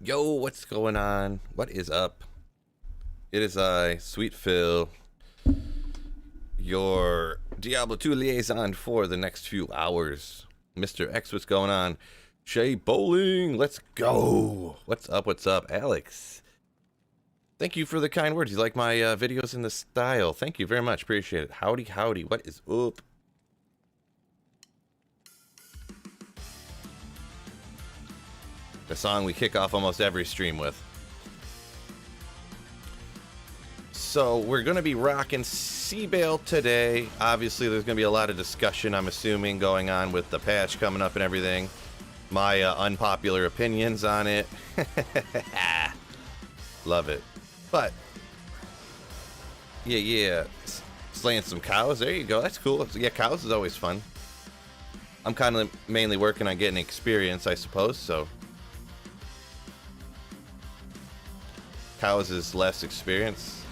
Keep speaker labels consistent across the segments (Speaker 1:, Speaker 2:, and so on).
Speaker 1: Yo, what's going on? What is up? It is I, Sweet Phil, your Diablo 2 liaison for the next few hours. Mr. X, what's going on? Shay Bowling, let's go. What's up, Alex? Thank you for the kind words. You like my videos in the style. Thank you very much. Appreciate it. Howdy, howdy. What is up? The song we kick off almost every stream with. So we're going to be rocking Cbaal today. Obviously, there's going to be a lot of discussion, I'm assuming, going on with the patch coming up and everything. My unpopular opinions on it. Love it. But, yeah. Slaying some cows. There you go. That's cool. Yeah, cows is always fun. I'm kind of mainly working on getting experience, I suppose, so... Cows is less experience.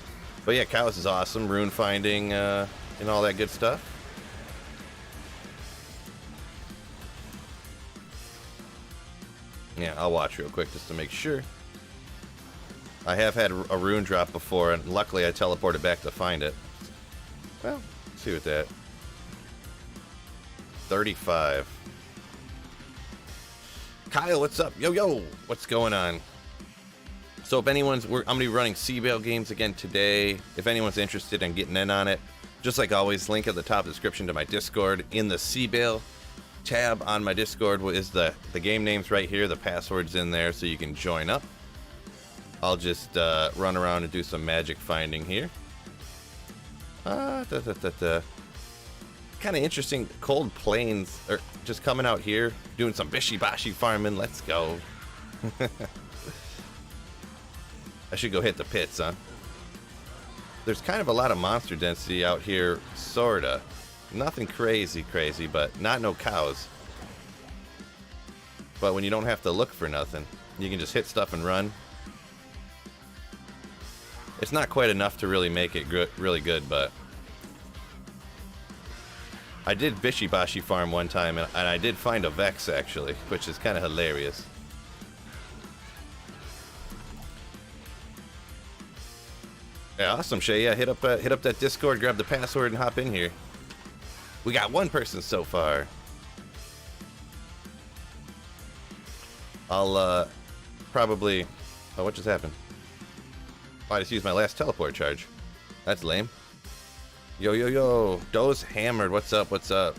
Speaker 1: But yeah, cows is awesome. Rune finding and all that good stuff. Yeah, I'll watch real quick just to make sure. I have had a rune drop before, and luckily I teleported back to find it. Well, let's see what that. 35. Kyle, what's up? Yo, what's going on? So if anyone's, I'm going to be running Cbaal games again today. If anyone's interested in getting in on it, just like always, link at the top of the description to my Discord. In the Cbaal tab on my Discord is the game names right here. The password's in there so you can join up. I'll just run around and do some magic finding here. Kind of interesting. Cold Plains are just coming out here, doing some bishi-bashi farming. Let's go. I should go hit the pits, huh? There's kind of a lot of monster density out here, sorta. Nothing crazy, but not no cows. But when you don't have to look for nothing, you can just hit stuff and run. It's not quite enough to really make it really good, but... I did bishi-bashi farm one time, and I did find a Vex, actually, which is kind of hilarious. Yeah, awesome, Shay. Yeah, hit up that Discord, grab the password, and hop in here. We got one person so far. I'll probably... Oh, what just happened? Oh, I just used my last teleport charge. That's lame. Yo. Doe's hammered. What's up? I'm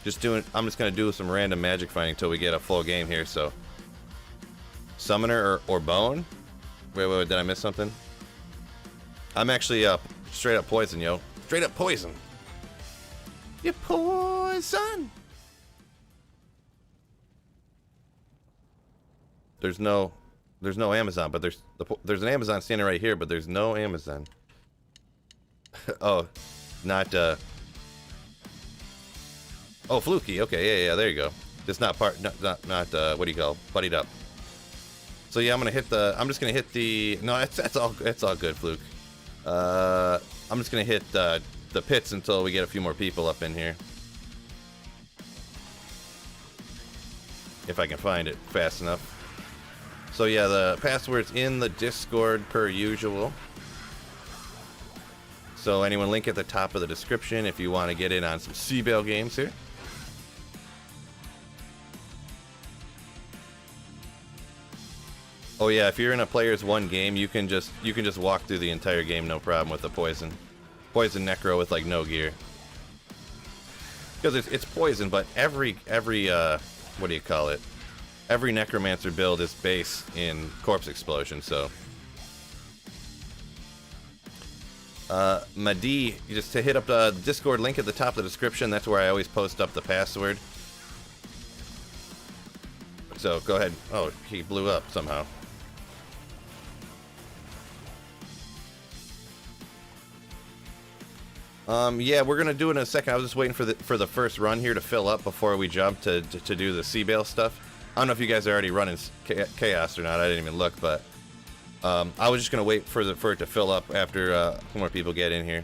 Speaker 1: just gonna do some random magic finding until we get a full game here, so... Summoner or bone? Wait, did I miss something? I'm actually straight up poison, yo. Straight up poison. You poison. There's no Amazon, but there's an Amazon standing right here, but there's no Amazon. Oh, not oh, fluky. Okay, yeah, there you go. Just not what do you call buddied up. So yeah, I'm just gonna hit the. No, that's all good, Fluke. I'm just gonna hit the pits until we get a few more people up in here. If I can find it fast enough. So yeah, the password's in the Discord per usual. So anyone, link at the top of the description if you want to get in on some Cbaal games here. Oh yeah, if you're in a player's one game, you can just walk through the entire game, no problem with the poison necro with like no gear. Because it's poison, but every what do you call it? Every necromancer build is based in corpse explosion, so. Madi, you just hit up the Discord link at the top of the description. That's where I always post up the password. So go ahead. Oh, he blew up somehow. Yeah, we're gonna do it in a second. I was just waiting for the first run here to fill up before we jump to do the Cbaal stuff. I don't know if you guys are already running Chaos or not. I didn't even look, but I was just gonna wait for it to fill up after more people get in here.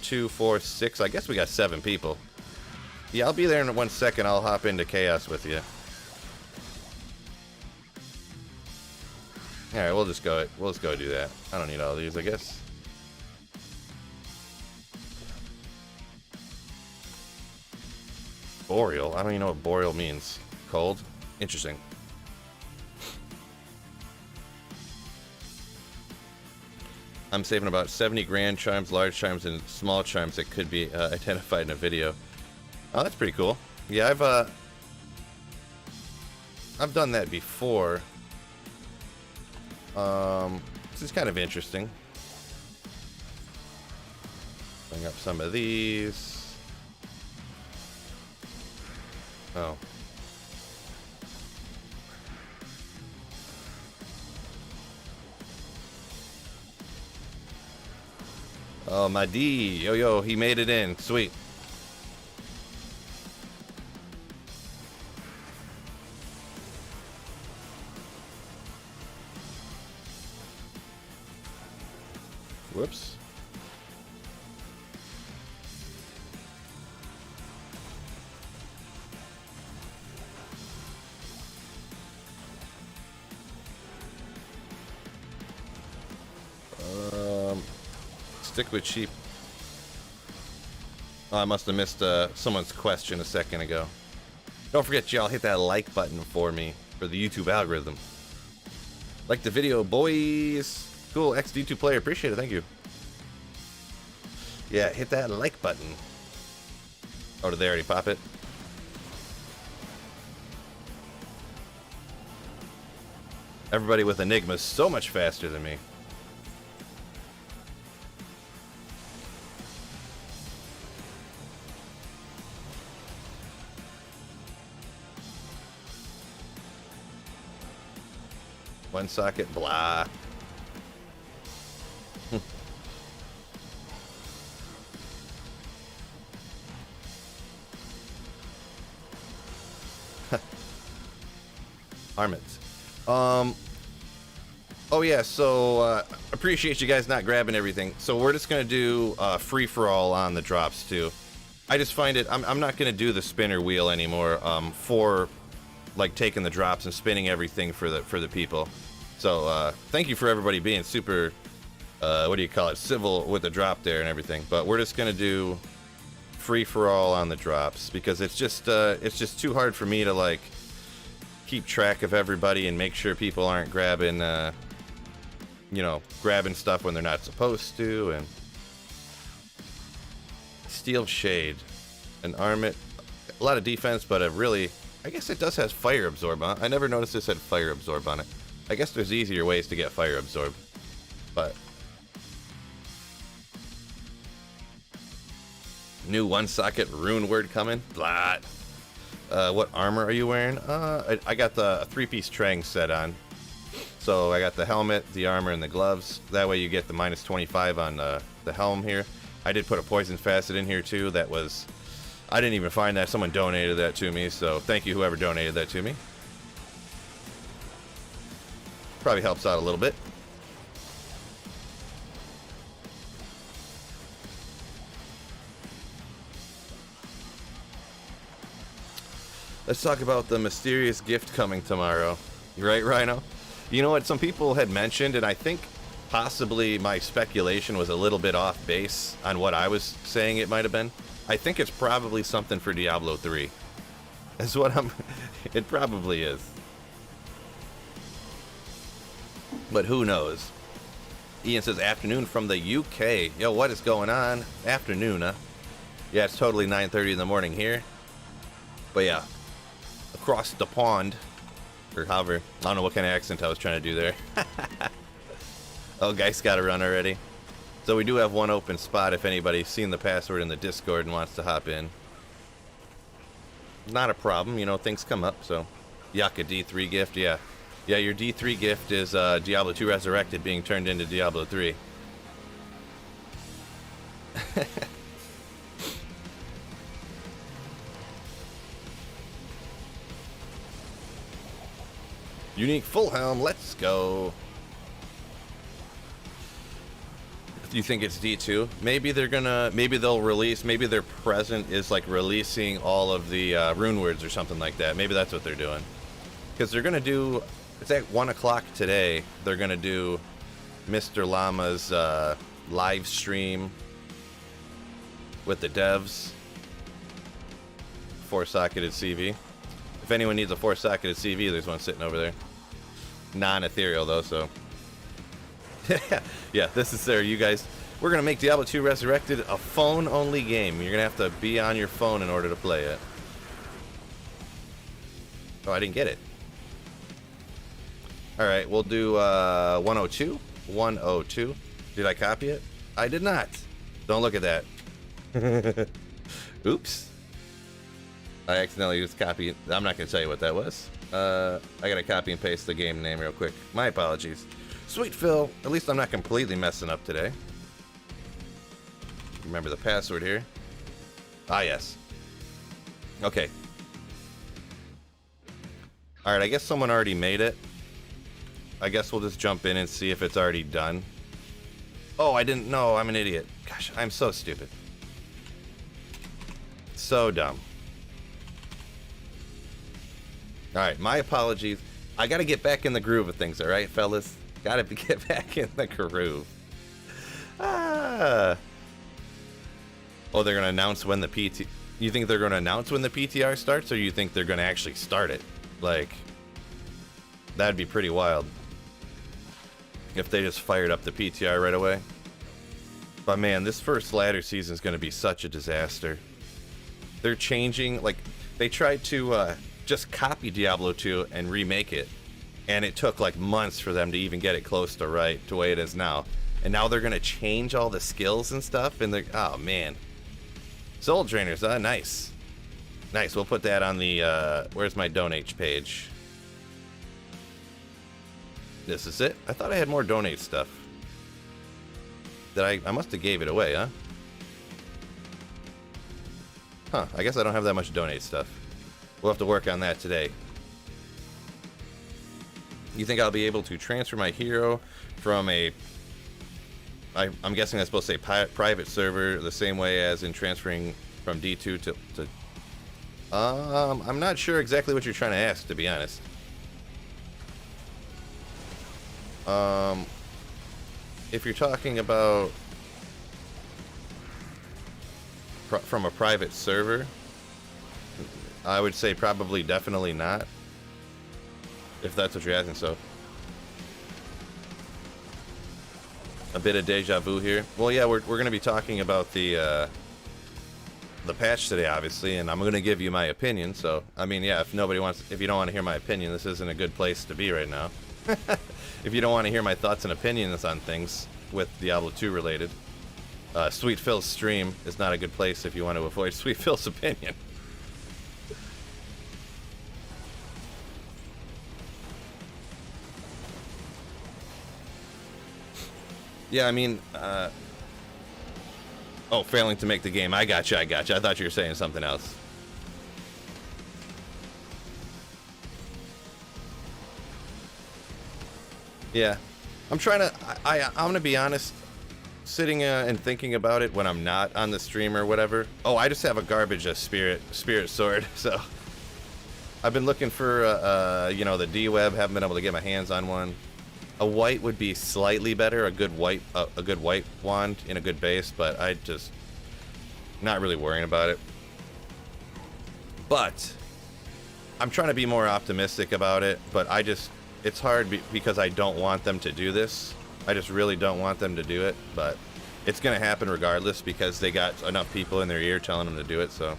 Speaker 1: 2, 4, 6. I guess we got 7 people. Yeah, I'll be there in 1 second. I'll hop into Chaos with you. All right, we'll just go. We'll just go do that. I don't need all these, I guess. Boreal. I don't even know what boreal means. Cold. Interesting. I'm saving about 70 grand chimes, large chimes, and small chimes that could be identified in a video. Oh, that's pretty cool. Yeah, I've done that before. This is kind of interesting. Bring up some of these. Oh. Oh, my D. Yo, he made it in. Sweet. Whoops. Stick with cheap. Oh, I must have missed someone's question a second ago. Don't forget, y'all, hit that like button for me for the YouTube algorithm. Like the video, boys. Cool, XD2 player. Appreciate it. Thank you. Yeah, hit that like button. Oh, did they already pop it? Everybody with Enigma is so much faster than me. One socket, blah. Armits. Oh yeah, so appreciate you guys not grabbing everything. So we're just gonna do free for all on the drops too. I just find it. I'm not gonna do the spinner wheel anymore. For like taking the drops and spinning everything for the people. So thank you for everybody being super, what do you call it, civil with the drop there and everything. But we're just gonna do free for all on the drops because it's just too hard for me to like keep track of everybody and make sure people aren't grabbing, you know, grabbing stuff when they're not supposed to. And Steel Shade, an armament, a lot of defense, but a really, I guess it does have fire absorb on it. I never noticed this had fire absorb on it. I guess there's easier ways to get fire absorb, but new one socket rune word coming. Blah. What armor are you wearing? I got the 3-piece Trang set on. So I got the helmet, the armor, and the gloves. That way you get the minus 25 on the helm here. I did put a poison facet in here too. That was, I didn't even find that. Someone donated that to me. So thank you whoever donated that to me. Probably helps out a little bit. Let's talk about the mysterious gift coming tomorrow. You right, Rhino? You know what some people had mentioned, and I think possibly my speculation was a little bit off base on what I was saying it might have been. I think it's probably something for Diablo 3. That's what it probably is. But who knows? Ian says, afternoon from the UK. Yo, what is going on? Afternoon, huh? Yeah, it's totally 9:30 in the morning here. But yeah, across the pond, or however, I don't know what kind of accent I was trying to do there. Oh, guys got to run already. So we do have one open spot if anybody's seen the password in the Discord and wants to hop in. Not a problem, you know, things come up, so. Yaka D3 gift, yeah. Yeah, your D3 gift is Diablo 2 Resurrected being turned into Diablo 3. Unique full helm, let's go. Do you think it's D2? Maybe they'll release, maybe their present is like releasing all of the rune words or something like that. Maybe that's what they're doing. Because they're going to do, It's at 1 o'clock today. They're going to do Mr. Llama's live stream with the devs. 4-socketed CV. If anyone needs a 4-socketed CV, there's one sitting over there. Non-ethereal, though, so. Yeah, this is there, you guys. We're going to make Diablo 2 Resurrected a phone-only game. You're going to have to be on your phone in order to play it. Oh, I didn't get it. Alright, we'll do 102. 102. Did I copy it? I did not. Don't look at that. Oops. I accidentally just copied it. I'm not going to tell you what that was. I got to copy and paste the game name real quick. My apologies. Sweet Phil. At least I'm not completely messing up today. Remember the password here. Ah, yes. Okay. Alright, I guess someone already made it. I guess we'll just jump in and see if it's already done. Oh, I didn't know. I'm an idiot. Gosh, I'm so stupid. So dumb. Alright, my apologies. I gotta get back in the groove of things, alright, fellas? Gotta get back in the groove. Ah. Oh, they're gonna announce when the PT... You think they're gonna announce when the PTR starts, or you think they're gonna actually start it? Like, that'd be pretty wild. If they just fired up the PTR right away. But man, this first ladder season is gonna be such a disaster. They're changing, like, they tried to just copy Diablo 2 and remake it. And it took like months for them to even get it close to right to the way it is now. And now they're gonna change all the skills and stuff, and they're, oh man. Soul Trainers, nice. Nice, we'll put that on the, where's my donate page? This is it? I thought I had more donate stuff. I must have gave it away, huh? Huh, I guess I don't have that much donate stuff. We'll have to work on that today. You think I'll be able to transfer my hero from a... I'm guessing that's supposed to say private server the same way as in transferring from D2 to... I'm not sure exactly what you're trying to ask, to be honest. If you're talking about from a private server, I would say probably definitely not. If that's what you're asking, so. A bit of deja vu here. Well, yeah, we're going to be talking about the patch today, obviously, and I'm going to give you my opinion. So, I mean, yeah, if you don't want to hear my opinion, this isn't a good place to be right now. If you don't want to hear my thoughts and opinions on things with Diablo 2 related, Sweet Phil's stream is not a good place if you want to avoid Sweet Phil's opinion. Yeah, I mean, oh, failing to make the game. I gotcha. I thought you were saying something else. Yeah. I'm trying to, I'm gonna be honest, sitting and thinking about it when I'm not on the stream or whatever. Oh, I just have a garbage spirit sword, so. I've been looking for, you know, the D-Web, haven't been able to get my hands on one. A white would be slightly better, a good white wand in a good base, but I just not really worrying about it. But I'm trying to be more optimistic about it, but it's hard because I don't want them to do this. I just really don't want them to do it, but it's going to happen regardless because they got enough people in their ear telling them to do it, so.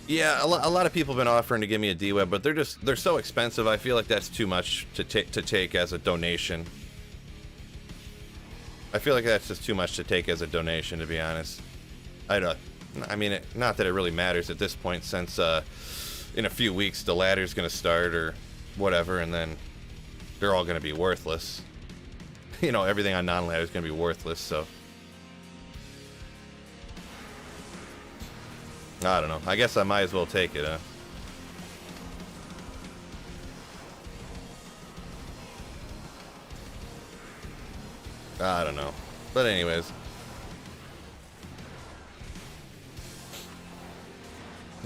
Speaker 1: Yeah, a lot of people have been offering to give me a D-Web, but they're so expensive. I feel like that's too much to take as a donation. I feel like that's just too much to take as a donation, to be honest. I mean, not that it really matters at this point, since in a few weeks the ladder's gonna start or whatever, and then they're all gonna be worthless. You know, everything on non-ladder is gonna be worthless, so. I don't know. I guess I might as well take it, huh? I don't know. But anyways.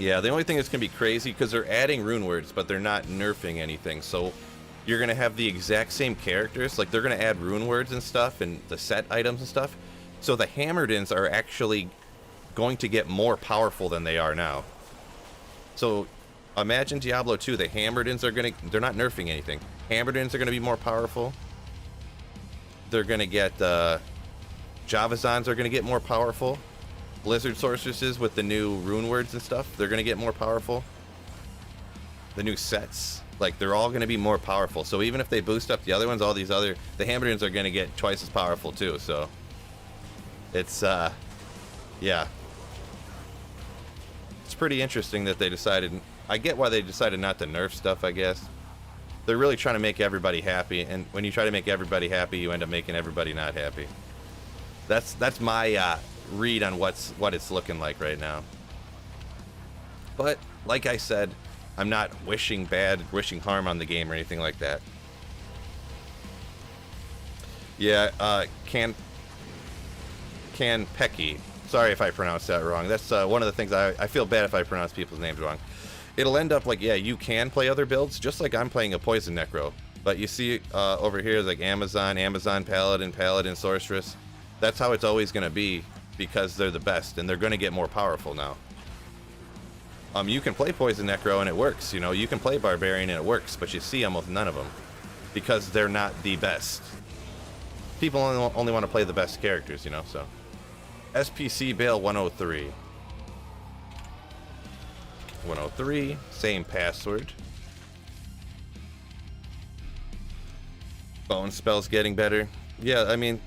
Speaker 1: Yeah, the only thing that's going to be crazy, because they're adding rune words, but they're not nerfing anything. So you're going to have the exact same characters. Like, they're going to add rune words and stuff, and the set items and stuff. So the Hammertons are actually going to get more powerful than they are now. So imagine Diablo 2, the Hammertons are going to... They're not nerfing anything. Hammertons are going to be more powerful. They're going to get... Javazons are going to get more powerful. Blizzard sorceresses with the new rune words and stuff, they're going to get more powerful. The new sets, like, they're all going to be more powerful. So even if they boost up the other ones, all these other... The Hammertons are going to get twice as powerful too, so... It's, yeah. It's pretty interesting that they decided... I get why they decided not to nerf stuff, I guess. They're really trying to make everybody happy, and when you try to make everybody happy, you end up making everybody not happy. That's my read on what it's looking like right now. But like I said, I'm not wishing harm on the game or anything like that. Yeah, Can Pecky. Sorry if I pronounced that wrong. That's one of the things I feel bad if I pronounce people's names wrong. It'll end up like, yeah, you can play other builds, just like I'm playing a Poison Necro. But you see over here, like Amazon, Paladin, Paladin, Sorceress. That's how it's always going to be, because they're the best, and they're going to get more powerful now. You can play Poison Necro and it works, you know. You can play Barbarian and it works, but you see almost none of them, because they're not the best. People only want to play the best characters, you know, so. SPC Cbaal 103. 103, same password. Bone spell's getting better. Yeah, I mean...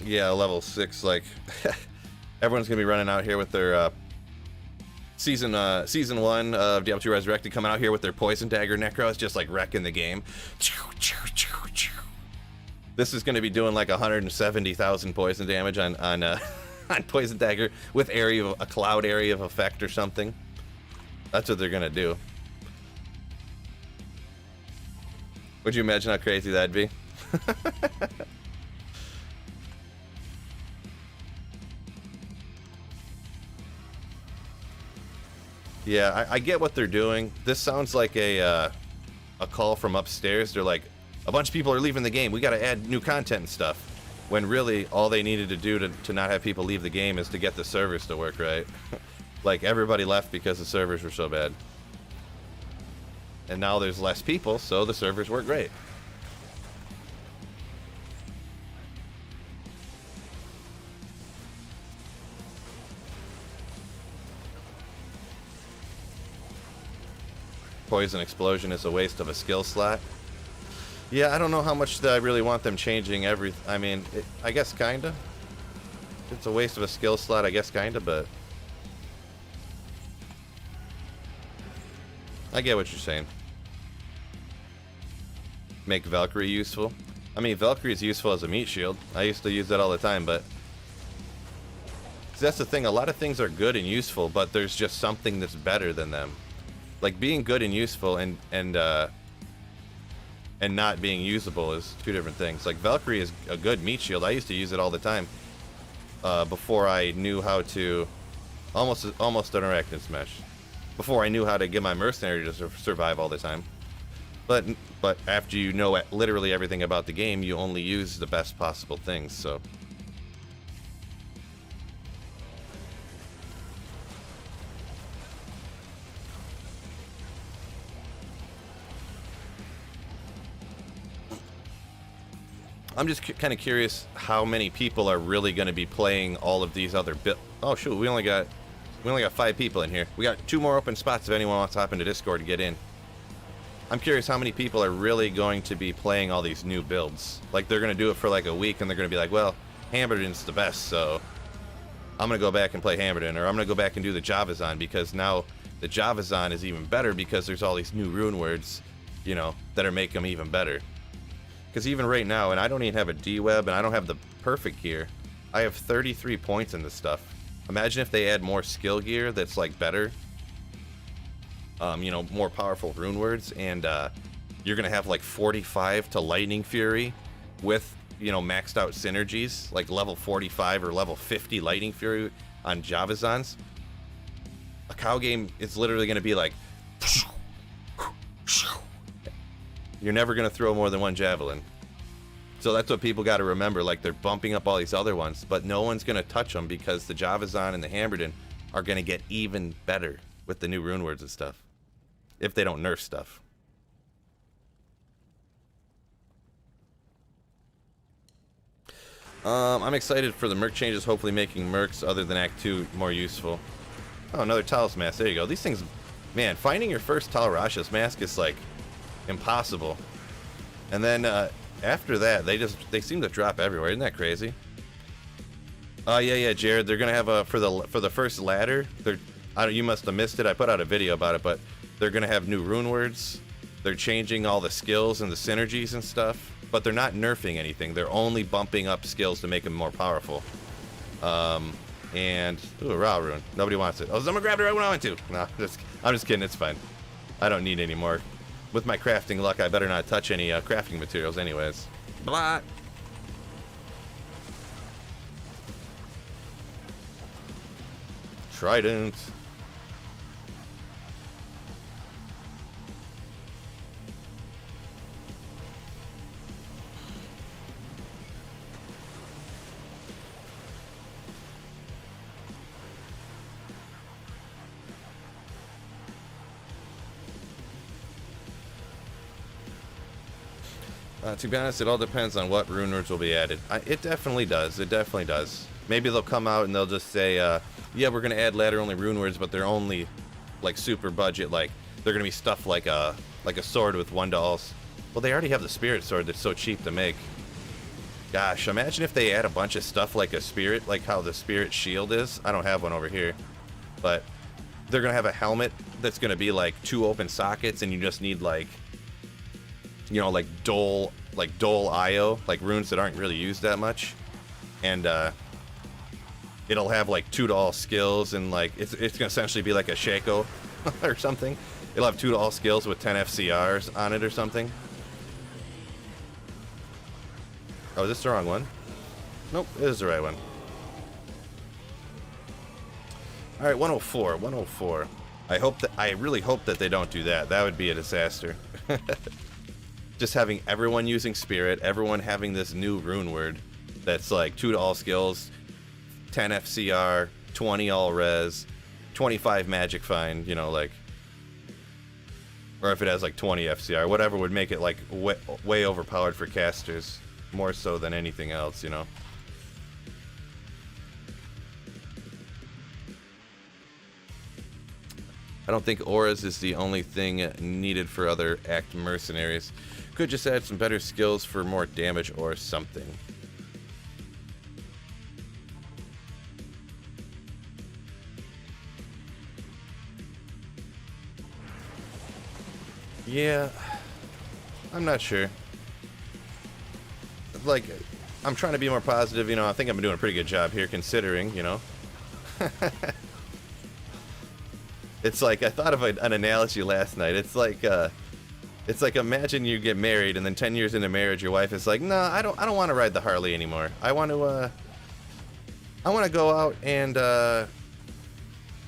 Speaker 1: Yeah, level 6, like... Everyone's gonna be running out here with their, Season 1 of Diablo 2 Resurrected coming out here with their Poison Dagger Necros, just like wrecking the game. This is going to be doing like 170,000 poison damage on on Poison Dagger with a cloud area of effect or something. That's what they're going to do. Would you imagine how crazy that'd be? Yeah, I get what they're doing. This sounds like a call from upstairs. They're like, a bunch of people are leaving the game. We got to add new content and stuff. When really, all they needed to do to not have people leave the game is to get the servers to work right. Like, everybody left because the servers were so bad. And now there's less people, so the servers work great. Poison Explosion is a waste of a skill slot. Yeah, I don't know how much I really want them changing I mean, I guess kinda. It's a waste of a skill slot, I guess kinda, but... I get what you're saying. Make Valkyrie useful. I mean, Valkyrie is useful as a meat shield. I used to use that all the time, but... That's the thing, a lot of things are good and useful, but there's just something that's better than them. Like, being good and useful and not being usable is two different things. Like, Valkyrie is a good meat shield. I used to use it all the time before I knew how to... Almost an Arachnid Smash. Before I knew how to get my mercenary to survive all the time. But after you know literally everything about the game, you only use the best possible things, so... I'm just kind of curious how many people are really going to be playing all of these other Oh shoot, we only got 5 people in here. We got 2 more open spots if anyone wants to hop into Discord and get in. I'm curious how many people are really going to be playing all these new builds. Like, they're going to do it for like a week and they're going to be like, well, Hammerton's the best, so I'm going to go back and play Hammerton, or I'm going to go back and do the Javazon, because now the Javazon is even better because there's all these new rune words, you know, that are making them even better. Because even right now, and I don't even have a D-Web, and I don't have the perfect gear, I have 33 points in this stuff. Imagine if they add more skill gear that's, like, better. more powerful rune words, and you're gonna have like 45 to Lightning Fury with maxed out synergies, like level 45 or level 50 Lightning Fury on Javazans. A cow game is literally gonna be like, you're never gonna throw more than one javelin. So that's what people got to remember. Like, they're bumping up all these other ones, but no one's gonna touch them because the Javazan and the Hammerden are gonna get even better with the new rune words and stuff, if they don't nerf stuff. I'm excited for the merc changes, hopefully making mercs other than Act 2 more useful. Oh, another Talos mask. There you go. These things, man, finding your first Talarash's mask is like impossible. And then after that, they seem to drop everywhere. Isn't that crazy? Yeah, Jared. They're gonna have a for the first ladder. You must have missed it. I put out a video about it, but they're gonna have new rune words. They're changing all the skills and the synergies and stuff, but they're not nerfing anything. They're only bumping up skills to make them more powerful. And ooh, a raw rune. Nobody wants it. Oh, someone grabbed it right when I went to. No, I'm just kidding. It's fine. I don't need any more. With my crafting luck, I better not touch any crafting materials, anyways. Blah. Trident. To be honest, it all depends on what rune words will be added. It definitely does. It definitely does. Maybe they'll come out and they'll just say, yeah, we're going to add ladder-only rune words, but they're only, like, super budget. Like, they're going to be stuff like a sword with $1. Well, they already have the spirit sword that's so cheap to make. Gosh, imagine if they add a bunch of stuff like a spirit, like how the spirit shield is. I don't have one over here. But they're going to have a helmet that's going to be, like, 2 open sockets, and you just need, like, like Dole IO, like runes that aren't really used that much, and it'll have like 2 skills, and like it's gonna essentially be like a Shaco or something. It'll have 2 skills with 10 FCRs on it or something. Oh, is this the wrong one? Nope, it is the right one. All right, 104, 104. I really hope that they don't do that. That would be a disaster. Just having everyone using Spirit, everyone having this new rune word that's like 2 to all skills, 10 FCR, 20 all res, 25 magic find, like, or if it has like 20 FCR, whatever would make it like way overpowered for casters, more so than anything else, I don't think auras is the only thing needed for other act mercenaries. Could just add some better skills for more damage or something. Yeah, I'm not sure. Like, I'm trying to be more positive, I think I'm doing a pretty good job here considering, It's like, I thought of an analogy last night. It's like imagine you get married and then 10 years into marriage your wife is like, "No, I don't want to ride the Harley anymore. I want to go out and I'm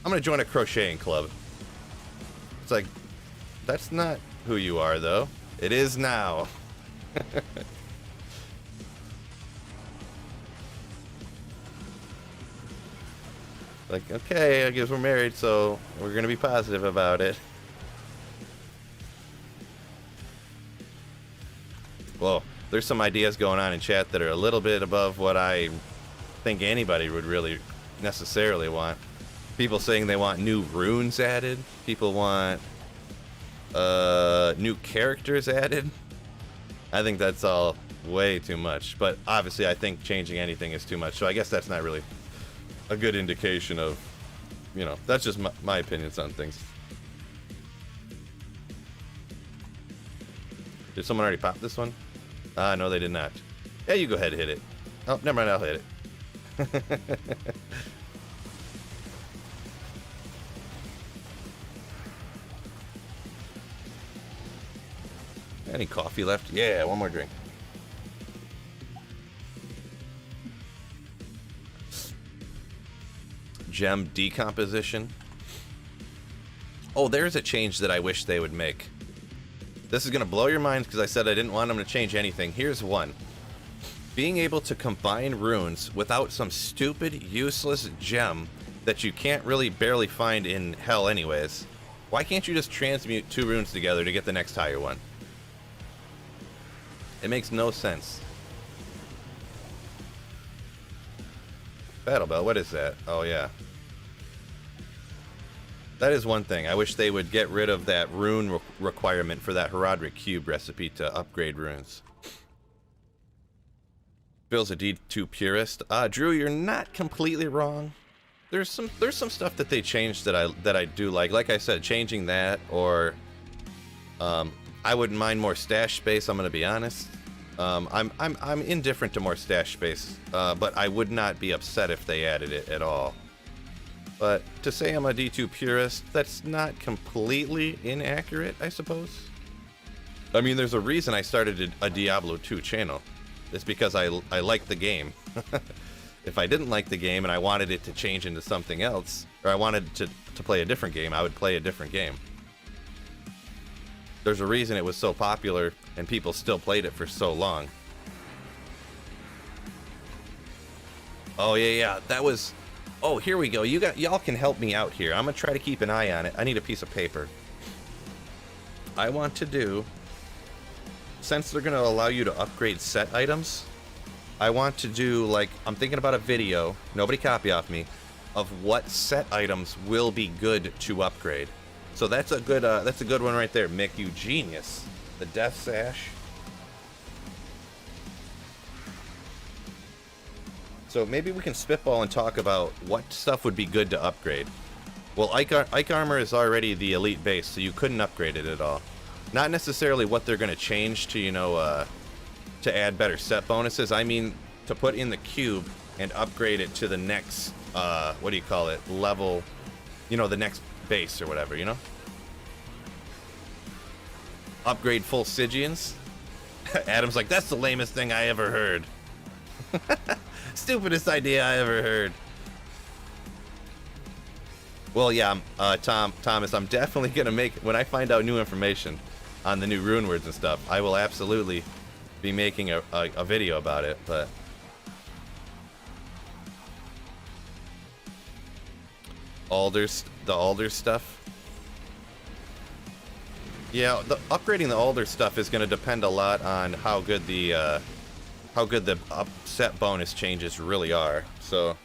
Speaker 1: going to join a crocheting club." It's like, that's not who you are though. It is now. Like, okay, I guess we're married, so we're going to be positive about it. Well, there's some ideas going on in chat that are a little bit above what I think anybody would really necessarily want. People saying they want new runes added. People want new characters added. I think that's all way too much. But obviously, I think changing anything is too much. So I guess that's not really a good indication of, that's just my opinions on things. Did someone already pop this one? No, they did not. Yeah, you go ahead and hit it. Oh, never mind, I'll hit it. Any coffee left? Yeah, one more drink. Gem decomposition. Oh, there's a change that I wish they would make. This is going to blow your minds because I said I didn't want them to change anything. Here's one. Being able to combine runes without some stupid, useless gem that you can't really barely find in hell anyways. Why can't you just transmute 2 runes together to get the next higher one? It makes no sense. Battle Bell, what is that? Oh, yeah. That is one thing. I wish they would get rid of that rune requirement for that Herodric Cube recipe to upgrade runes. Bill's a D2 purist. Drew, you're not completely wrong. There's some stuff that they changed that I do like. Like I said, changing that, or I wouldn't mind more stash space. I'm gonna be honest. I'm indifferent to more stash space, but I would not be upset if they added it at all. But to say I'm a D2 purist, that's not completely inaccurate, I suppose. I mean, there's a reason I started a Diablo 2 channel. It's because I like the game. If I didn't like the game and I wanted it to change into something else, or I wanted to play a different game, I would play a different game. There's a reason it was so popular and people still played it for so long. Oh yeah, that was... Oh, here we go. Y'all can help me out here. I'm gonna try to keep an eye on it. I need a piece of paper. I want to do... Since they're gonna allow you to upgrade set items, I want to do, like, I'm thinking about a video, nobody copy off me, of what set items will be good to upgrade. So that's a good one right there. Mick, you genius. The Death Sash. So maybe we can spitball and talk about what stuff would be good to upgrade. Well, Ike Armor is already the elite base, so you couldn't upgrade it at all. Not necessarily what they're going to change to, you know, to add better set bonuses. I mean, to put in the cube and upgrade it to the next, what do you call it, level, you know, the next base or whatever, you know? Upgrade full Stygians. Adam's like, that's the lamest thing I ever heard. Stupidest idea I ever heard. Well, yeah, Thomas, I'm definitely going to make, when I find out new information on the new rune words and stuff, I will absolutely be making a video about it, but... the Alder stuff. Yeah, upgrading the Alder stuff is going to depend a lot on how good the set bonus changes really are. So,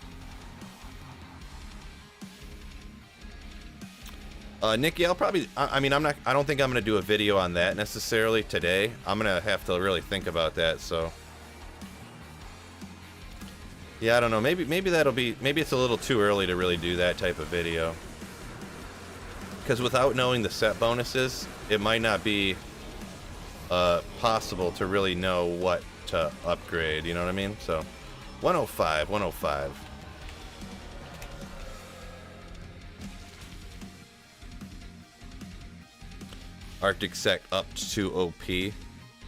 Speaker 1: Nikki, I'll probably. I mean, I don't think I'm going to do a video on that necessarily today. I'm going to have to really think about that. So, yeah, I don't know. Maybe that'll be. Maybe it's a little too early to really do that type of video. Because without knowing the set bonuses, it might not be possible to really know what to upgrade, you know what I mean? So, 105. Arctic set up to OP.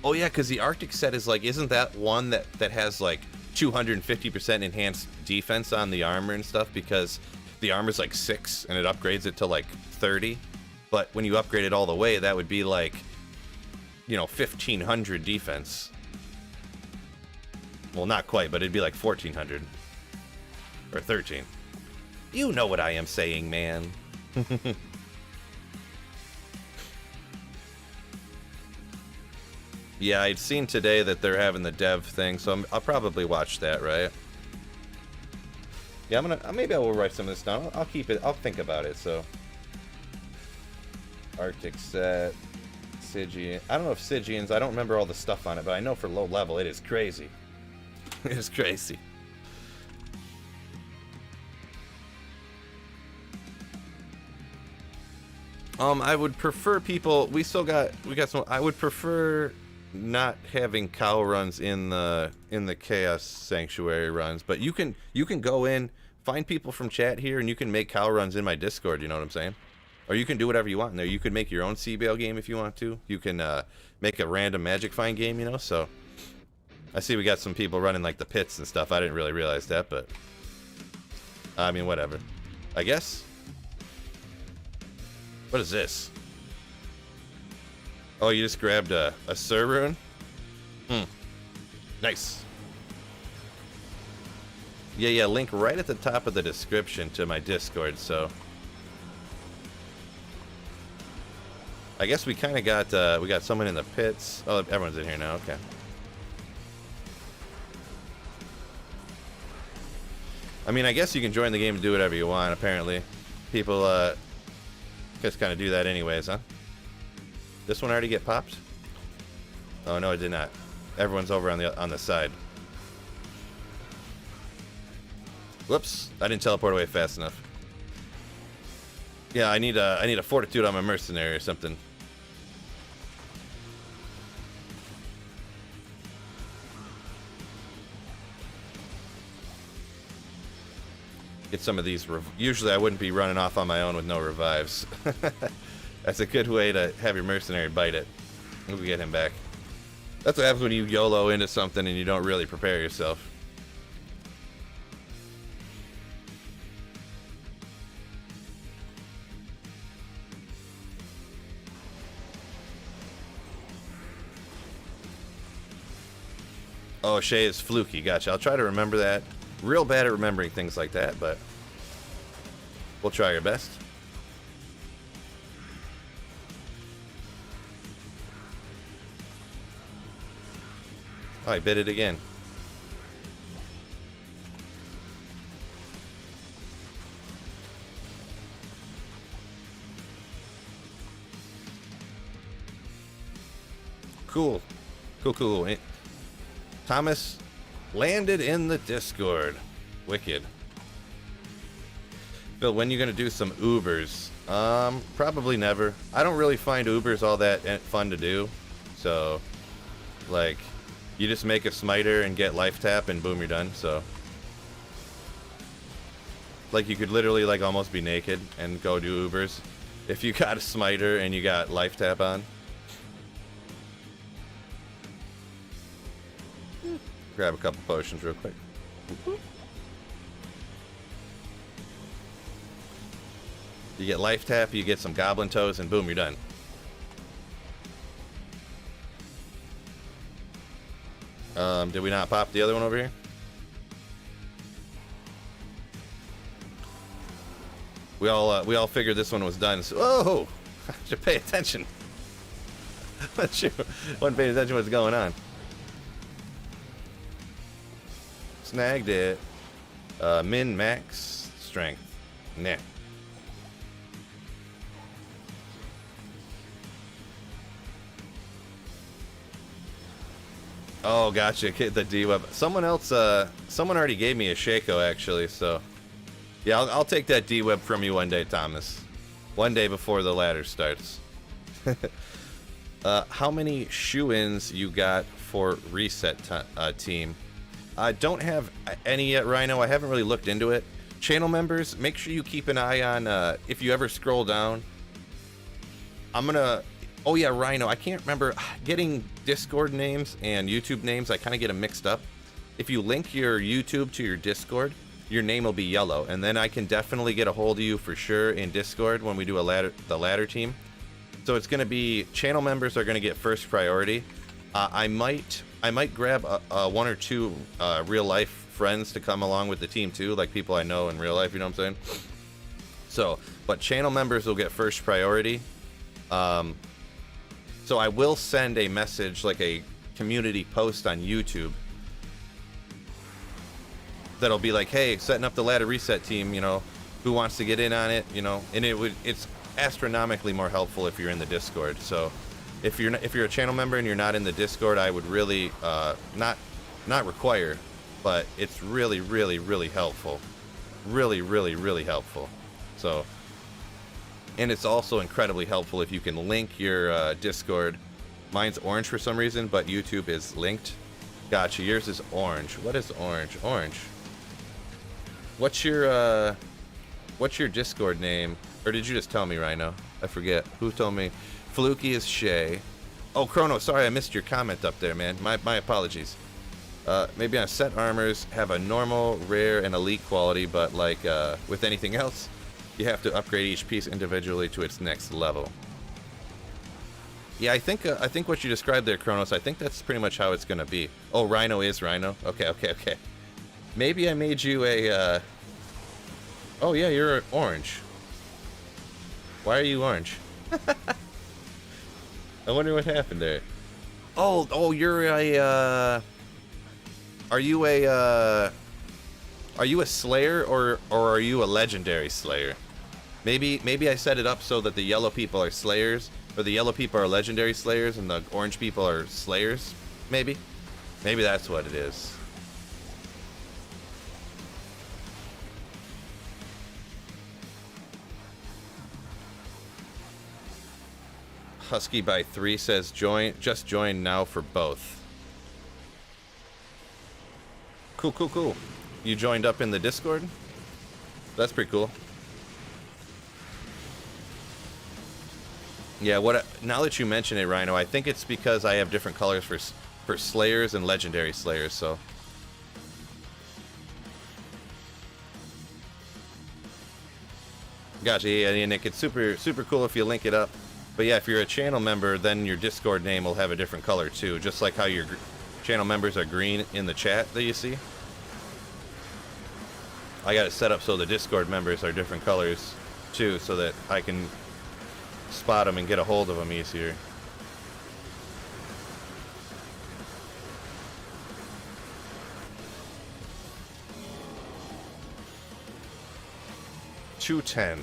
Speaker 1: Oh yeah, because the Arctic set is like, isn't that one that has like 250% enhanced defense on the armor and stuff? Because the armor's like 6 and it upgrades it to like 30. But when you upgrade it all the way, that would be like, you know, 1500 defense. Well, not quite, but it'd be like 1400 or 13. You know what I am saying, man. Yeah, I'd seen today that they're having the dev thing, so I'll probably watch that, right? Yeah, maybe I will write some of this down. I'll keep it. I'll think about it. So, Arctic set, Stygian. I don't know if Stygians. I don't remember all the stuff on it, but I know for low level, it is crazy. It is crazy. I would prefer people. We got some. I would prefer not having cow runs in the Chaos Sanctuary runs, but you can go in, find people from chat here, and you can make cow runs in my Discord. You know what I'm saying? Or you can do whatever you want in there. You could make your own Cbaal game if you want to. You can make a random Magic Find game, you know. So I see we got some people running like the pits and stuff. I didn't really realize that, but I mean, whatever. I guess. What is this? Oh, you just grabbed a Sir Rune? Nice. Yeah, link right at the top of the description to my Discord, so I guess we kind of got we got someone in the pits. Oh, everyone's in here now. Okay. I mean, I guess you can join the game and do whatever you want. Apparently, people just kind of do that anyways, huh? This one already get popped? Oh no, it did not. Everyone's over on the side. Whoops! I didn't teleport away fast enough. Yeah, I need a fortitude on my mercenary or something. Get some of these. Usually I wouldn't be running off on my own with no revives. That's a good way to have your mercenary bite it. Let me get him back. That's what happens when you YOLO into something and you don't really prepare yourself. Oh, Shay is fluky. Gotcha. I'll try to remember that. Real bad at remembering things like that, but we'll try our best. Oh, I bit it again. Cool. Cool. Thomas landed in the Discord. Wicked. Phil, when you gonna do some Ubers? Probably never. I don't really find Ubers all that fun to do. So, like, you just make a smiter and get life tap and boom, you're done. So, like, you could literally, like, almost be naked and go do Ubers if you got a smiter and you got life tap on. Grab a couple potions real quick. You get life tap, you get some goblin toes, and boom, you're done. Did we not pop the other one over here? We all figured this one was done. So, oh, I should pay attention. Wasn't paying attention to what's going on. Snagged it. Min max strength. Nah. Oh, gotcha. The D-web. Someone already gave me a Shaco, actually, so yeah, I'll take that D-web from you one day, Thomas. One day before the ladder starts. How many shoe-ins you got for reset team? I don't have any yet, Rhino. I haven't really looked into it. Channel members, make sure you keep an eye on, if you ever scroll down. Oh yeah, Rhino, I can't remember. Getting Discord names and YouTube names, I kind of get them mixed up. If you link your YouTube to your Discord, your name will be yellow, and then I can definitely get a hold of you for sure in Discord when we do the ladder team. So it's going to be, channel members are going to get first priority. I might grab one or two real life friends to come along with the team too, like people I know in real life, you know what I'm saying? So, but channel members will get first priority. So I will send a message, like a community post on YouTube, that'll be like, hey, setting up the ladder reset team, you know, who wants to get in on it, you know, and it's astronomically more helpful if you're in the Discord. So if you're a channel member and you're not in the Discord, I would really not require, but it's really helpful. Really helpful. So, and it's also incredibly helpful if you can link your Discord. Mine's orange for some reason, but YouTube is linked. Gotcha. Yours is orange. What is orange? Orange. What's your Discord name? Or did you just tell me, Rhino? I forget. Who told me? Fluky is Shay. Oh, Chrono, sorry I missed your comment up there, man. My apologies. Maybe on set armors have a normal, rare, and elite quality, but like with anything else, you have to upgrade each piece individually to its next level. Yeah, I think what you described there, Kronos, I think that's pretty much how it's gonna be. Oh, Rhino is Rhino. Okay. Maybe I made you a. Oh yeah, you're orange. Why are you orange? I wonder what happened there. Oh, you're a. Are you a Slayer or are you a legendary Slayer? Maybe I set it up so that the yellow people are Slayers, or the yellow people are legendary Slayers, and the orange people are Slayers. Maybe that's what it is. Husky by 3 says just join now for both. Cool. You joined up in the Discord? That's pretty cool. Yeah, now that you mention it, Rhino, I think it's because I have different colors for Slayers and Legendary Slayers, so. Gotcha, yeah, Nick, it's super cool if you link it up. But yeah, if you're a channel member, then your Discord name will have a different color too, just like how your channel members are green in the chat that you see. I got it set up so the Discord members are different colors too, so that I can spot them and get a hold of them easier. $210.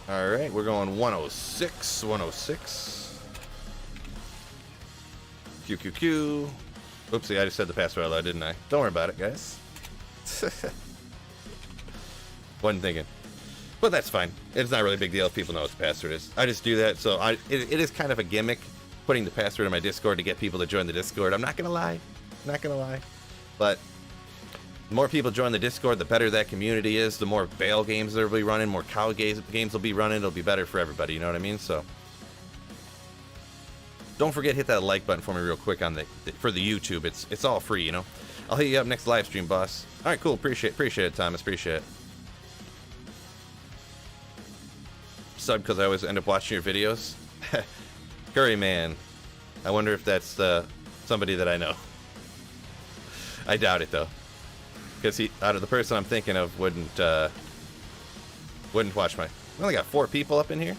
Speaker 1: All right, we're going 106. QQQ. Oopsie, I just said the password out loud, didn't I? Don't worry about it, guys. Wasn't thinking. But that's fine. It's not really a big deal if people know what the password is. I just do that, so it is kind of a gimmick, putting the password in my Discord to get people to join the Discord. I'm not gonna lie. But the more people join the Discord, the better that community is. The more Cbaal games there will be running, more cow games will be running. It'll be better for everybody, you know what I mean? So don't forget, hit that like button for me real quick on for the YouTube. It's all free, you know. I'll hit you up next live stream, boss. All right, cool. Appreciate it, Thomas. Appreciate it. Sub because I always end up watching your videos. Curry Man. I wonder if that's somebody that I know. I doubt it though, because out of the person I'm thinking of wouldn't watch my. We only got 4 people up in here.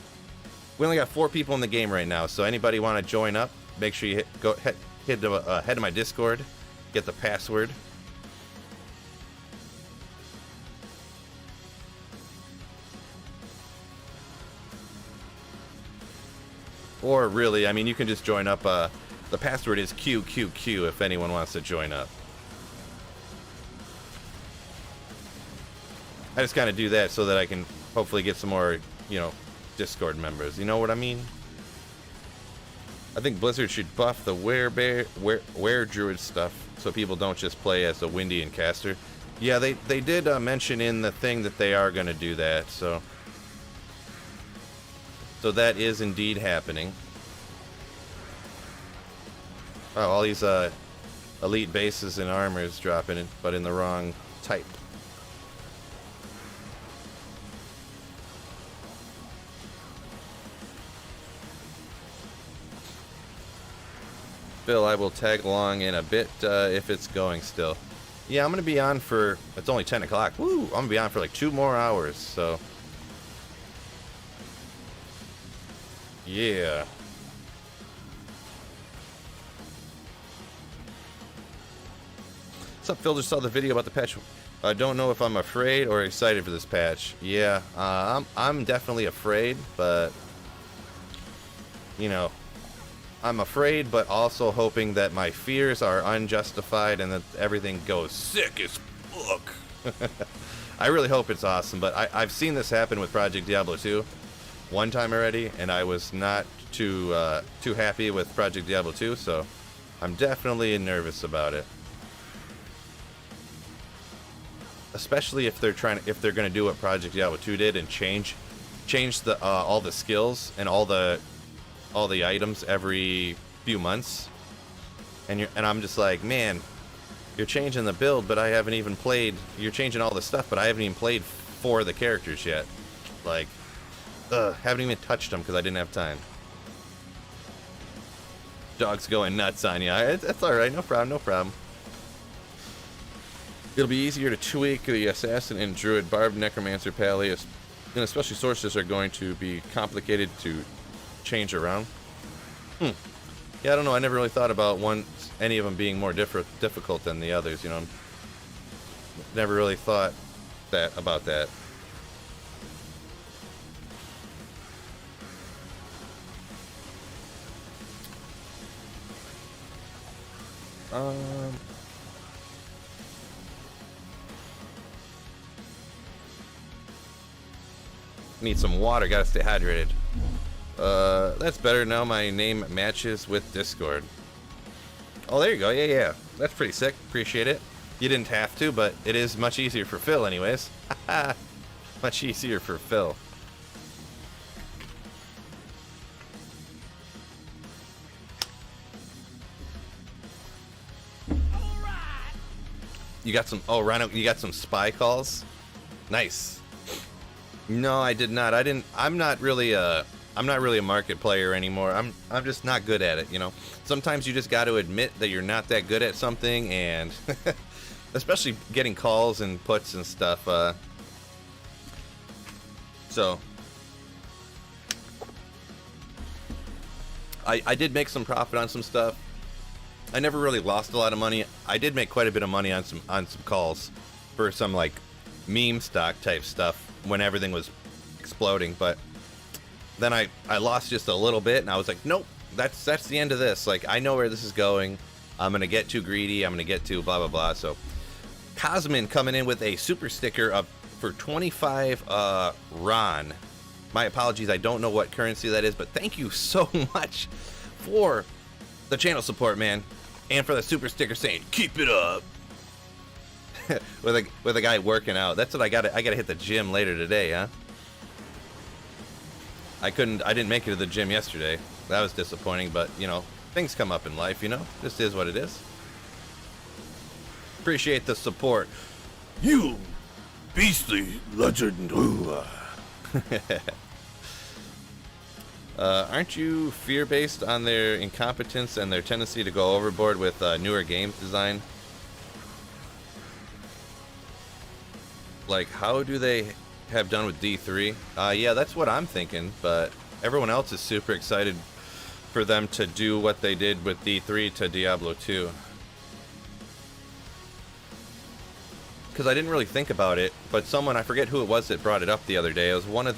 Speaker 1: We only got 4 people in the game right now. So anybody want to join up? Make sure you head to my Discord, get the password. Or really, I mean, you can just join up. The password is QQQ if anyone wants to join up. I just kind of do that so that I can hopefully get some more, Discord members. You know what I mean? I think Blizzard should buff the Were Druid stuff so people don't just play as the Windy and Caster. Yeah, they did mention in the thing that they are going to do that, so that is indeed happening. Oh, all these elite bases and armors dropping it, but in the wrong type. Phil, I will tag along in a bit if it's going still. Yeah, I'm going to be on for, it's only 10 o'clock. Woo! I'm going to be on for like 2 more hours, so. Yeah. What's up, Phil? Just saw the video about the patch. I don't know if I'm afraid or excited for this patch. Yeah, I'm definitely afraid, but, I'm afraid, but also hoping that my fears are unjustified and that everything goes sick as fuck. I really hope it's awesome, but I've seen this happen with Project Diablo 2 one time already, and I was not too happy with Project Diablo 2, so I'm definitely nervous about it. Especially if they're going to do what Project Diablo 2 did and change change the all the skills and all the items every few months, and I'm just like, man, you're changing the build, but I haven't even played. You're changing all the stuff, but I haven't even played 4 of the characters yet. Like, haven't even touched them because I didn't have time. Dog's going nuts on you. It's all right, no problem, no problem. It'll be easier to tweak the assassin and druid, barbed, necromancer, pallius, and especially sorcerers are going to be complicated to change around. Yeah, I don't know. I never really thought about any of them being more difficult than the others. You know, never really thought about that. Need some water. Gotta stay hydrated. That's better now. My name matches with Discord. Oh, there you go. Yeah. That's pretty sick. Appreciate it. You didn't have to, but it is much easier for Phil anyways. Much easier for Phil. You got some, Rhino, you got some spy calls? Nice. No, I did not. I'm not really a market player anymore. I'm just not good at it, you know. Sometimes you just got to admit that you're not that good at something, and especially getting calls and puts and stuff. So I did make some profit on some stuff. I never really lost a lot of money. I did make quite a bit of money on some calls for some like meme stock type stuff when everything was exploding, but then I lost just a little bit, and I was like, nope, that's the end of this. Like, I know where this is going. I'm gonna get too greedy. I'm gonna get too blah blah blah. So Cosmin coming in with a super sticker up for 25 Ron. My apologies, I don't know what currency that is, but thank you so much for the channel support, man, and for the super sticker saying keep it up. with a guy working out. That's what I gotta hit the gym later today, huh? I didn't make it to the gym yesterday. That was disappointing, but you know, things come up in life, you know. This is what it is. Appreciate the support. You beastly legend. Aren't you fear-based on their incompetence and their tendency to go overboard with newer game design? Like, how do they have done with D3? Yeah, that's what I'm thinking, but everyone else is super excited for them to do what they did with D3 to Diablo 2. Because I didn't really think about it, but someone, I forget who it was that brought it up the other day. It was one of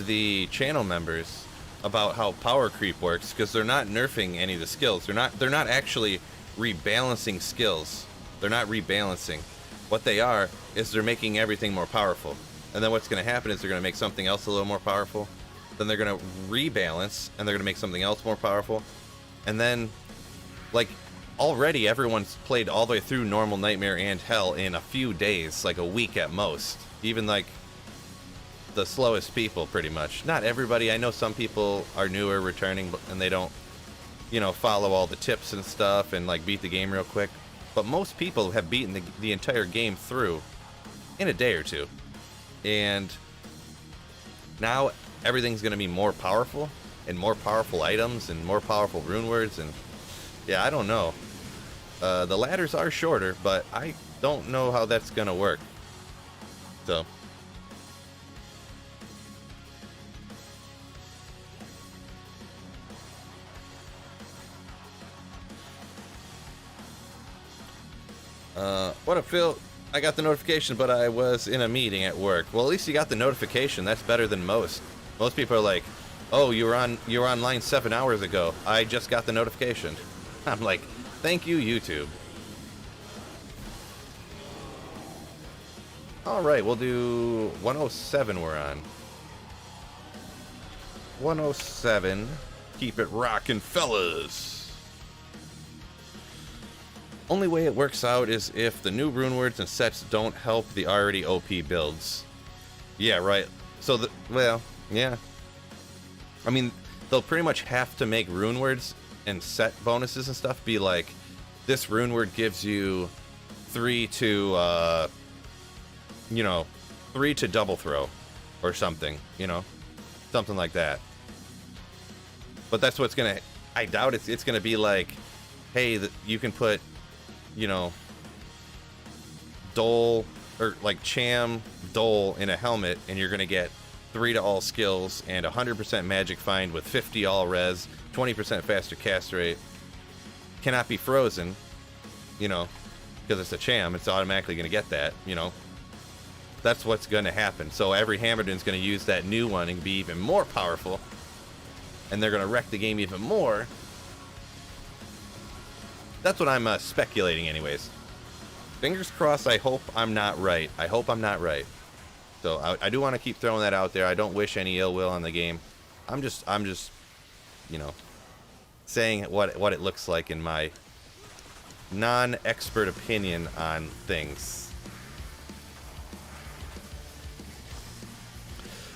Speaker 1: the channel members about how power creep works, because they're not nerfing any of the skills. They're not actually rebalancing skills. They're not rebalancing. What they are is they're making everything more powerful. And then what's going to happen is they're going to make something else a little more powerful. Then they're going to rebalance, and they're going to make something else more powerful. And then, like, already everyone's played all the way through normal, nightmare, and hell in a few days, like a week at most. Even, like, the slowest people, pretty much. Not everybody. I know some people are newer, returning, and they don't, you know, follow all the tips and stuff and, like, beat the game real quick. But most people have beaten the entire game through in a day or two. And now everything's going to be more powerful, and more powerful items, and more powerful rune words, and yeah, I don't know. The ladders are shorter, but I don't know how that's going to work. So what up, Phil? I got the notification, but I was in a meeting at work. Well, at least you got the notification. That's better than most. Most people are like, oh, you were online 7 hours ago. I just got the notification. I'm like, thank you, YouTube. All right, we'll do 107 we're on. 107. Keep it rockin', fellas. Only way it works out is if the new rune words and sets don't help the already OP builds. Yeah, right. So, well, yeah. I mean, they'll pretty much have to make rune words and set bonuses and stuff be like, this rune word gives you 3 to, 3 to double throw or something, something like that. But that's what's gonna, I doubt it's gonna be like, hey, you can put, Dole, or like Cham, Dole in a helmet, and you're gonna get 3 to all skills and 100% magic find with 50 all res, 20% faster cast rate. Cannot be frozen, because it's a Cham, it's automatically gonna get that, That's what's gonna happen. So every Hammerdin's gonna use that new one and be even more powerful, and they're gonna wreck the game even more. That's what I'm speculating anyways. Fingers crossed, I hope I'm not right. So I do want to keep throwing that out there. I don't wish any ill will on the game. I'm just saying what it looks like in my non-expert opinion on things.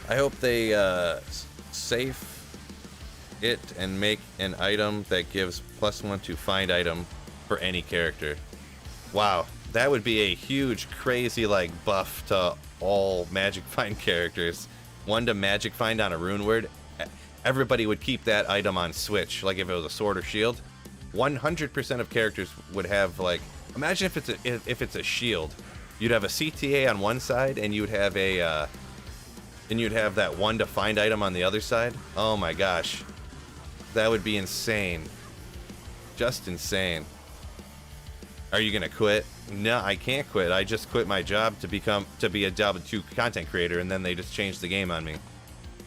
Speaker 1: I hope they safe it and make an item that gives +1 to find item for any character. Wow, that would be a huge, crazy buff to all magic find characters. 1 to magic find on a rune word. Everybody would keep that item on switch, like if it was a sword or shield. 100% of characters would have imagine if it's a shield. You'd have a CTA on one side, and you'd have that 1 to find item on the other side. Oh my gosh, that would be insane. Just insane. Are you gonna quit? No, I can't quit. I just quit my job to be a Diablo 2 content creator, and then they just changed the game on me.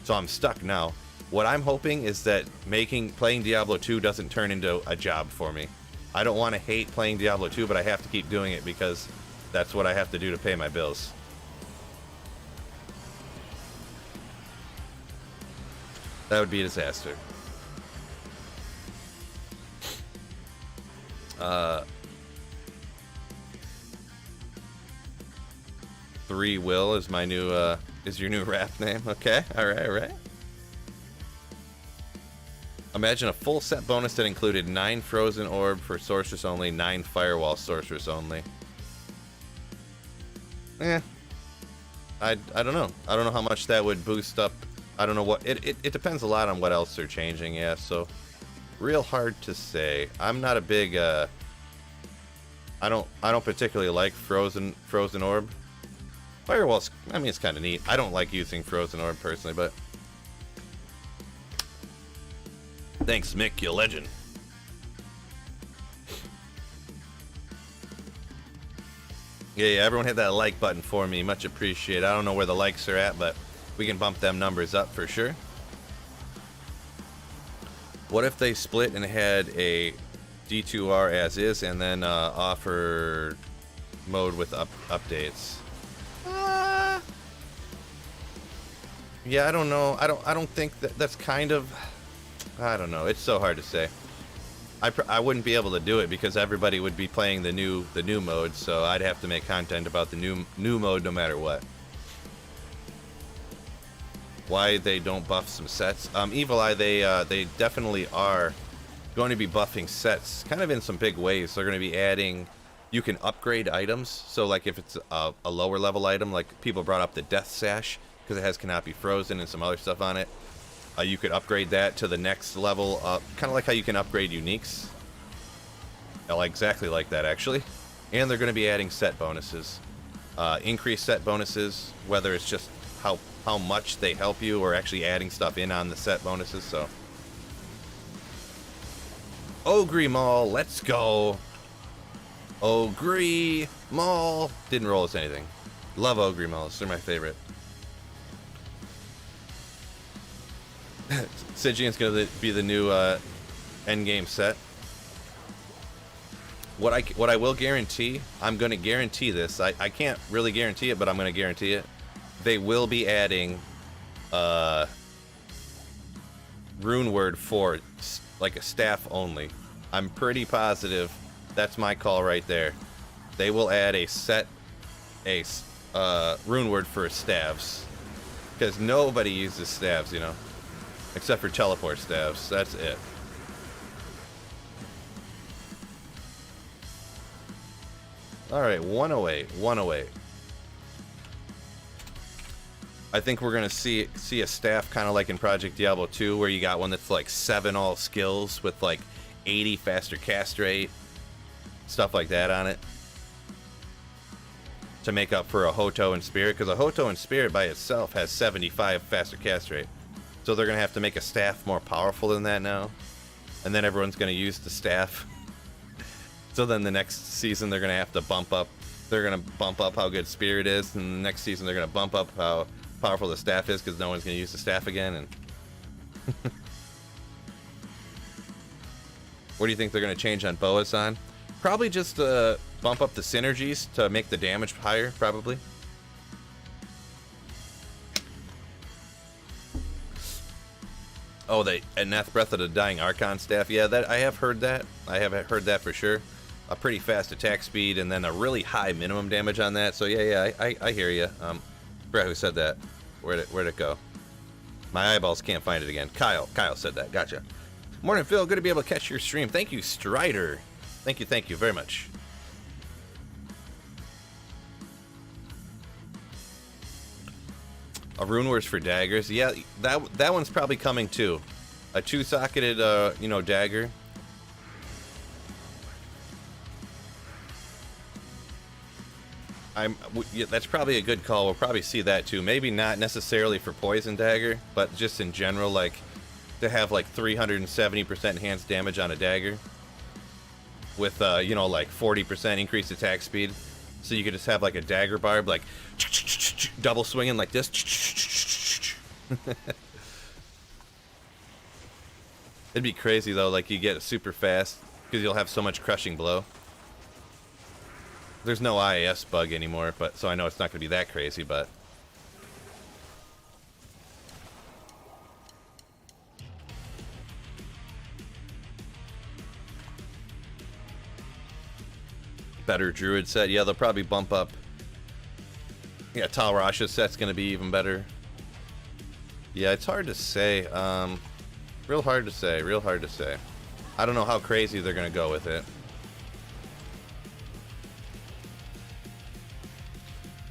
Speaker 1: So I'm stuck now. What I'm hoping is that playing Diablo 2 doesn't turn into a job for me. I don't want to hate playing Diablo 2, but I have to keep doing it because that's what I have to do to pay my bills. That would be a disaster. 3 Will is my new is your new rap name. Okay, all right. Imagine a full set bonus that included 9 frozen orb for sorceress only, 9 firewall sorceress only. I don't know. I don't know how much that would boost up. I don't know what it depends a lot on what else they're changing. Yeah, so real hard to say. I'm not a big I don't particularly like frozen orb. Firewall's, I mean, it's kind of neat. I don't like using frozen orb personally, but thanks, Mick, you legend. Yeah, everyone hit that like button for me. Much appreciated. I don't know where the likes are at, but we can bump them numbers up for sure. What if they split and had a D2R as is and then offer mode with updates? Yeah, I don't know. I don't think that's kind of. I don't know. It's so hard to say. I wouldn't be able to do it because everybody would be playing the new mode, so I'd have to make content about the new mode no matter what. Why they don't buff some sets? Evil Eye, they definitely are going to be buffing sets, kind of in some big ways. They're going to be adding. You can upgrade items, so like if it's a lower level item, like people brought up the Death Sash because it cannot be frozen and some other stuff on it. You could upgrade that to the next level, kind of like how you can upgrade uniques. Exactly like that, actually. And they're going to be adding set bonuses. Increased set bonuses, whether it's just how much they help you or actually adding stuff in on the set bonuses, so. Ogre Mall, let's go. Ogre Mall. Didn't roll us anything. Love Ogre Malls, they're my favorite. Sigian's gonna be the new endgame set. What I will guarantee, I'm gonna guarantee this. I can't really guarantee it, but I'm gonna guarantee it. They will be adding rune word for like a staff only. I'm pretty positive that's my call right there. They will add a rune word for staves. Because nobody uses staves, you know, except for teleport staves. That's it. All right, 108, 108. I think we're gonna see a staff kind of like in Project Diablo 2, where you got one that's like 7 all skills with like 80 faster cast rate, stuff like that on it, to make up for a Hoto and Spirit, because a Hoto and Spirit by itself has 75 faster cast rate. So they're gonna have to make a staff more powerful than that now, and then everyone's gonna use the staff. So then the next season they're gonna have to bump up. They're gonna bump up how good Spirit is, and the next season they're gonna bump up how powerful the staff is, because no one's gonna use the staff again. And what do you think they're gonna change on Boasan? Probably just bump up the synergies to make the damage higher, probably. Oh, the Neth Breath of the Dying Archon staff. Yeah, that I have heard that. I have heard that for sure. A pretty fast attack speed, and then a really high minimum damage on that. So yeah, I hear you. Forgot who said that. Where'd it go? My eyeballs can't find it again. Kyle said that. Gotcha. Morning, Phil. Good to be able to catch your stream. Thank you, Strider. Thank you very much. A rune words for daggers. Yeah, that one's probably coming too. A 2-socketed, dagger. Yeah, that's probably a good call. We'll probably see that too. Maybe not necessarily for poison dagger, but just in general, like to have like 370% enhanced damage on a dagger with like 40% increased attack speed. So you could just have like a dagger barb, like double swinging like this. It'd be crazy though. Like you get super fast because you'll have so much crushing blow. There's no IAS bug anymore, but so I know it's not going to be that crazy, but better Druid set. Yeah, they'll probably bump up. Yeah, Tal Rasha's set's going to be even better. Yeah, it's hard to say. Real hard to say. I don't know how crazy they're going to go with it.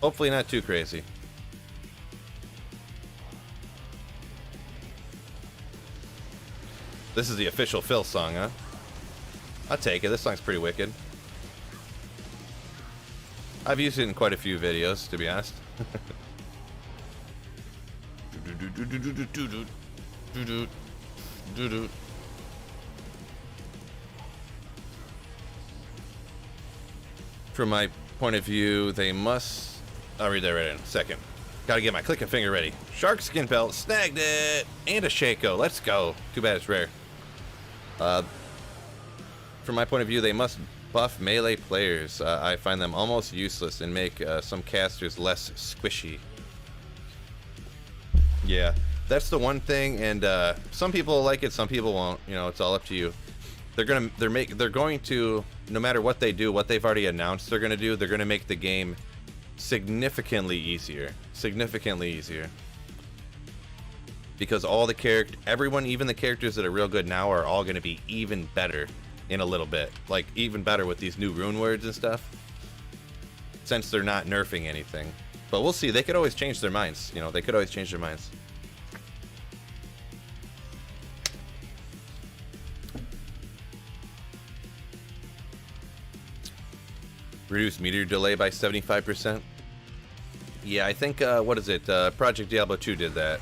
Speaker 1: Hopefully not too crazy. This is the official Phil song, huh? I'll take it. This song's pretty wicked. I've used it in quite a few videos, to be honest. From my point of view, they must... I'll read that right in a second. Gotta get my clicking finger ready. Shark skin belt, snagged it! And a Shaco, let's go. Too bad it's rare. From my point of view, they must buff melee players. I find them almost useless and make some casters less squishy. Yeah, that's the one thing, and some people like it, some people won't. You know, it's all up to you. They're going to, no matter what they do, what they've already announced they're gonna do, they're gonna make the game significantly easier. Because all the everyone, even the characters that are real good now, are all gonna be even better in a little bit. Like, even better with these new rune words and stuff. Since they're not nerfing anything. But we'll see. They could always change their minds. You know, they could always change their minds. Reduce meteor delay by 75%. Yeah, I think, what is it? Project Diablo 2 did that.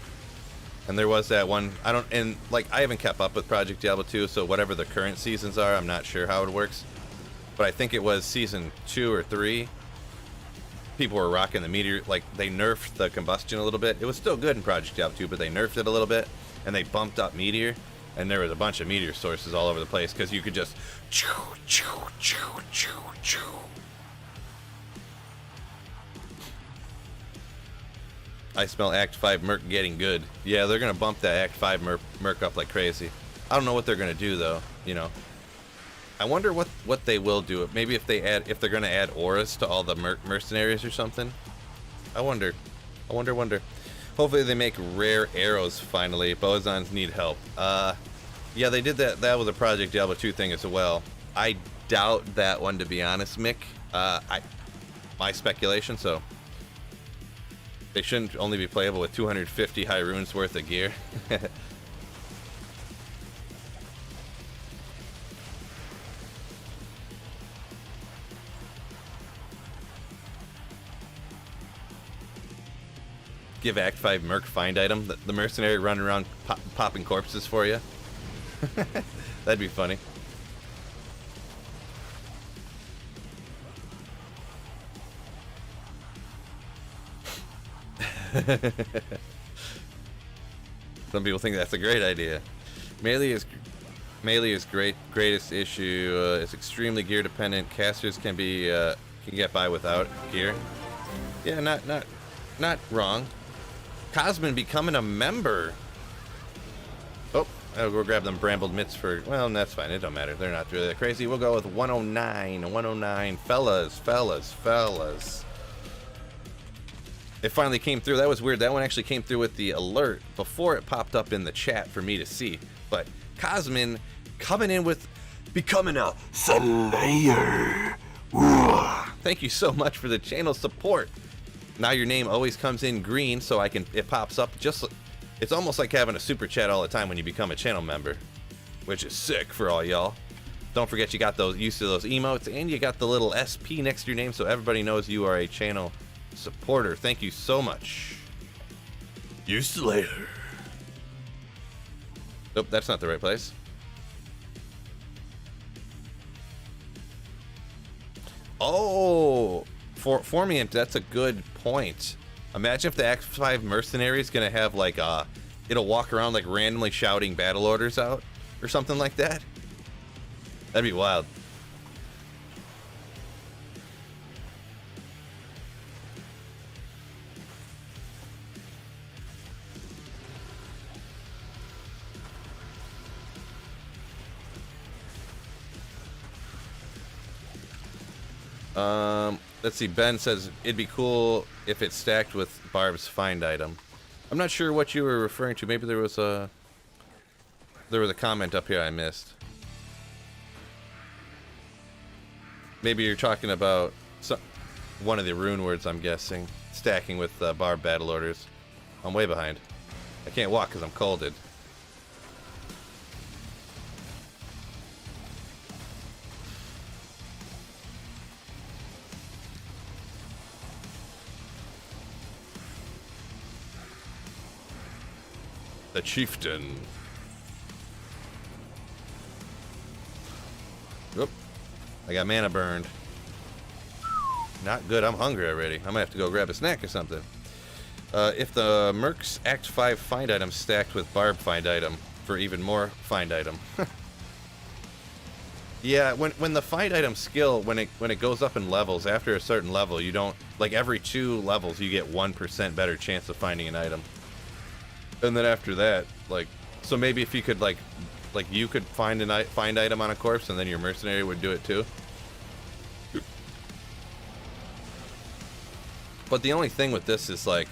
Speaker 1: And there was that one, I haven't kept up with Project Diablo 2, so whatever the current seasons are, I'm not sure how it works. But I think it was season 2 or 3. People were rocking the meteor, like, they nerfed the combustion a little bit. It was still good in Project Diablo 2, but they nerfed it a little bit, and they bumped up meteor, and there was a bunch of meteor sources all over the place, because you could just... I smell Act 5 Merc getting good. Yeah, they're going to bump that Act 5 Merc up like crazy. I don't know what they're going to do, though, you know. I wonder what they will do. Maybe if they're going to add auras to all the mercenaries or something. I wonder. Hopefully they make rare arrows finally. Bosons need help. Yeah, they did that. That was a Project Diablo 2 thing as well. I doubt that one, to be honest, Mick. My speculation, so they shouldn't only be playable with 250 high runes worth of gear. Give Act 5 Merc find item, the mercenary running around popping corpses for you. That'd be funny. Some people think that's a great idea. Melee is greatest issue. It's extremely gear dependent. Casters can get by without gear. Yeah, not wrong. Cosmin becoming a member. Oh, I'll go grab them brambled mitts for. Well, that's fine. It don't matter. They're not really that crazy. We'll go with 109. 109, fellas. It finally came through. That was weird. That one actually came through with the alert before it popped up in the chat for me to see. But Cosmin coming in with becoming a Slayer. Thank you so much for the channel support. Now your name always comes in green, so it pops up just. It's almost like having a super chat all the time when you become a channel member, which is sick for all y'all. Don't forget you got those used to those emotes, and you got the little SP next to your name, so everybody knows you are a channel supporter. Thank you so much. You Slayer. Nope, that's not the right place. Oh, for me, that's a good point. Imagine if the Act 5 mercenary is gonna have like it'll walk around like randomly shouting battle orders out or something like that. That'd be wild. Let's see. Ben says it'd be cool if it's stacked with Barb's find item. I'm not sure what you were referring to. Maybe there was a comment up here I missed. Maybe you're talking about one of the rune words, I'm guessing. Stacking with Barb battle orders. I'm way behind. I can't walk because I'm colded. The chieftain. Oop. I got mana burned. Not good. I'm hungry already. I might have to go grab a snack or something. If the Mercs Act 5 find item stacked with Barb find item for even more find item. Yeah, when the find item skill, when it goes up in levels, after a certain level, you don't, like every 2 levels you get 1% better chance of finding an item. And then after that, like, so maybe if you could like you could find item on a corpse, and then your mercenary would do it too. But the only thing with this is like,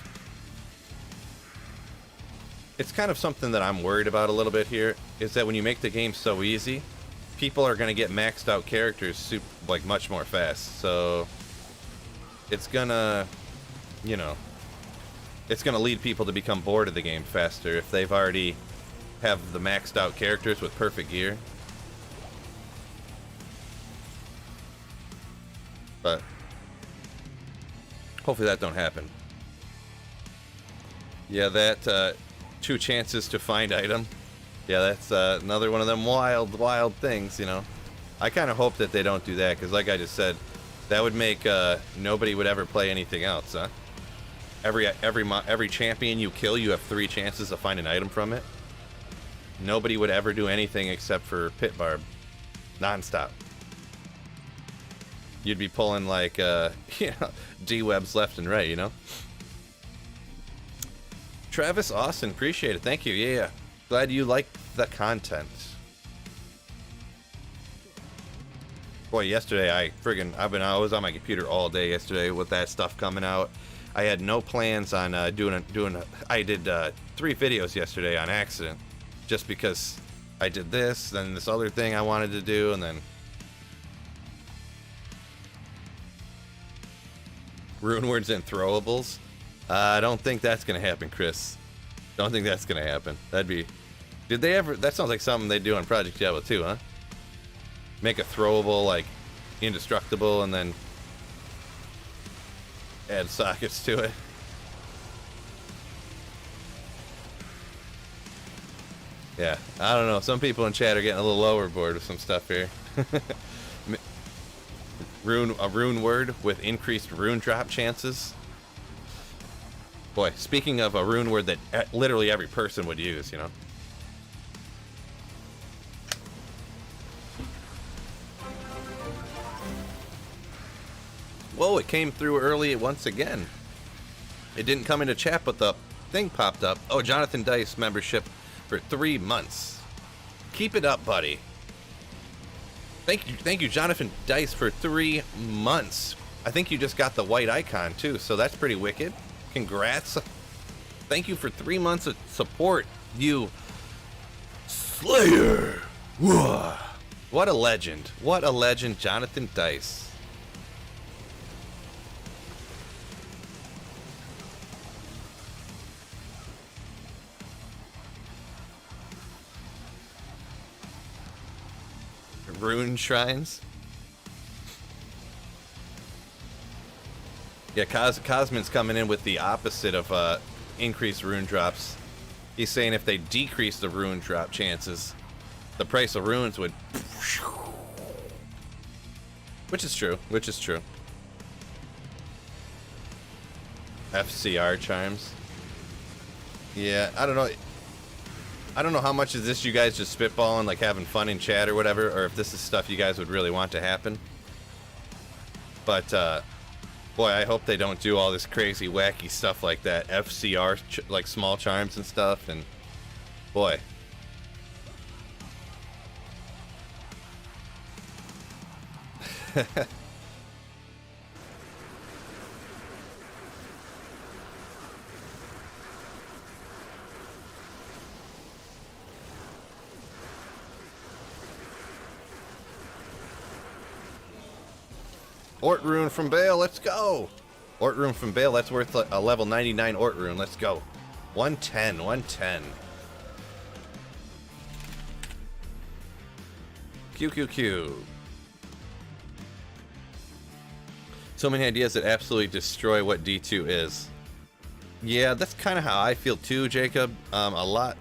Speaker 1: it's kind of something that I'm worried about a little bit here, is that when you make the game so easy, people are gonna get maxed out characters like much more fast. So it's gonna, you know. It's going to lead people to become bored of the game faster if they've already have the maxed out characters with perfect gear. But hopefully that don't happen. Yeah, that 2 chances to find item. Yeah, that's another one of them wild things, you know. I kind of hope that they don't do that, because like I just said, that would make nobody would ever play anything else, huh? Every champion you kill, you have 3 chances to find an item from it. Nobody would ever do anything except for Pit Barb, non-stop. You'd be pulling like D-webs left and right, you know. Travis Austin, appreciate it. Thank you. Yeah. Glad you like the content. Boy, yesterday I was on my computer all day yesterday with that stuff coming out. I had no plans on I did 3 videos yesterday on accident, just because I did this, then this other thing I wanted to do, and then rune words and throwables. I don't think that's gonna happen, Chris. Don't think that's gonna happen. That'd be. Did they ever? That sounds like something they do on Project Diablo 2, huh? Make a throwable like indestructible, and then add sockets to it. Yeah, I don't know. Some people in chat are getting a little overboard with some stuff here. A rune word with increased rune drop chances. Boy, speaking of a rune word that literally every person would use, you know. Whoa, it came through early once again. It didn't come into chat, but the thing popped up. Oh, Jonathan Dice membership for 3 months. Keep it up, buddy. Thank you, Jonathan Dice, for 3 months. I think you just got the white icon, too, so that's pretty wicked. Congrats. Thank you for 3 months of support, you Slayer. Whoa. What a legend. What a legend, Jonathan Dice. Rune shrines. Yeah, Cosman's coming in with the opposite of increased rune drops. He's saying if they decrease the rune drop chances, the price of runes would... Which is true, which is true. FCR charms. Yeah, I don't know. I don't know how much of this you guys just spitballing, like having fun in chat or whatever, or if this is stuff you guys would really want to happen. But, boy, I hope they don't do all this crazy, wacky stuff like that. FCR, like small charms and stuff, and boy. Ort rune from Cbaal, let's go! Ort rune from Cbaal, that's worth a level 99 Ort rune, let's go. 110, 110. QQQ. So many ideas that absolutely destroy what D2 is. Yeah, that's kind of how I feel too, Jacob. A lot.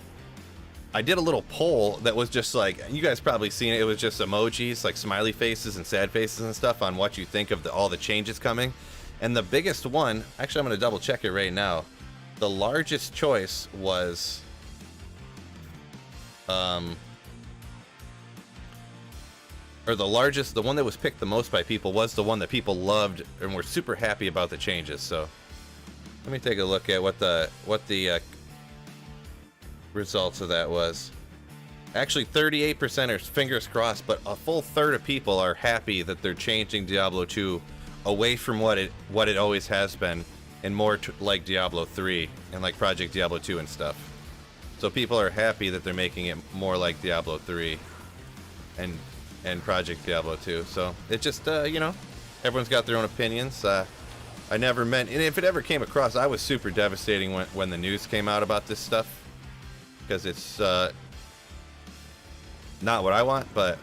Speaker 1: I did a little poll that was just like, you guys probably seen it. It was just emojis, like smiley faces and sad faces and stuff on what you think of all the changes coming. And the biggest one, actually I'm going to double check it right now. The largest choice was, or the one that was picked the most by people was the one that people loved and were super happy about the changes. So let me take a look at what the results of that was. Actually, 38% are fingers crossed, but a full third of people are happy that they're changing Diablo 2 away from what it always has been, and more like Diablo 3 and like Project Diablo 2 and stuff. So people are happy that they're making it more like Diablo 3 and Project Diablo 2. So it just you know, everyone's got their own opinions. I never meant, and if it ever came across, I was super devastating when the news came out about this stuff, because it's not what I want, but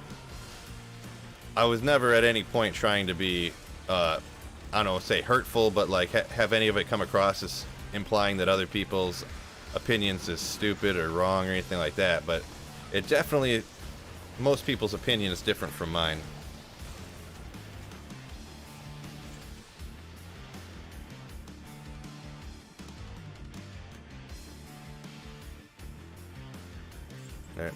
Speaker 1: I was never at any point trying to be, I don't know, say hurtful, but like have any of it come across as implying that other people's opinions is stupid or wrong or anything like that. But it definitely, most people's opinion is different from mine. All right.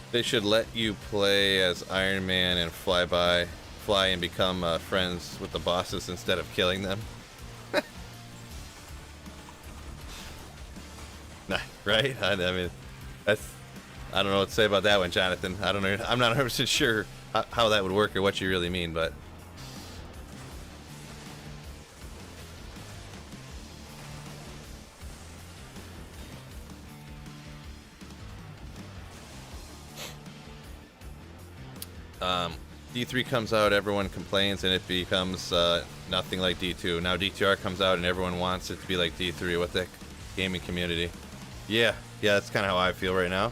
Speaker 1: They should let you play as Iron Man and fly and become friends with the bosses instead of killing them. right? I mean, that's, I don't know what to say about that one, Jonathan. I don't know. I'm not 100% sure how that would work or what you really mean, but. D3 comes out, everyone complains, and it becomes nothing like D2. Now D2R comes out, and everyone wants it to be like D3. What the heck? Gaming community. Yeah, that's kind of how I feel right now.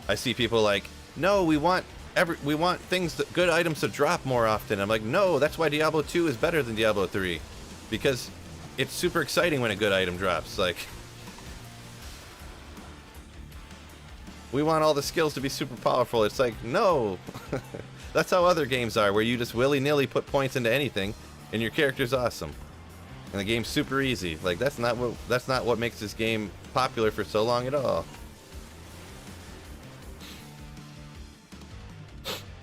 Speaker 1: I see people like, no, we want things, good items to drop more often. I'm like, no, that's why Diablo 2 is better than Diablo 3, because it's super exciting when a good item drops. Like, we want all the skills to be super powerful. It's like, no. That's how other games are, where you just willy-nilly put points into anything, and your character's awesome, and the game's super easy. Like, that's not what makes this game popular for so long at all.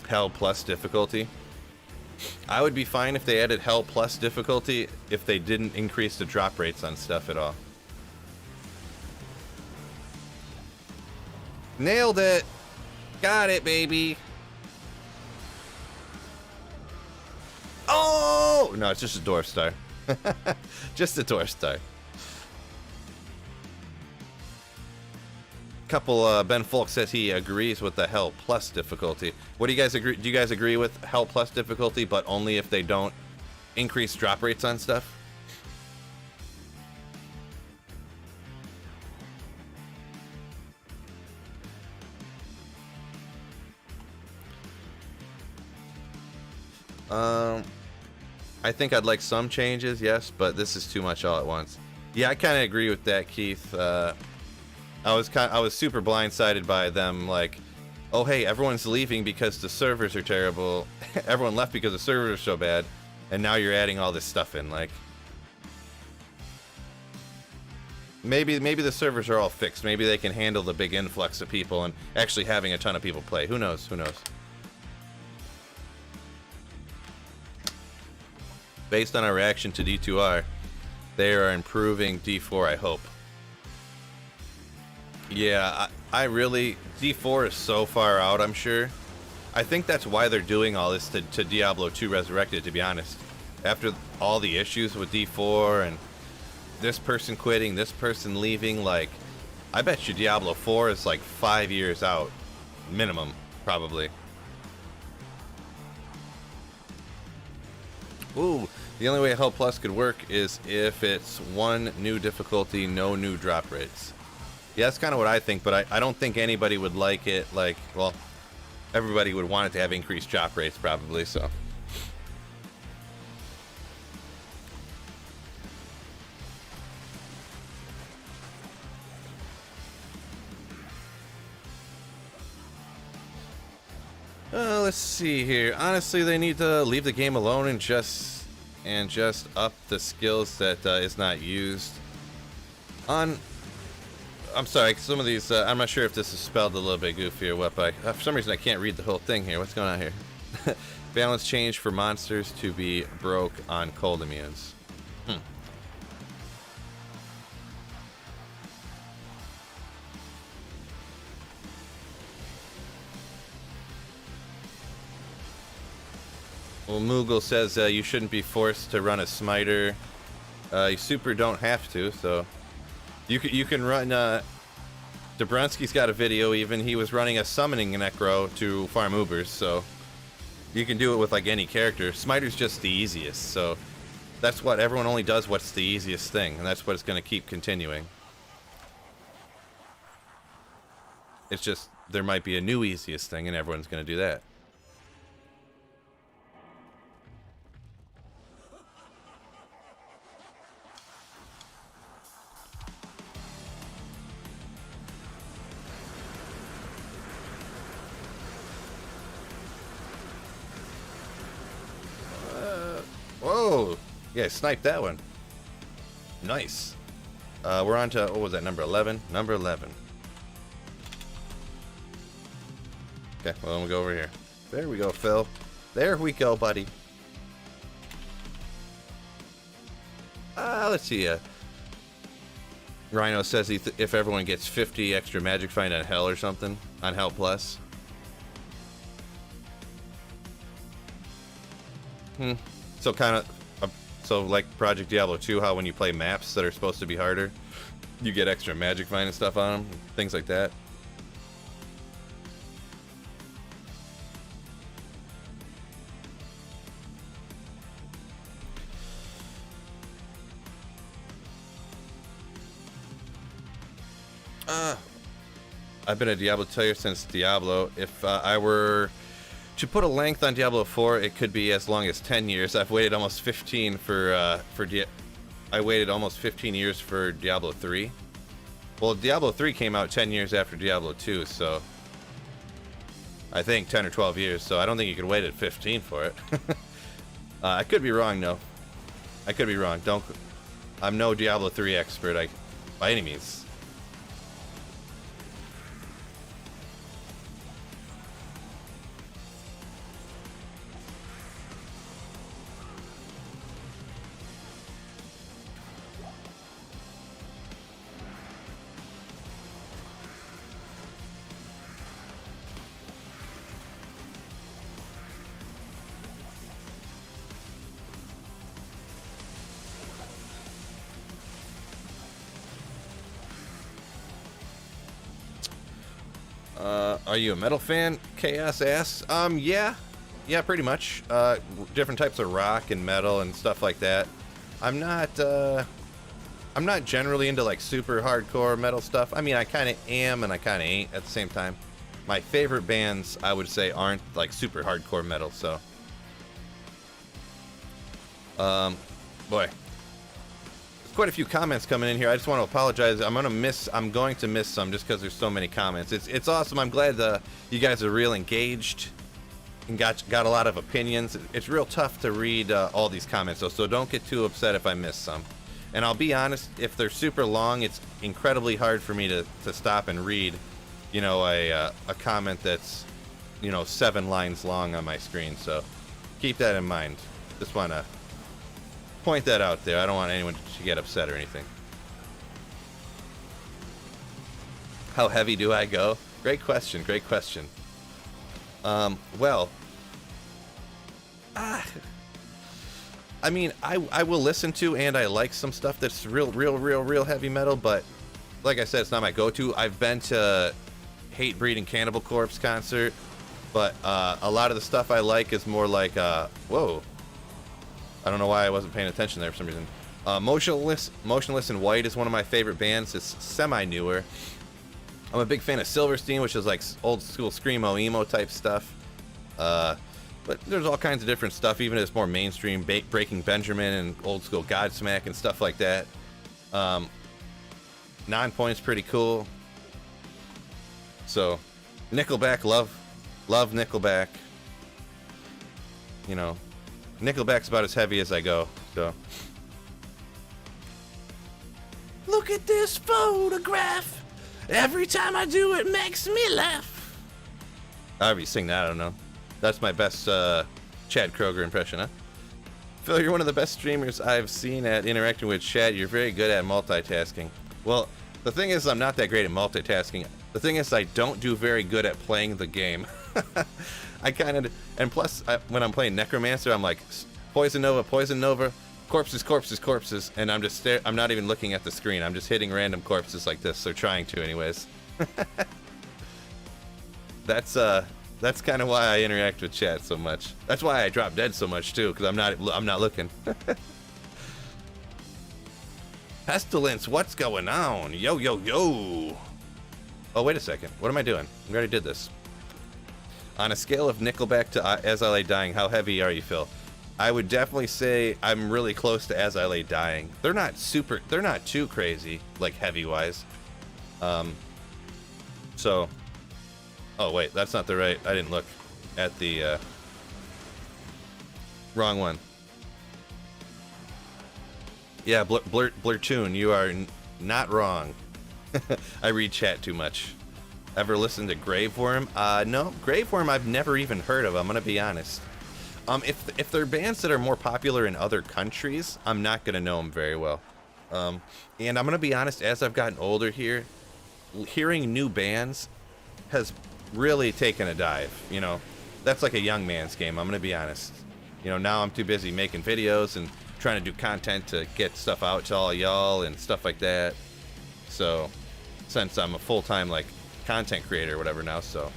Speaker 1: Hell plus difficulty. I would be fine if they added Hell plus difficulty if they didn't increase the drop rates on stuff at all. Nailed it! Got it, baby! Oh! No, it's just a Dwarf Star. Just a Dwarf Star. Couple, Ben Folk says he agrees with the Hell Plus difficulty. What do you guys agree? Do you guys agree with Hell Plus difficulty, but only if they don't increase drop rates on stuff? I think I'd like some changes, yes, but this is too much all at once. Yeah, I kind of agree with that, Keith. I was super blindsided by them, like, oh hey, everyone's leaving because the servers are terrible. Everyone left because the servers are so bad, and now you're adding all this stuff in. Like, maybe the servers are all fixed. Maybe they can handle the big influx of people and actually having a ton of people play. Who knows? Who knows? Based on our reaction to D2R, they are improving D4, I hope. Yeah, I really... D4 is so far out, I'm sure. I think that's why they're doing all this to Diablo 2 Resurrected, to be honest. After all the issues with D4 and this person quitting, this person leaving, like, I bet you Diablo 4 is like 5 years out. Minimum, probably. Ooh, the only way Hell Plus could work is if it's one new difficulty, no new drop rates. Yeah, that's kind of what I think, but I don't think anybody would like it. Like, well, everybody would want it to have increased drop rates, probably, so. Let's see here. Honestly, they need to leave the game alone and just up the skills that is not used. I'm sorry, some of these, I'm not sure if this is spelled a little bit goofy or what, but for some reason I can't read the whole thing here. What's going on here? Balance change for monsters to be broke on cold immunes. Well, Moogle says you shouldn't be forced to run a smiter. You super don't have to, so you can run. Dobronsky's got a video. Even he was running a summoning necro to farm Ubers, so you can do it with like any character. Smiter's just the easiest, so that's what everyone only does. What's the easiest thing, and that's what it's going to keep continuing. It's just there might be a new easiest thing, and everyone's going to do that. Whoa! Yeah, sniped that one. Nice. We're on to, what was that, number 11? Number 11. Okay, well, we'll go over here. There we go, Phil. There we go, buddy. Let's see. Rhino says if everyone gets 50 extra magic find on Hell or something, on Hell Plus. So kind of, so like Project Diablo 2, how when you play maps that are supposed to be harder, you get extra magic find and stuff on them, things like that. I've been a Diablo player since Diablo. If I were to put a length on Diablo 4, it could be as long as 10 years. I've waited almost 15 I waited almost 15 years for Diablo 3. Well, Diablo 3 came out 10 years after Diablo 2, so I think 10 or 12 years. So I don't think you could wait at 15 for it. I could be wrong, though. I could be wrong. I'm no Diablo 3 expert, by any means. Are you a metal fan? Chaos asks. Yeah, pretty much. Different types of rock and metal and stuff like that. I'm not generally into like super hardcore metal stuff. I mean, I kind of am and I kind of ain't at the same time. My favorite bands, I would say, aren't like super hardcore metal. So, boy. Quite a few comments coming in here. I just want to apologize. I'm going to miss some just because there's so many comments. It's awesome. I'm glad you guys are real engaged and got a lot of opinions. It's real tough to read all these comments though, so don't get too upset if I miss some. And I'll be honest, if they're super long, it's incredibly hard for me to stop and read, you know, a comment that's, you know, 7 lines long on my screen. So keep that in mind. Just want to point that out there. I don't want anyone to get upset or anything. How heavy do I go? Great question. Well, I mean, I will listen to and I like some stuff that's real heavy metal, but like I said, it's not my go-to. I've been to Hatebreed and Cannibal Corpse concert, but a lot of the stuff I like is more like, whoa. I don't know why I wasn't paying attention there for some reason. Motionless in White is one of my favorite bands. It's semi-newer. I'm a big fan of Silverstein, which is like old school screamo emo type stuff. But there's all kinds of different stuff, even if it's more mainstream, Breaking Benjamin and old school Godsmack and stuff like that. Nonpoint's pretty cool. So, Nickelback, love Nickelback. You know, Nickelback's about as heavy as I go, so. Look at this photograph. Every time I do it makes me laugh. However you sing that, I don't know. That's my best Chad Kroger impression, huh? Phil, you're one of the best streamers I've seen at interacting with chat. You're very good at multitasking. Well, the thing is, I'm not that great at multitasking. The thing is, I don't do very good at playing the game. I kind of, and plus, when I'm playing Necromancer, I'm like, Poison Nova, corpses, and I'm just I'm not even looking at the screen. I'm just hitting random corpses like this, or trying to, anyways. That's kind of why I interact with chat so much. That's why I drop dead so much too, because I'm not looking. Pestilence, what's going on? Yo. Oh, wait a second. What am I doing? We already did this. On a scale of Nickelback to As I Lay Dying, how heavy are you, Phil? I would definitely say I'm really close to As I Lay Dying. They're not too crazy, like heavy-wise. So, oh wait, that's not the right, I didn't look at the, wrong one. Yeah, Blurtoon, you are not wrong. I read chat too much. Ever listened to Graveworm? No, Graveworm I've never even heard of, I'm gonna be honest. If they're bands that are more popular in other countries, I'm not gonna know them very well. And I'm gonna be honest, as I've gotten older here, hearing new bands has really taken a dive. You know, that's like a young man's game. I'm gonna be honest. You know, now I'm too busy making videos and trying to do content to get stuff out to all y'all and stuff like that. So, since I'm a full-time like content creator or whatever now, so.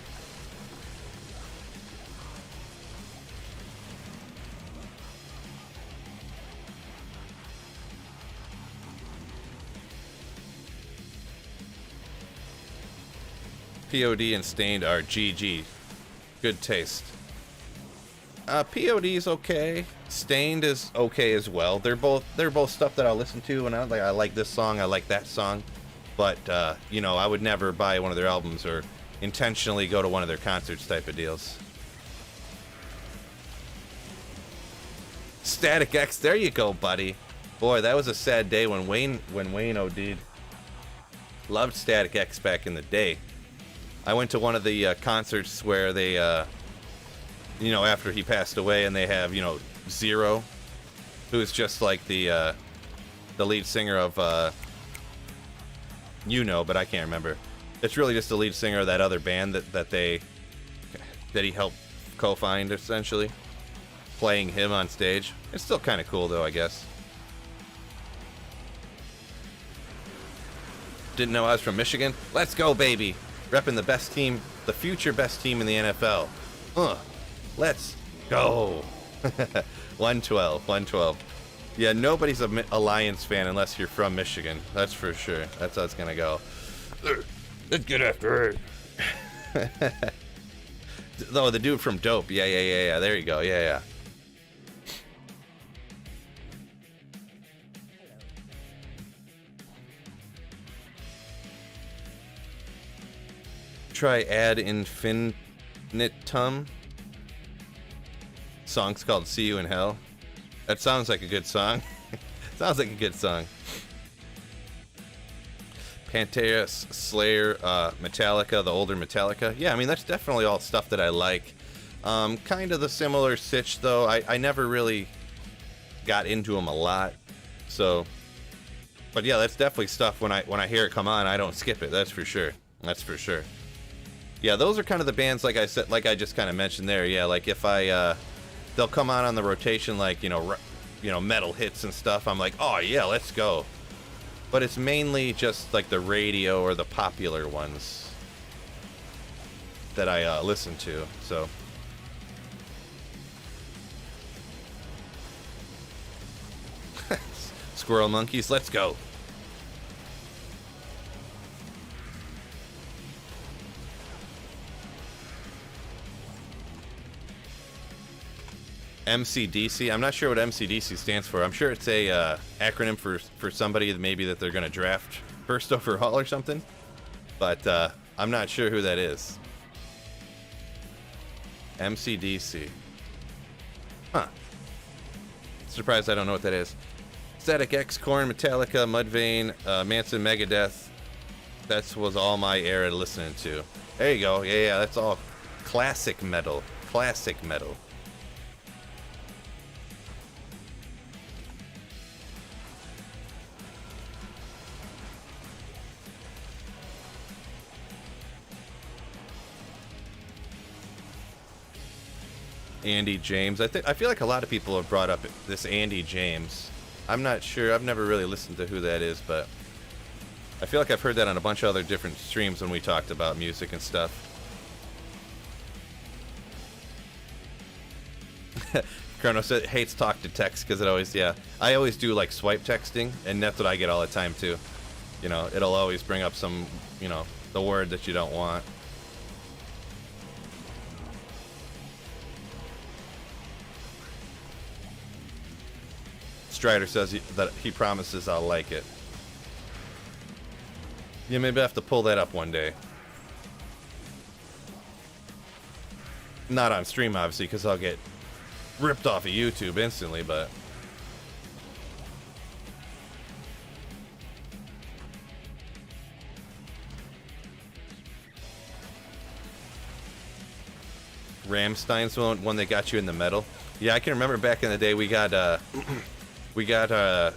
Speaker 1: POD and Stained are GG. Good taste. POD is okay. Stained is okay as well. They're both stuff that I'll listen to, and I like this song, I like that song. But you know, I would never buy one of their albums or intentionally go to one of their concerts type of deals. Static X, there you go, buddy. Boy, that was a sad day when Wayne OD'd. Loved Static X back in the day. I went to one of the concerts where they, you know, after he passed away, and they have, you know, Zero, who's just like the lead singer of, you know, but I can't remember. It's really just the lead singer of that other band that he helped co-find, essentially, playing him on stage. It's still kind of cool, though, I guess. Didn't know I was from Michigan? Let's go, baby! Repping the best team, the future best team in the NFL. Let's go. 112. Yeah, nobody's a Lions fan unless you're from Michigan. That's for sure. That's how it's going to go. Let's get after it. Oh, the dude from Dope. Yeah. There you go. Yeah. Try Ad Infinitum. Song's called See You in Hell. That sounds like a good song. Sounds like a good song. Pantera, Slayer, Metallica, the older Metallica. Yeah, I mean, that's definitely all stuff that I like. Kind of the similar sitch, though. I never really got into them a lot. So, but yeah, that's definitely stuff when I hear it come on, I don't skip it. That's for sure. Yeah, those are kind of the bands, like I said, like I just kind of mentioned there. Yeah, like if they'll come on the rotation, like, you know, metal hits and stuff. I'm like, oh yeah, let's go. But it's mainly just like the radio or the popular ones that I listen to. So. Squirrel monkeys, let's go. MCDC. I'm not sure what MCDC stands for. I'm sure it's a acronym for somebody maybe that they're going to draft first overall or something. But I'm not sure who that is. MCDC. Huh. Surprised I don't know what that is. Static X, Korn, Metallica, Mudvayne, Manson, Megadeth. That was all my era listening to. There you go. Yeah, that's all classic metal. Classic metal. Andy James. I feel like a lot of people have brought up this Andy James. I'm not sure. I've never really listened to who that is, but I feel like I've heard that on a bunch of other different streams when we talked about music and stuff. Chrono said hates talk to text because it always, yeah. I always do like swipe texting, and that's what I get all the time too. You know, it'll always bring up some, you know, the word that you don't want. Strider says that he promises I'll like it. Yeah, maybe I have to pull that up one day. Not on stream, obviously, because I'll get ripped off of YouTube instantly, but... Ramstein's one that got you in the metal. Yeah, I can remember back in the day we got we got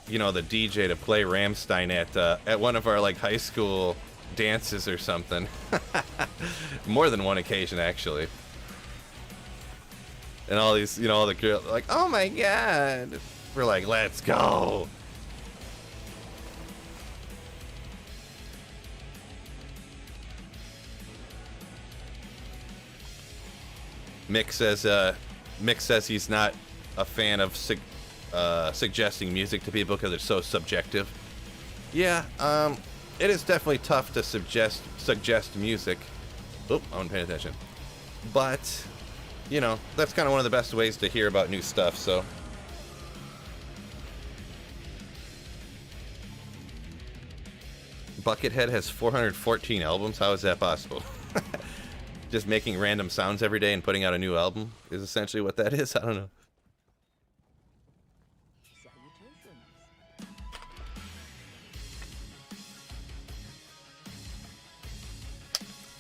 Speaker 1: you know, the DJ to play Rammstein at one of our like high school dances or something. More than one occasion actually. And all these, you know, all the girls like, oh my god. We're like, let's go. Mick says he's not a fan of suggesting music to people because it's so subjective. Yeah, it is definitely tough to suggest music. Oop, I wasn't paying attention. But, you know, that's kind of one of the best ways to hear about new stuff, so. Buckethead has 414 albums? How is that possible? Just making random sounds every day and putting out a new album is essentially what that is? I don't know.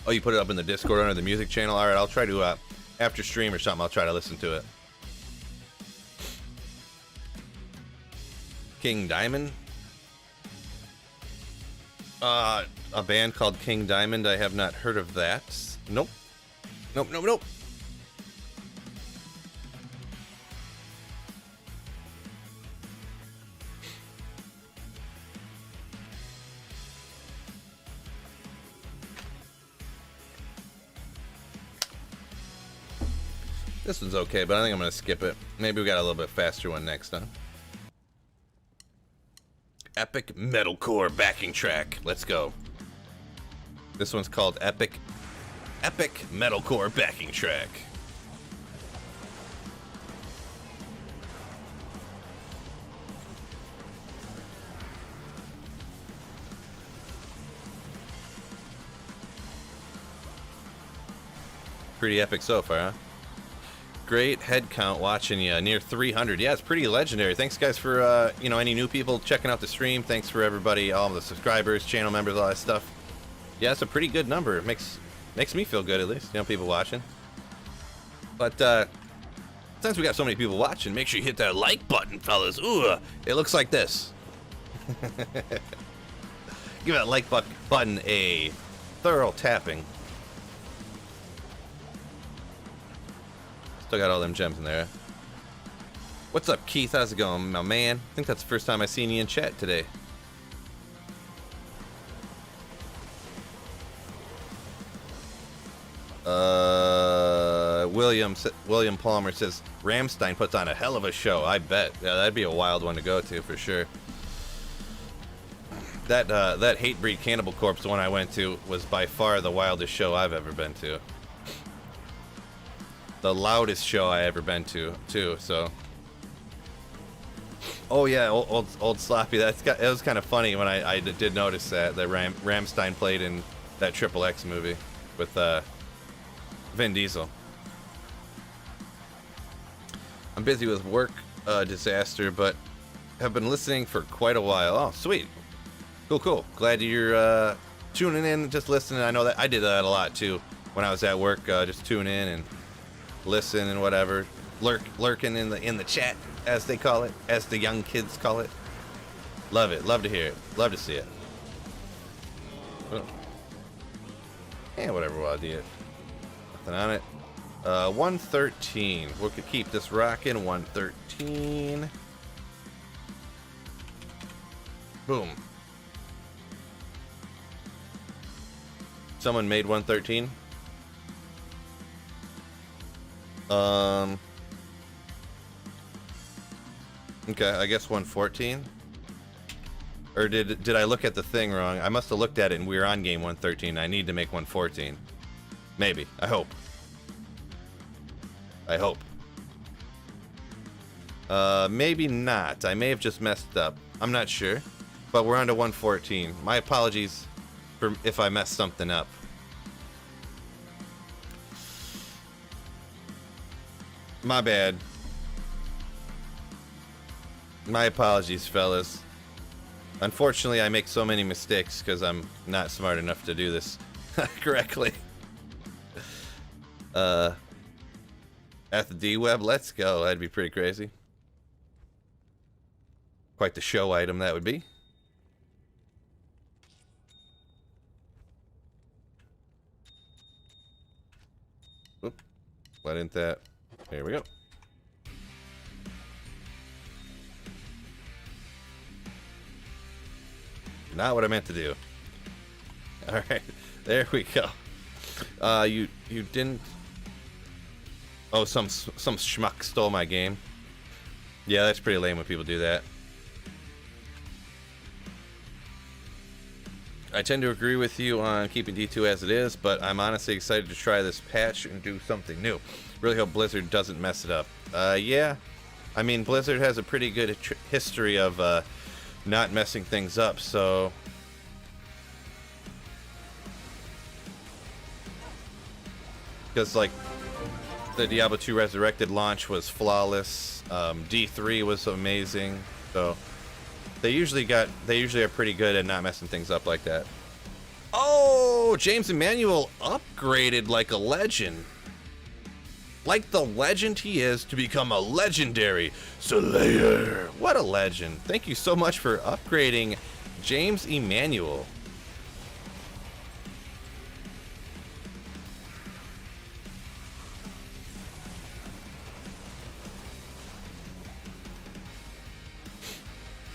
Speaker 1: Oh, you put it up in the Discord under the music channel? Alright, I'll try to, after stream or something, I'll try to listen to it. King Diamond? A band called King Diamond? I have not heard of that. Nope. Nope, nope, nope. This one's okay, but I think I'm gonna skip it. Maybe we got a little bit faster one next time. Epic metalcore backing track. Let's go. This one's called Epic metalcore backing track. Pretty epic so far, huh? Great head count watching you, near 300. Yeah, it's pretty legendary. Thanks guys for you know, any new people checking out the stream. Thanks for everybody, all the subscribers, channel members, all that stuff. Yeah, it's a pretty good number. It makes me feel good, at least, you know, people watching. But since we got so many people watching, make sure you hit that like button, fellas. Ooh, it looks like this. Give that like button a thorough tapping. Still got all them gems in there. What's up, Keith? How's it going, my man? I think that's the first time I seen you in chat today. William Palmer says Rammstein puts on a hell of a show. I bet. Yeah, that'd be a wild one to go to for sure. That Hatebreed Cannibal Corpse one I went to was by far the wildest show I've ever been to. The loudest show I ever been to, too. So. Oh yeah, old Sloppy. It was kind of funny when I did notice that Rammstein played in that Triple X movie with Vin Diesel. I'm busy with work disaster, but have been listening for quite a while. Oh, sweet. Cool. Glad you're tuning in, just listening. I know that I did that a lot too when I was at work. Just tune in and listen and whatever. Lurking in the chat, as they call it, as the young kids call it. Love it. Love to hear it. Love to see it. Oh. Yeah, whatever. We'll do it. Nothing on it. 113. We could keep this rocking. 113. Boom. Someone made 113. Okay, I guess 114. Or did I look at the thing wrong? I must have looked at it and we were on game 113. I need to make 114. Maybe. I hope. Maybe not. I may have just messed up. I'm not sure. But we're on to 114. My apologies for if I messed something up. My bad. My apologies, fellas. Unfortunately, I make so many mistakes because I'm not smart enough to do this correctly. At the D-Web, let's go. That'd be pretty crazy. Quite the show item that would be. Oop. Why didn't that? There we go. Not what I meant to do. All right, there we go. You didn't. Oh, some schmuck stole my game. Yeah, that's pretty lame when people do that. I tend to agree with you on keeping D2 as it is, but I'm honestly excited to try this patch and do something new. Really hope Blizzard doesn't mess it up. Yeah. I mean, Blizzard has a pretty good history of not messing things up, so... Because, like, the Diablo 2 Resurrected launch was flawless. D3 was amazing, so... They usually are pretty good at not messing things up like that. Oh, James Emmanuel upgraded like a legend. Like the legend he is to become a legendary Slayer. What a legend. Thank you so much for upgrading James Emmanuel.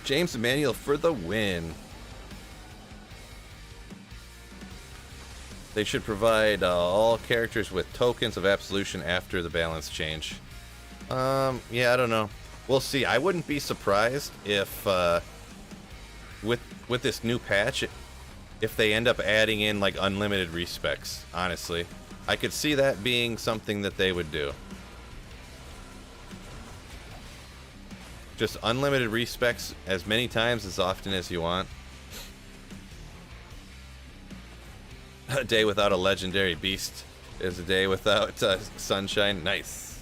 Speaker 1: James Emmanuel for the win. They should provide all characters with tokens of absolution after the balance change. Yeah, I don't know. We'll see. I wouldn't be surprised if, with this new patch, if they end up adding in like unlimited respecs. Honestly, I could see that being something that they would do. Just unlimited respecs as many times as often as you want. A day without a legendary beast is a day without sunshine. Nice.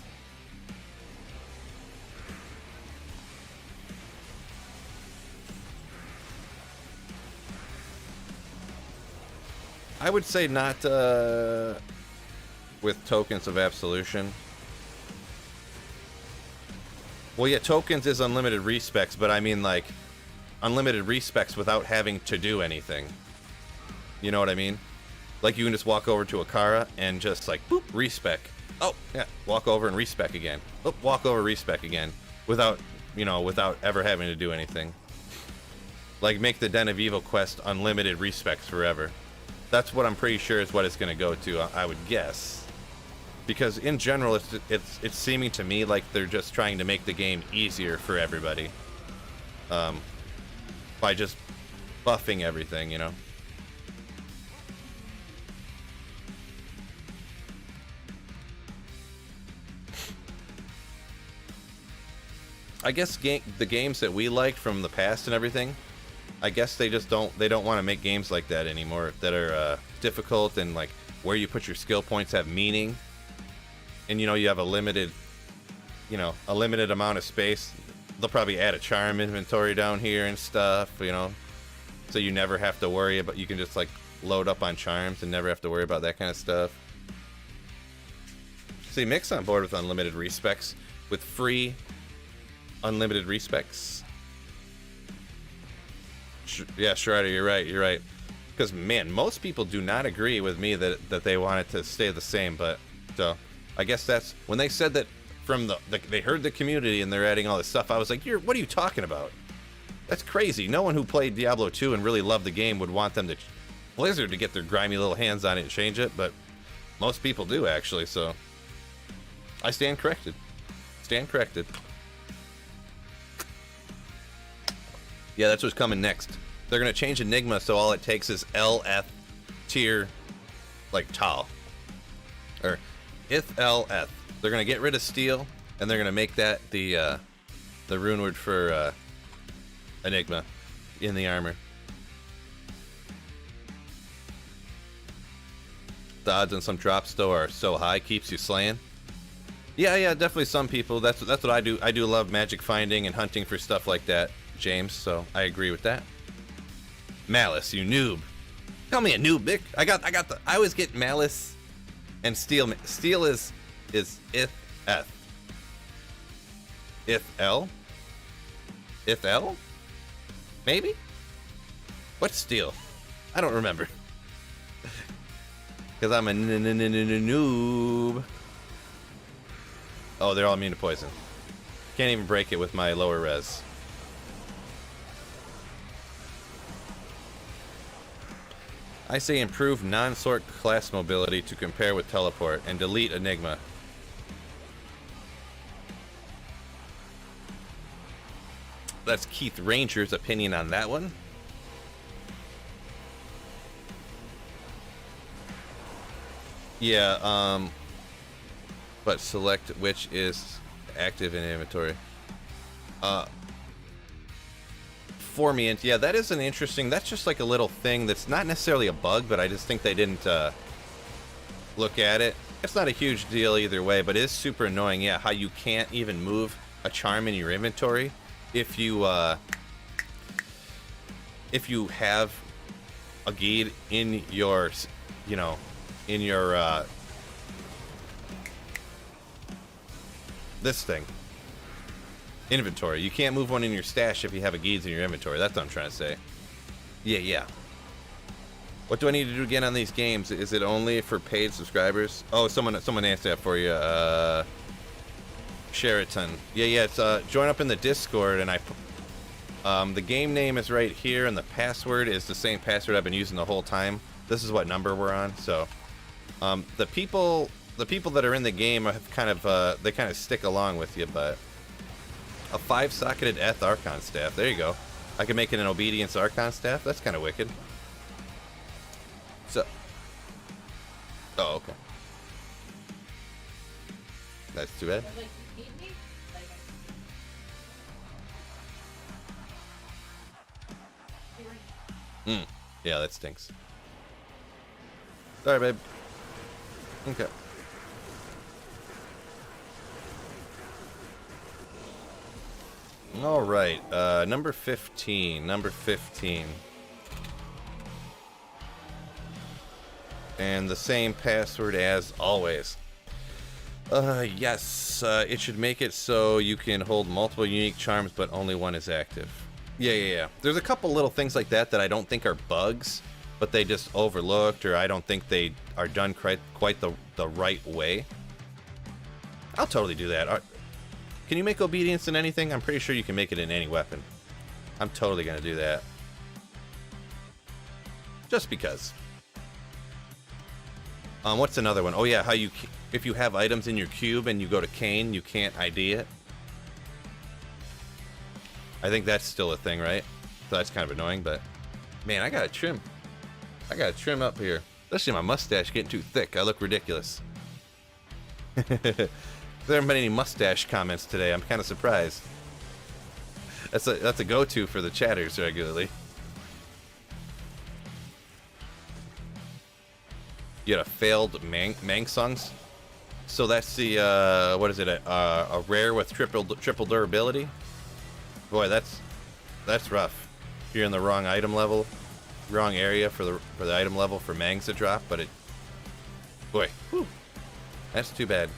Speaker 1: I would say not with tokens of absolution. Well, yeah, tokens is unlimited respecs, but I mean, like, unlimited respecs without having to do anything. You know what I mean? Like, you can just walk over to a Kara and just, like, boop, respec. Oh, yeah, walk over and respec again. Oh, walk over, respec again. Without, you know, without ever having to do anything. Like, make the Den of Evil quest unlimited respecs forever. That's what I'm pretty sure is what it's going to go to, I would guess. Because in general, it's seeming to me like they're just trying to make the game easier for everybody, by just buffing everything, you know. I guess the games that we liked from the past and everything, I guess they just don't want to make games like that anymore that are difficult and like where you put your skill points have meaning. And, you know, you have a limited amount of space. They'll probably add a charm inventory down here and stuff, you know. So you never have to worry about, you can just, like, load up on charms and never have to worry about that kind of stuff. See, Mick's on board with unlimited respecs. With free, unlimited respecs. Yeah, Shredder, you're right. Because, man, most people do not agree with me that they want it to stay the same, but, so... I guess that's when they said that from they heard the community and they're adding all this stuff. I was like, what are you talking about? That's crazy. No one who played Diablo 2 and really loved the game would want them to Blizzard to get their grimy little hands on it and change it, but most people do actually. So I stand corrected. Yeah, that's what's coming next. They're gonna change Enigma so all it takes is LF tier, like Tal, or IF-LF. They're gonna get rid of steel, and they're gonna make that the rune word for Enigma in the armor. The odds on some drops though are so high, keeps you slaying. Yeah, definitely some people. That's what I do. I do love magic finding and hunting for stuff like that, James. So I agree with that. Malice, you noob. Call me a noob, Vic. I always get Malice. And steel is if L? If L? Maybe? What's steel? I don't remember. Because I'm a noob. Oh, they're all immune to poison. Can't even break it with my lower res. I say improve non-sort class mobility to compare with teleport and delete Enigma. That's Keith Ranger's opinion on that one. Yeah, but select which is active in inventory. Formient, yeah, that is an interesting, that's just like a little thing that's not necessarily a bug, but I just think they didn't look at it. It's not a huge deal either way, but it is super annoying, yeah, how you can't even move a charm in your inventory if you have a Geed in your, you know, in your this thing. Inventory. You can't move one in your stash if you have a Geeds in your inventory. That's what I'm trying to say. Yeah. What do I need to do again on these games? Is it only for paid subscribers? Oh, someone answered that for you. Sheraton. Yeah. It's join up in the Discord, and the game name is right here, and the password is the same password I've been using the whole time. This is what number we're on. So, the people that are in the game have kind of they kind of stick along with you, but. A 5-socketed Eth Archon staff. There you go. I can make it an Obedience Archon staff. That's kind of wicked. So. Oh, okay. That's too bad. Yeah, that stinks. Sorry, babe. Okay. All right, number 15. And the same password as always. Yes, it should make it so you can hold multiple unique charms, but only one is active. Yeah. There's a couple little things like that that I don't think are bugs, but they just overlooked, or I don't think they are done quite the right way. I'll totally do that. Can you make obedience in anything? I'm pretty sure you can make it in any weapon. I'm totally gonna do that. Just because. What's another one? Oh yeah, how if you have items in your cube and you go to Kane, you can't ID it. I think that's still a thing, right? So that's kind of annoying, but man, I gotta trim up here. Especially my mustache getting too thick. I look ridiculous. There haven't been any mustache comments today. I'm kind of surprised. That's a go-to for the chatters regularly. You had a failed Mang songs. So that's the what is it? A rare with triple durability. Boy, that's rough. You're in the wrong item level, wrong area for the item level for Mangs to drop. But boy, whew, that's too bad.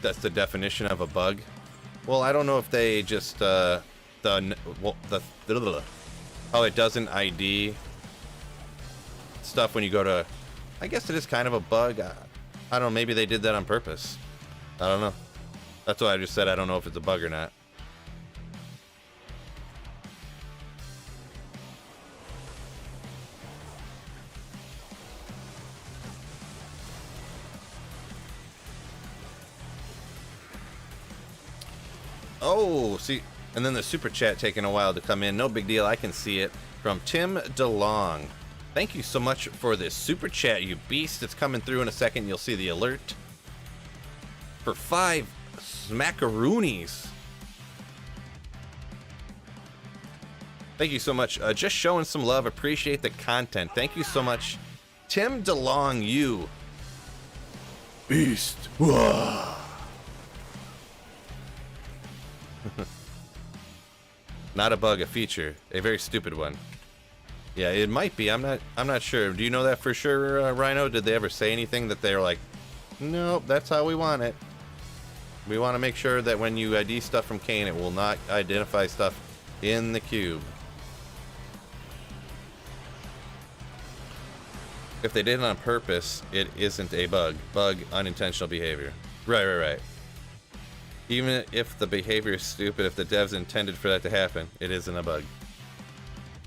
Speaker 1: That's the definition of a bug. Well, I don't know if they just how it doesn't ID stuff when you go to. I guess it is kind of a bug. I don't know. Maybe they did that on purpose. I don't know. That's why I just said I don't know if it's a bug or not. Oh, see, and then the super chat taking a while to come in. No big deal. I can see it from Tim DeLong. Thank you so much for this super chat, you beast. It's coming through in a second. You'll see the alert. For 5 smackaroonies. Thank you so much. Just showing some love. Appreciate the content. Thank you so much. Tim DeLong, you beast. Not a bug, a feature. A very stupid one. Yeah, it might be. I'm not sure. Do you know that for sure, Rhino? Did they ever say anything that they're like, nope, that's how we want it. We want to make sure that when you ID stuff from Kane, it will not identify stuff in the cube. If they did it on purpose, it isn't a bug. Bug, unintentional behavior. Right. Even if the behavior is stupid, if the devs intended for that to happen, it isn't a bug.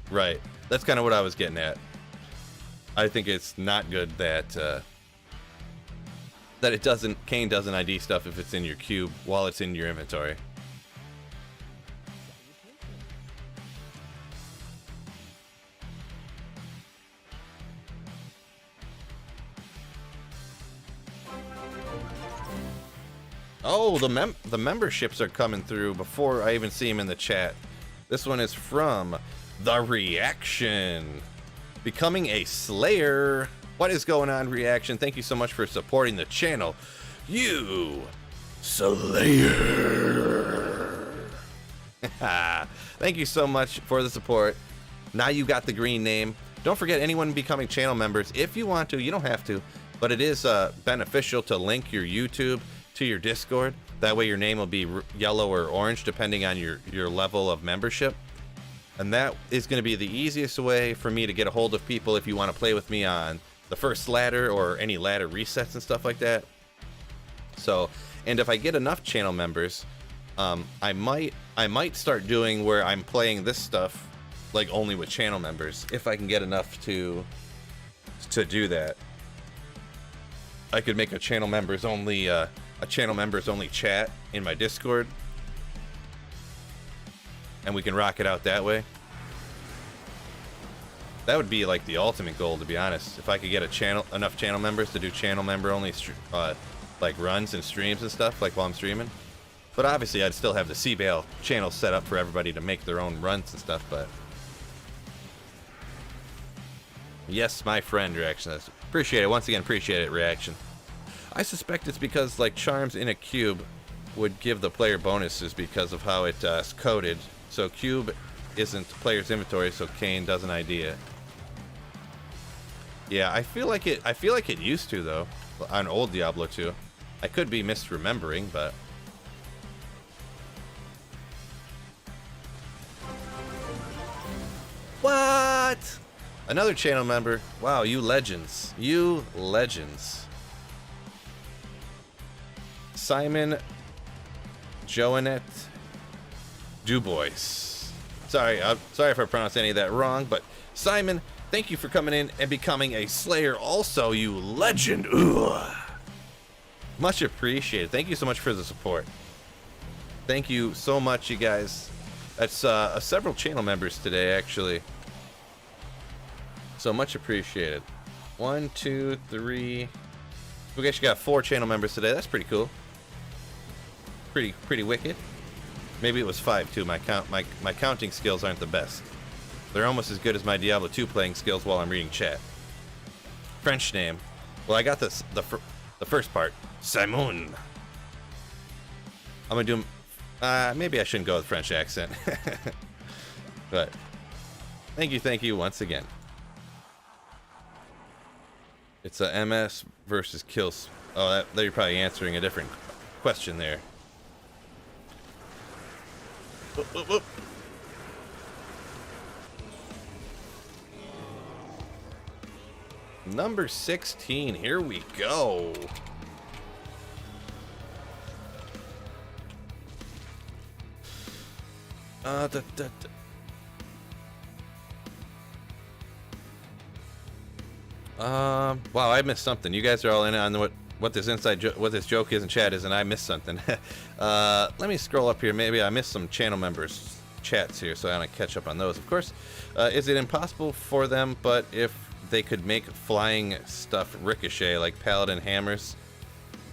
Speaker 1: Right. That's kind of what I was getting at. I think it's not good that Kane doesn't ID stuff if it's in your cube while it's in your inventory. Oh, the memberships are coming through before I even see them in the chat. This one is from The Reaction. Becoming a Slayer. What is going on, Reaction? Thank you so much for supporting the channel. You Slayer. Thank you so much for the support. Now you got the green name. Don't forget, anyone becoming channel members, if you want to, you don't have to, but it is beneficial to link your YouTube to your Discord. That way your name will be yellow or orange depending on your level of membership. And that is going to be the easiest way for me to get a hold of people if you want to play with me on the first ladder or any ladder resets and stuff like that. So, and if I get enough channel members, I might start doing where I'm playing this stuff like only with channel members if I can get enough to do that. I could make a channel members only chat in my Discord, and we can rock it out that way. That would be like the ultimate goal, to be honest. If I could get enough channel members to do channel member only like runs and streams and stuff, like while I'm streaming. But obviously I'd still have the Cbaal channel set up for everybody to make their own runs and stuff. But yes, my friend, Reaction. Appreciate it. Once again, appreciate it, Reaction. I suspect it's because like charms in a cube would give the player bonuses because of how it's coded. So cube isn't player's inventory, so Kane doesn't ID it. Yeah, I feel like it used to though on old Diablo 2. I could be misremembering, but what? Another channel member. Wow, you legends. You legends. Simon Joannette Dubois. Sorry if I pronounced any of that wrong, but Simon, thank you for coming in and becoming a Slayer also, you legend. Ugh. Much appreciated. Thank you so much for the support. Thank you so much, you guys. That's several channel members today, actually. So much appreciated. 1, 2, 3. We actually got 4 channel members today. That's pretty cool. Pretty wicked. Maybe it was 5 too. My counting skills aren't the best. They're almost as good as my Diablo 2 playing skills while I'm reading chat. French name. Well, I got the first part. Simon. I'm gonna do. Maybe I shouldn't go with French accent. But thank you once again. It's a MS versus kills. Oh, you're probably answering a different question there. Whoop. Number 16, here we go. Wow, I missed something. You guys are all in on what this what this joke is in chat is, and I missed something. Let me scroll up here. Maybe I missed some channel members' chats here, so I want to catch up on those. Of course, is it impossible for them? But if they could make flying stuff ricochet like paladin hammers,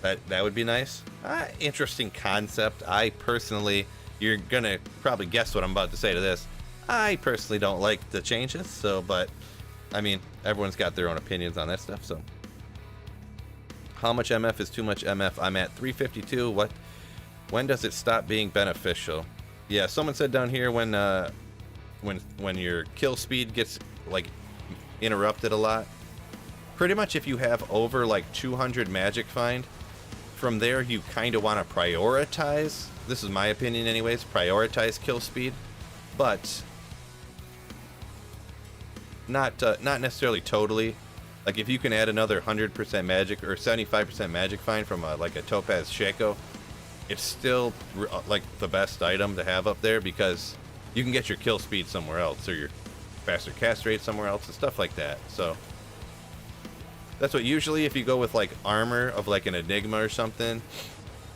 Speaker 1: that would be nice. Interesting concept. I personally, you're gonna probably guess what I'm about to say to this. I personally don't like the changes. So, but I mean, everyone's got their own opinions on that stuff. So, how much MF is too much MF? I'm at 352. When does it stop being beneficial? Yeah, someone said down here when your kill speed gets like interrupted a lot. Pretty much if you have over like 200 magic find, from there you kind of want to prioritize, this is my opinion anyways, prioritize kill speed, but not necessarily totally. Like if you can add another 100% magic or 75% magic find from like a Topaz Shaco, it's still like the best item to have up there, because you can get your kill speed somewhere else or your faster cast rate somewhere else and stuff like that. So that's what usually, if you go with like armor of like an Enigma or something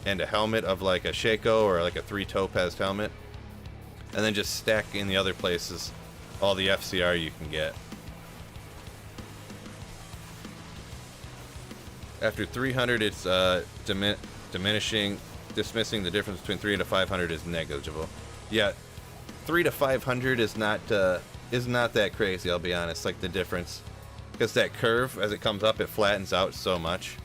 Speaker 1: and a helmet of like a Shaco or like a 3 Topaz helmet, and then just stack in the other places all the FCR you can get. After 300, it's dismissing the difference between 3 to 500 is negligible. Yeah, 3 to 500 is not that crazy, I'll be honest, like the difference. Because that curve, as it comes up, it flattens out so much.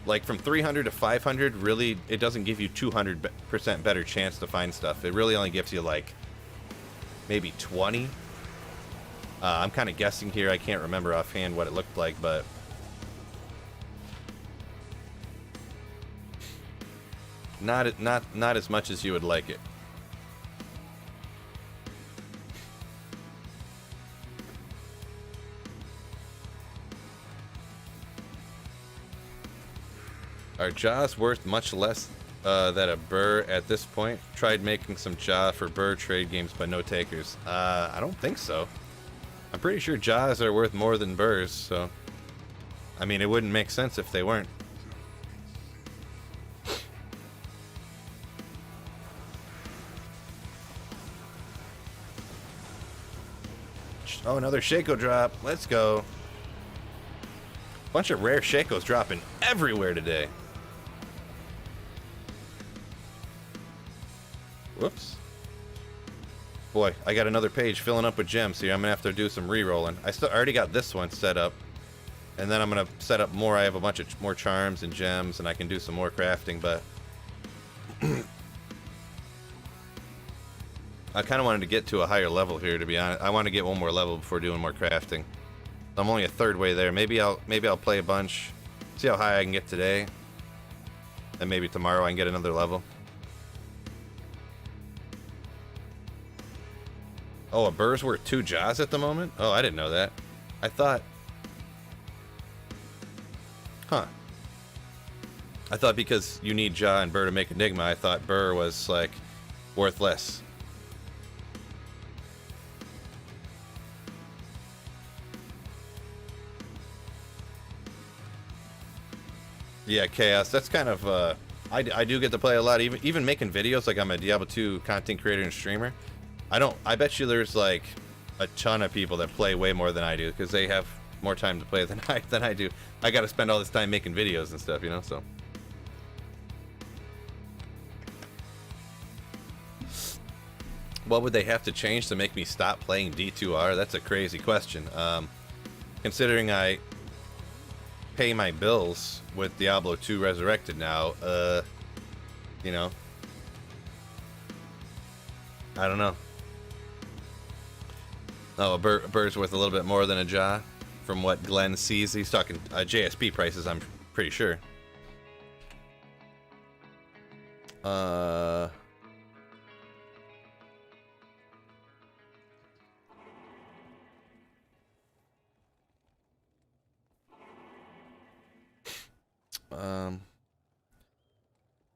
Speaker 1: Like from 300 to 500, really, it doesn't give you 200% better chance to find stuff. It really only gives you like maybe 20. I'm kind of guessing here. I can't remember offhand what it looked like, but not as much as you would like it. Are jaws worth much less than a burr at this point? Tried making some jaw for burr trade games, but no takers. I don't think so. I'm pretty sure jaws are worth more than burrs, so I mean, it wouldn't make sense if they weren't. Oh, another Shaco drop. Let's go. Bunch of rare Shacos dropping everywhere today. Whoops. Boy, I got another page filling up with gems here. I'm gonna have to do some re-rolling. I already got this one set up, and then I'm gonna set up more. I have a bunch of more charms and gems, and I can do some more crafting, but I kind of wanted to get to a higher level here, to be honest. I want to get one more level before doing more crafting. I'm only a third way there. Maybe I'll play a bunch, see how high I can get today, and maybe tomorrow I can get another level. Oh, a burr's worth 2 jaws at the moment? Oh, I didn't know that. I thought... Huh. I thought because you need jaw and burr to make Enigma, I thought burr was, like, worth less. Yeah, Chaos. That's kind of, I do get to play a lot, even making videos, like I'm a Diablo 2 content creator and streamer. I bet you there's like a ton of people that play way more than I do, because they have more time to play than I do. I got to spend all this time making videos and stuff, you know, so. What would they have to change to make me stop playing D2R? That's a crazy question. Considering I pay my bills with Diablo 2 Resurrected now, you know, I don't know. Oh, a burr's worth a little bit more than a jaw, from what Glenn sees. He's talking JSP prices, I'm pretty sure.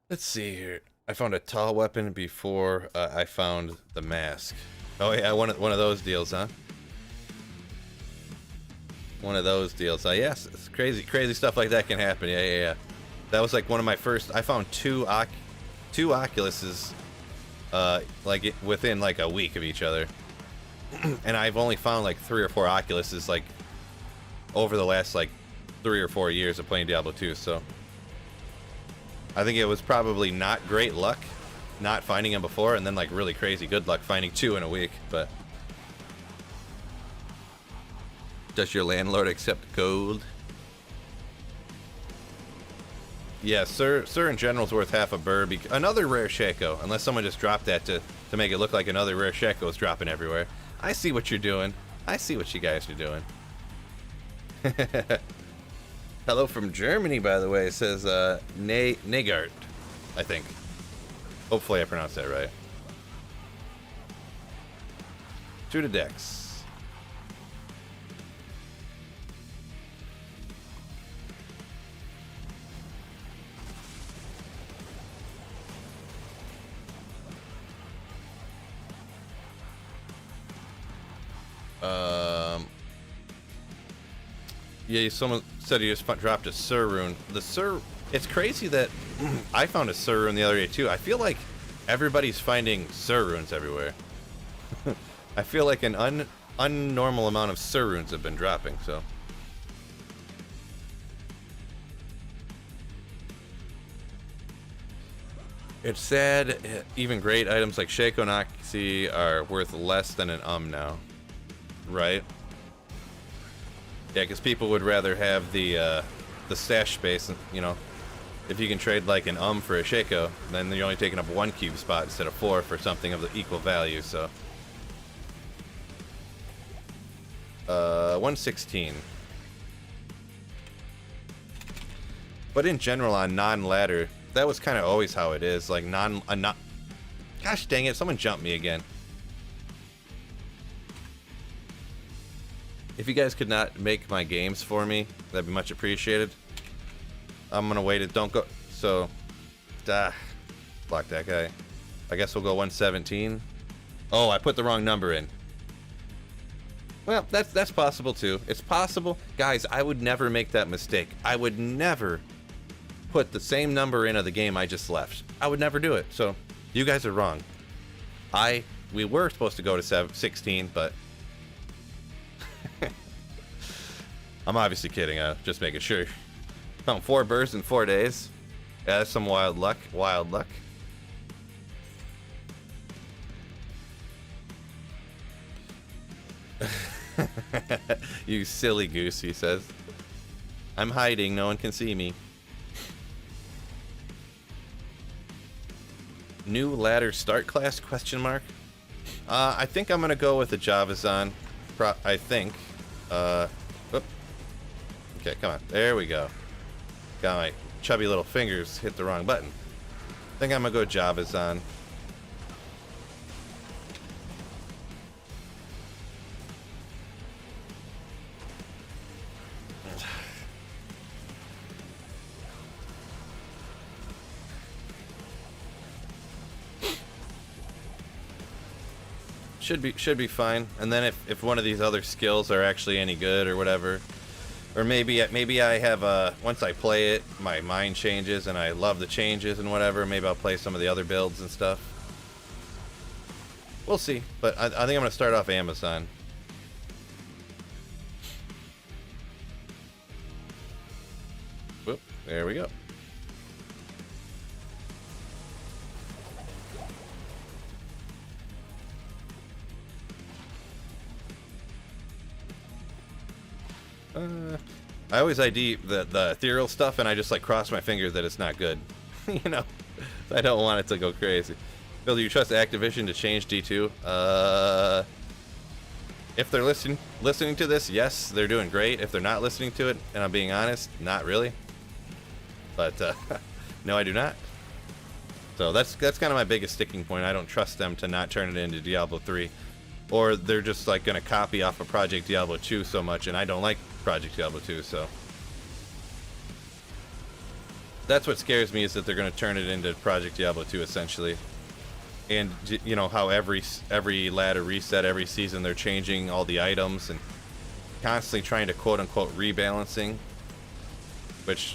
Speaker 1: Let's see here. I found a tall weapon before I found the mask. Oh yeah, one of those deals, huh? One of those deals. Yes, it's crazy stuff like that can happen. Yeah. That was like one of my first. I found two Oculuses, like within like a week of each other, and I've only found like 3 or 4 Oculuses like over the last like 3 or 4 years of playing Diablo 2. So I think it was probably not great luck not finding them before, and then like really crazy good luck finding 2 in a week. But does your landlord accept gold? Yeah, Sir in general is worth half a burr. Another rare Shaco, unless someone just dropped that to make it look like another rare Shaco is dropping everywhere. I see what you're doing. I see what you guys are doing. Hello from Germany, by the way. It says Negart, I think. Hopefully I pronounced that right. To the decks. Yeah, someone said he just dropped a Sur rune. The Sur, it's crazy that I found a Sur rune the other day too. I feel like everybody's finding Sur runes everywhere. I feel like an unnormal amount of Sur runes have been dropping, so. It's sad, even great items like Shaco Noxy are worth less than an now. Right? Yeah, because people would rather have the stash space, you know. If you can trade like an for a Shaco, then you're only taking up 1 cube spot instead of 4 for something of the equal value, so. 116. But in general, on non-ladder, that was kind of always how it is. Like gosh dang it! Someone jumped me again. If you guys could not make my games for me, that'd be much appreciated. I'm gonna wait it. Don't go. So, block that guy. I guess we'll go 117. Oh, I put the wrong number in. Well, that's possible too. It's possible, guys. I would never make that mistake. I would never put the same number in of the game I just left. I would never do it. So, you guys are wrong. We were supposed to go to 16, but. I'm obviously kidding, just making sure. Found 4 birds in 4 days. Yeah, that's some wild luck. Wild luck. You silly goose, he says. I'm hiding, no one can see me. New ladder start class, question mark? I think I'm gonna go with the Javazon. I think. Okay, come on. There we go. Got my chubby little fingers hit the wrong button. I think I'm gonna go Javazon. Should be fine. And then if one of these other skills are actually any good or whatever, or maybe I have once I play it, my mind changes and I love the changes and whatever. Maybe I'll play some of the other builds and stuff. We'll see. But I think I'm gonna start off Amazon. Whoop! There we go. I always ID the ethereal stuff, and I just like cross my fingers that it's not good. You know, I don't want it to go crazy. Bill, do you trust Activision to change D2? If they're listening to this, yes, they're doing great. If they're not listening to it, and I'm being honest, not really. But no, I do not. So that's kind of my biggest sticking point. I don't trust them to not turn it into Diablo 3. Or they're just like gonna copy off of Project Diablo 2 so much, and I don't like Project Diablo 2, so that's what scares me, is that they're gonna turn it into Project Diablo 2 essentially. And you know how every ladder reset, every season they're changing all the items and constantly trying to quote unquote rebalancing, which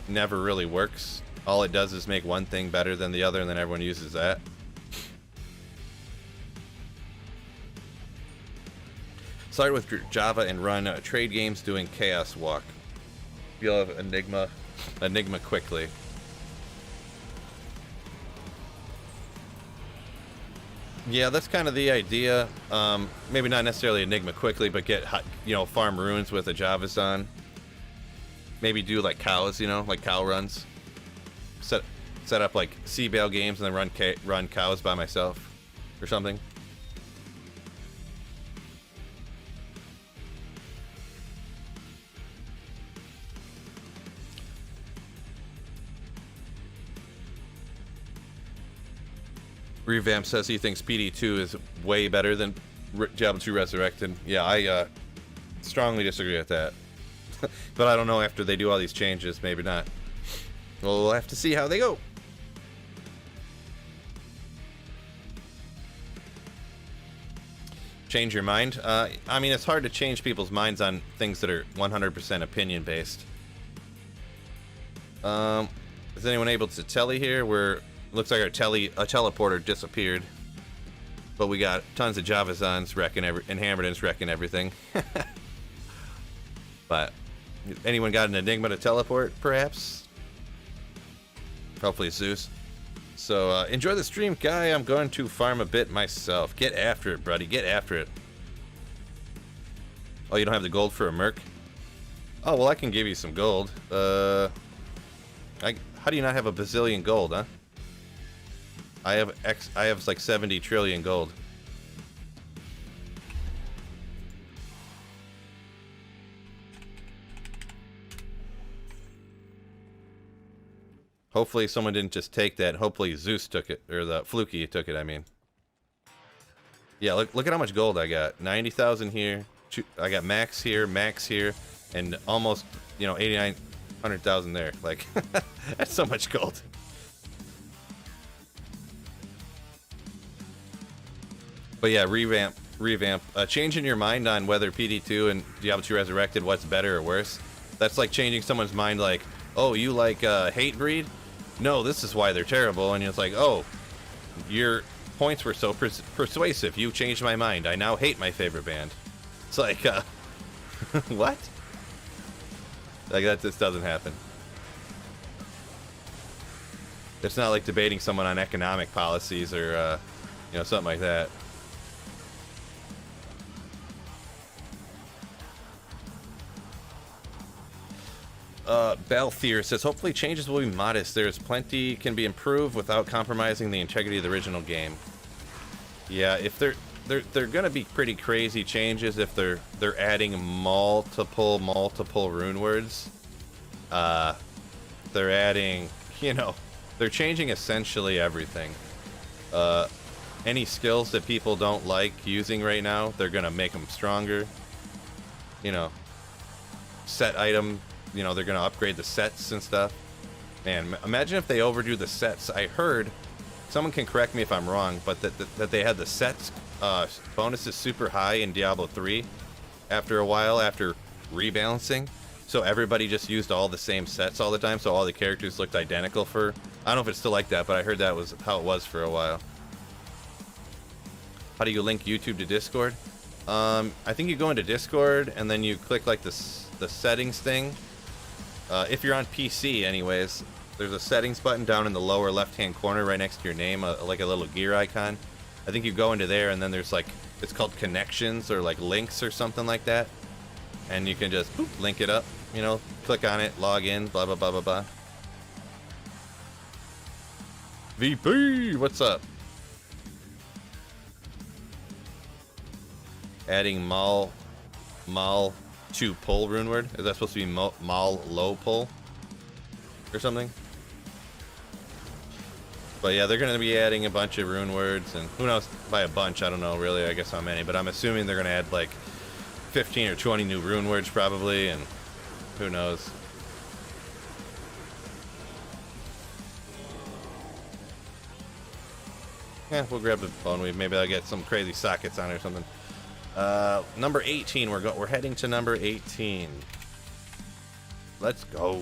Speaker 1: never really works. All it does is make one thing better than the other, and then everyone uses that. Start with Java and run trade games doing Chaos Walk. You'll have Enigma quickly. Yeah, that's kind of the idea. Maybe not necessarily Enigma quickly, but get farm runes with a Javazon. Maybe do like cows, like cow runs. Set up like Cbaal games and then run cows by myself or something. Revamp says he thinks PD2 is way better than Diablo 2 Resurrected. Yeah, I strongly disagree with that. But I don't know, after they do all these changes, maybe not. Well, we'll have to see how they go. Change your mind? I mean, it's hard to change people's minds on things that are 100% opinion based. Is anyone able to telly here? Looks like our teleporter disappeared. But we got tons of Javazans wrecking and Hammerdins wrecking everything. But anyone got an Enigma to teleport, perhaps? Hopefully Zeus. So enjoy the stream, Guy. I'm going to farm a bit myself. Get after it, buddy. Get after it. Oh, you don't have the gold for a merc? Oh, well, I can give you some gold. How do you not have a bazillion gold, huh? I have like 70 trillion gold. Hopefully someone didn't just take that. Hopefully Zeus took it, or the Fluky took it, I mean. Yeah, look at how much gold I got. 90,000 here. I got max here, and almost, 8,900,000 there. Like, that's so much gold. But yeah, revamp. Changing your mind on whether PD2 and Diablo 2 Resurrected, what's better or worse. That's like changing someone's mind, like, oh, you like Hatebreed? No, this is why they're terrible. And it's like, oh, your points were so persuasive. You changed my mind. I now hate my favorite band. It's like, what? Like, that just doesn't happen. It's not like debating someone on economic policies or, something like that. Balthier says, hopefully changes will be modest. There's plenty can be improved without compromising the integrity of the original game. Yeah, if they're gonna be pretty crazy changes if they're adding multiple rune words. They're adding, they're changing essentially everything. Any skills that people don't like using right now, they're gonna make them stronger. Set item, they're gonna upgrade the sets and stuff. Man, imagine if they overdo the sets. I heard, someone can correct me if I'm wrong, but that they had the sets bonuses super high in Diablo 3 after a while, after rebalancing. So everybody just used all the same sets all the time, so all the characters looked identical for... I don't know if it's still like that, but I heard that was how it was for a while. How do you link YouTube to Discord? I think you go into Discord, and then you click like the settings thing. If you're on PC anyways, there's a settings button down in the lower left-hand corner right next to your name, like a little gear icon. I think you go into there, and then there's like, it's called connections or like links or something like that. And you can just boop, link it up, click on it, log in, blah, blah, blah, blah, blah. VP, what's up? Adding Mal to pull rune word? Is that supposed to be Mal low pull? Or something? But yeah, they're going to be adding a bunch of rune words, and who knows, by a bunch, I don't know really, I guess how many, but I'm assuming they're going to add like 15 or 20 new rune words probably, and who knows. Yeah, we'll grab the bone weave. Maybe I'll get some crazy sockets on it or something. Number 18. We're heading to number 18. Let's go.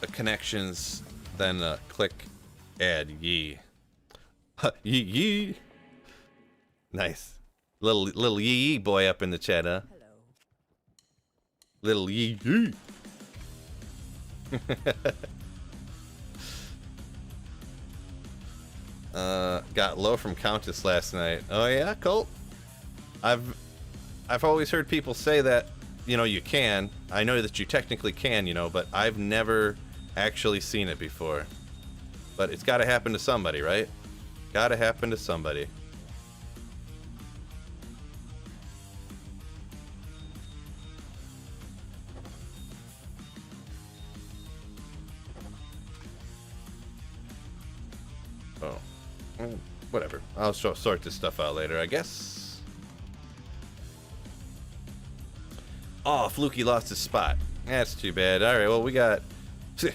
Speaker 1: The connections, then click add ye. Yee yee. Nice. Little yee yee boy up in the chat, huh?
Speaker 2: Hello.
Speaker 1: Little yee yee. Got low from Countess last night. Oh yeah, Colt? I've always heard people say that, you can. I know that you technically can, but I've never actually seen it before. But it's gotta happen to somebody, right? Gotta happen to somebody. Whatever. I'll sort this stuff out later, I guess. Oh, Fluky lost his spot. That's too bad. All right, well, we got 3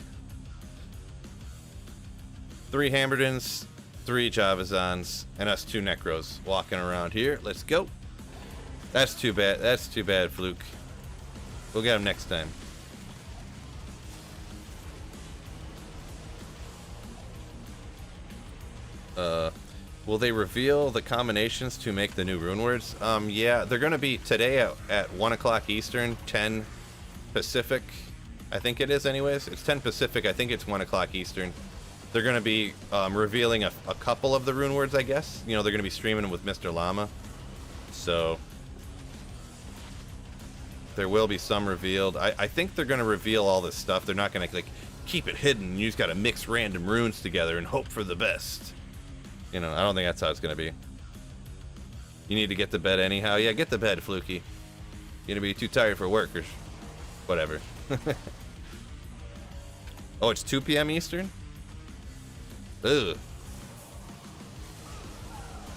Speaker 1: Hammerdens, 3 Javazans, and us 2 Necros walking around here. Let's go. That's too bad. That's too bad, Fluke. We'll get him next time. Will they reveal the combinations to make the new rune words? Yeah, they're going to be today at 1 o'clock Eastern, 10 Pacific. I think it is anyways. It's 10 Pacific. I think it's 1 o'clock Eastern. They're going to be revealing a couple of the rune words, I guess. You know, they're going to be streaming with Mr. Llama. So there will be some revealed. I think they're going to reveal all this stuff. They're not going to, like, keep it hidden. You just got to mix random runes together and hope for the best. You know, I don't think that's how it's going to be. You need to get to bed anyhow. Yeah, get to bed, Fluky. You're going to be too tired for work or whatever. Oh, it's 2 p.m. Eastern? Ugh.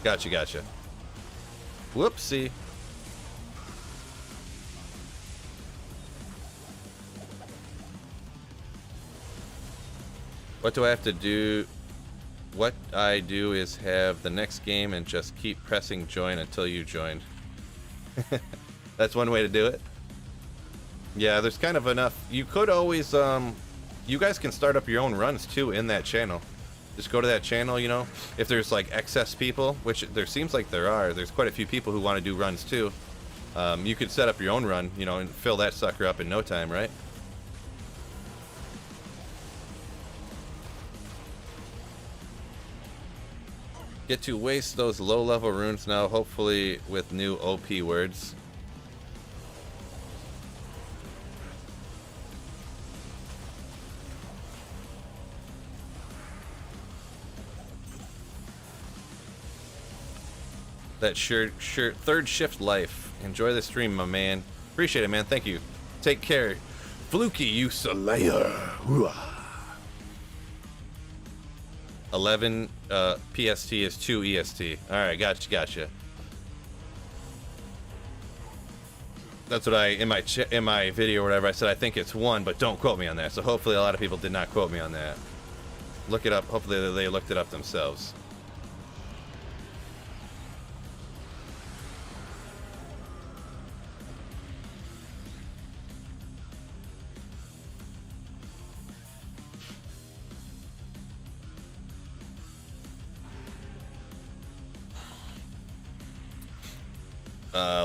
Speaker 1: Gotcha. Whoopsie. What do I have to do? What I do is have the next game and just keep pressing join until you join. That's one way to do it. Yeah, there's kind of enough. You could always, you guys can start up your own runs too in that channel. Just go to that channel, you know, if there's like excess people, which there seems like there are. There's quite a few people who want to do runs too. You could set up your own run, you know, and fill that sucker up in no time, right? Get to waste those low-level runes now, hopefully with new OP words. That third shift life. Enjoy the stream, my man. Appreciate it, man. Thank you. Take care. Fluky, you slayer. 11 PST is 2 EST. All right, gotcha. That's what I in my video or whatever I said. I think it's 1, but don't quote me on that. So hopefully a lot of people did not quote me on that. Look it up. Hopefully they looked it up themselves.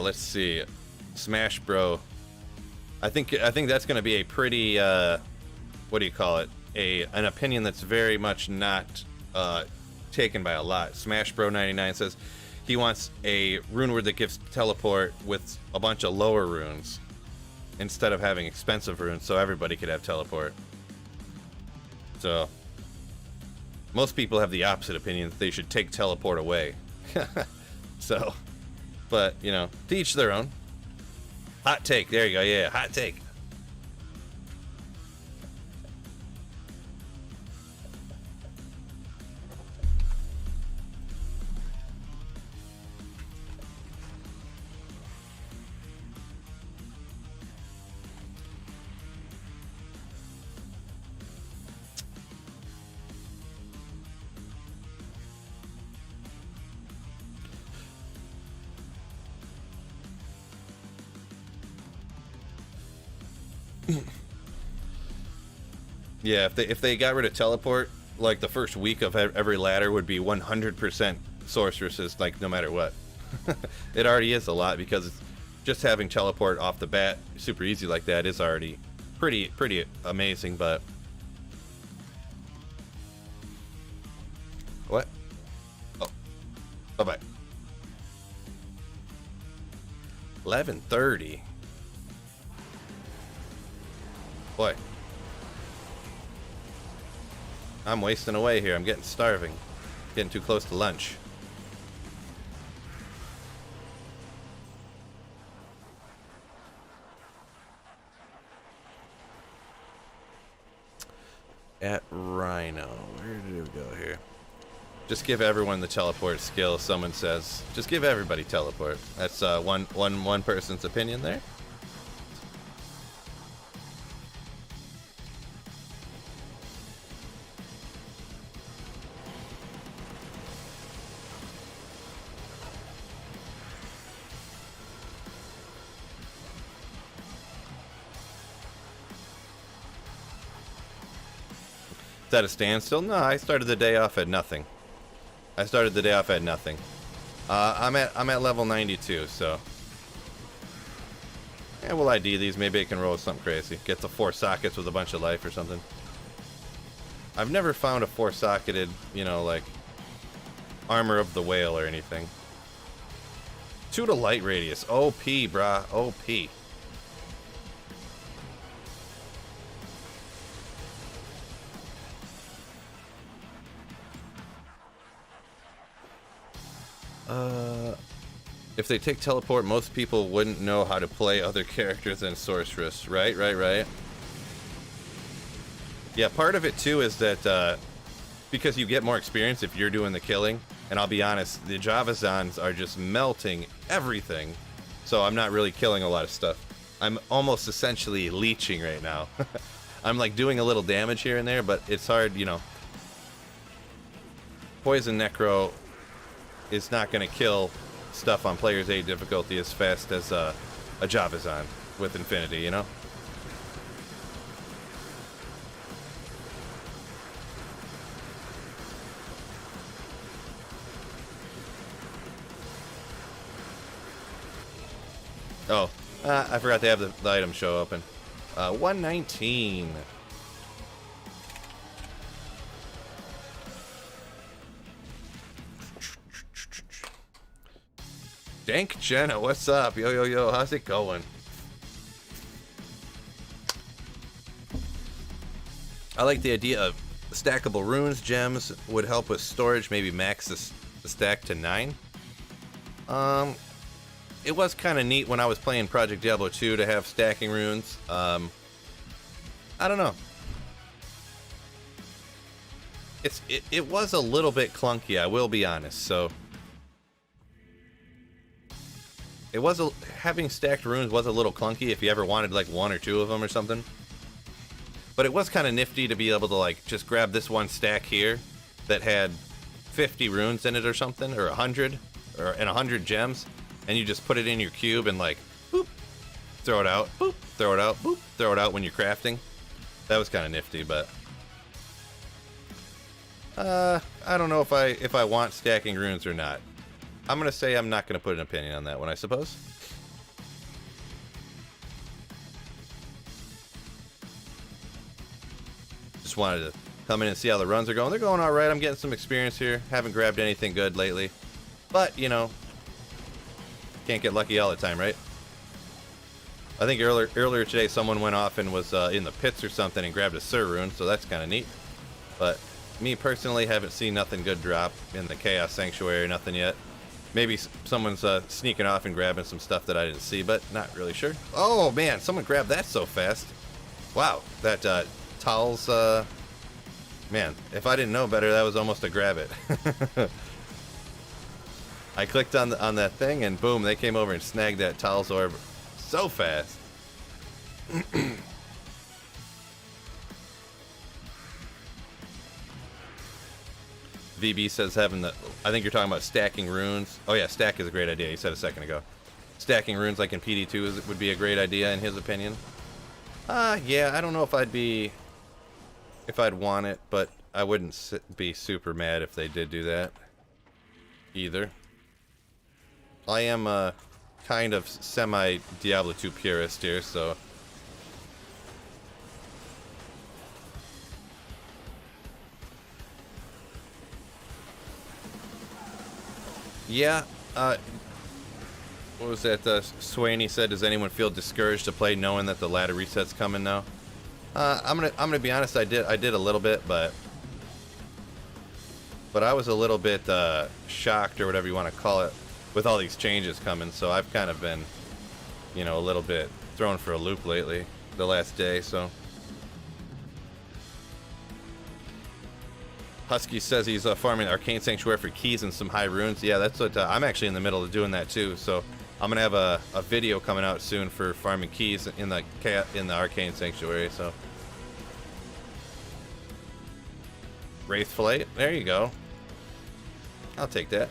Speaker 1: Let's see, Smash Bro. I think that's going to be a pretty what do you call it? An opinion that's very much not taken by a lot. Smash Bro 99 says he wants a rune word that gives teleport with a bunch of lower runes instead of having expensive runes, so everybody could have teleport. So most people have the opposite opinion, that they should take teleport away. So, but you know, to each their own. Hot take. There you go. Yeah, hot take. Yeah, if they got rid of teleport, like the first week of every ladder would be 100% sorceresses, like no matter what. It already is a lot, because it's just having teleport off the bat super easy like that is already pretty amazing. But what? Oh, bye-bye. 11:30. Boy, I'm wasting away here. I'm getting starving. Getting too close to lunch. At Rhino. Where did we go here? Just give everyone the teleport skill, someone says. Just give everybody teleport. That's one person's opinion there. Is that a standstill? No, I started the day off at nothing. I'm at level 92, so. Yeah, we'll ID these. Maybe it can roll something crazy. Get the 4 sockets with a bunch of life or something. I've never found a 4-socketed, you know, like armor of the whale or anything. 2 to light radius. OP, brah. OP. If they take teleport, most people wouldn't know how to play other characters than Sorceress. Right. Yeah, part of it too is that because you get more experience if you're doing the killing. And I'll be honest, the Javazans are just melting everything. So I'm not really killing a lot of stuff. I'm almost essentially leeching right now. I'm like doing a little damage here and there, but it's hard, you know. Poison Necro is not going to kill stuff on player's A difficulty as fast as a Javazan with Infinity, you know? Oh, I forgot to have the item show open. 119. Dank Jenna, what's up? Yo, how's it going? I like the idea of stackable runes. Gems would help with storage, maybe max the stack to 9. It was kind of neat when I was playing Project Diablo 2 to have stacking runes. I don't know. It was a little bit clunky, I will be honest. So it was having stacked runes was a little clunky if you ever wanted like 1 or 2 of them or something. But it was kind of nifty to be able to like just grab this one stack here that had 50 runes in it or something, or 100, and 100 gems, and you just put it in your cube and like boop, throw it out, boop, throw it out, boop, throw it out when you're crafting. That was kind of nifty, but I don't know if I want stacking runes or not. I'm gonna say I'm not gonna put an opinion on that one, I suppose. Just wanted to come in and see how the runs are going. They're going all right. I'm getting some experience here. Haven't grabbed anything good lately, but you know, can't get lucky all the time, right? I think earlier today someone went off and was in the pits or something and grabbed a Sur rune, so that's kind of neat. But me personally haven't seen nothing good drop in the Chaos Sanctuary, nothing yet. Maybe someone's sneaking off and grabbing some stuff that I didn't see, but not really sure. Oh man, someone grabbed that so fast. Wow, that Tal's, man, if I didn't know better, that was almost a grab it. I clicked on that thing and boom, they came over and snagged that Tal's orb so fast. VB says having the, I think you're talking about stacking runes. Oh yeah, stack is a great idea. He said a second ago. Stacking runes like in PD2 would be a great idea in his opinion. Yeah, I don't know if I'd want it, but I wouldn't be super mad if they did do that either. I am a kind of semi Diablo 2 purist here, so yeah, what was that? Swaney said, "Does anyone feel discouraged to play knowing that the ladder reset's coming now?" I'm gonna be honest. I did a little bit, but I was a little bit shocked or whatever you want to call it with all these changes coming. So I've kind of been, you know, a little bit thrown for a loop lately, the last day. So Husky says he's farming Arcane Sanctuary for keys and some high runes. Yeah, that's what I'm actually in the middle of doing that too. So I'm gonna have a video coming out soon for farming keys in the Arcane Sanctuary. So Wraith Flight, there you go. I'll take that.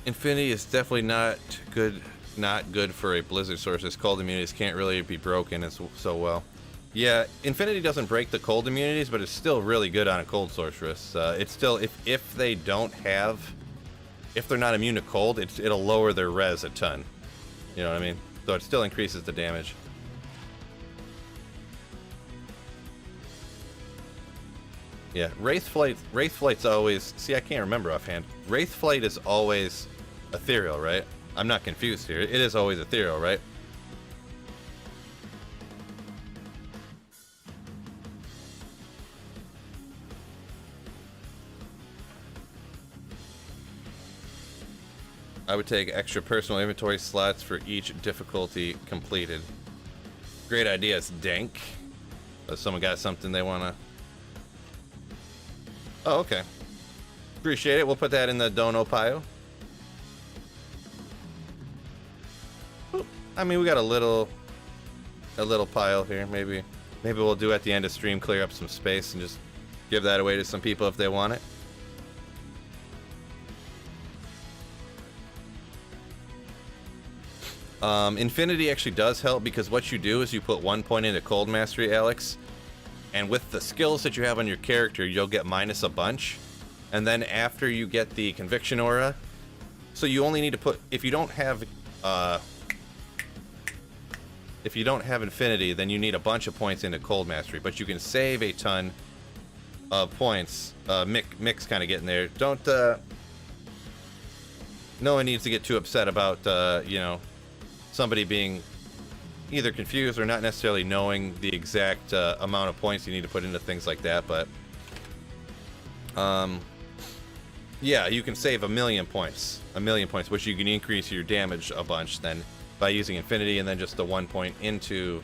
Speaker 1: Infinity is definitely not good for a Blizzard source. Its cold immunities can't really be broken so well. Yeah, Infinity doesn't break the cold immunities, but it's still really good on a cold sorceress. It's still, if they don't have, if they're not immune to cold, it'll lower their res a ton. You know what I mean? So it still increases the damage. Yeah, Wraith Flight's always, see, I can't remember offhand. Wraith Flight is always ethereal, right? I'm not confused here. It is always ethereal, right? I would take extra personal inventory slots for each difficulty completed. Great idea, it's dank. Someone got something they wanna... Oh, okay. Appreciate it. We'll put that in the dono pile. I mean, we got a little pile here. Maybe we'll do at the end of stream, clear up some space and just give that away to some people if they want it. Infinity actually does help because what you do is you put 1 point into Cold Mastery, Alex, and with the skills that you have on your character, you'll get minus a bunch. And then after you get the Conviction Aura, so you only need to put, if you don't have Infinity, then you need a bunch of points into Cold Mastery, but you can save a ton of points. Mick's kind of getting there. Don't, no one needs to get too upset about, you know, somebody being either confused or not necessarily knowing the exact amount of points you need to put into things like that, but yeah, you can save 1,000,000 points, which you can increase your damage a bunch then by using Infinity, and then just the 1 point into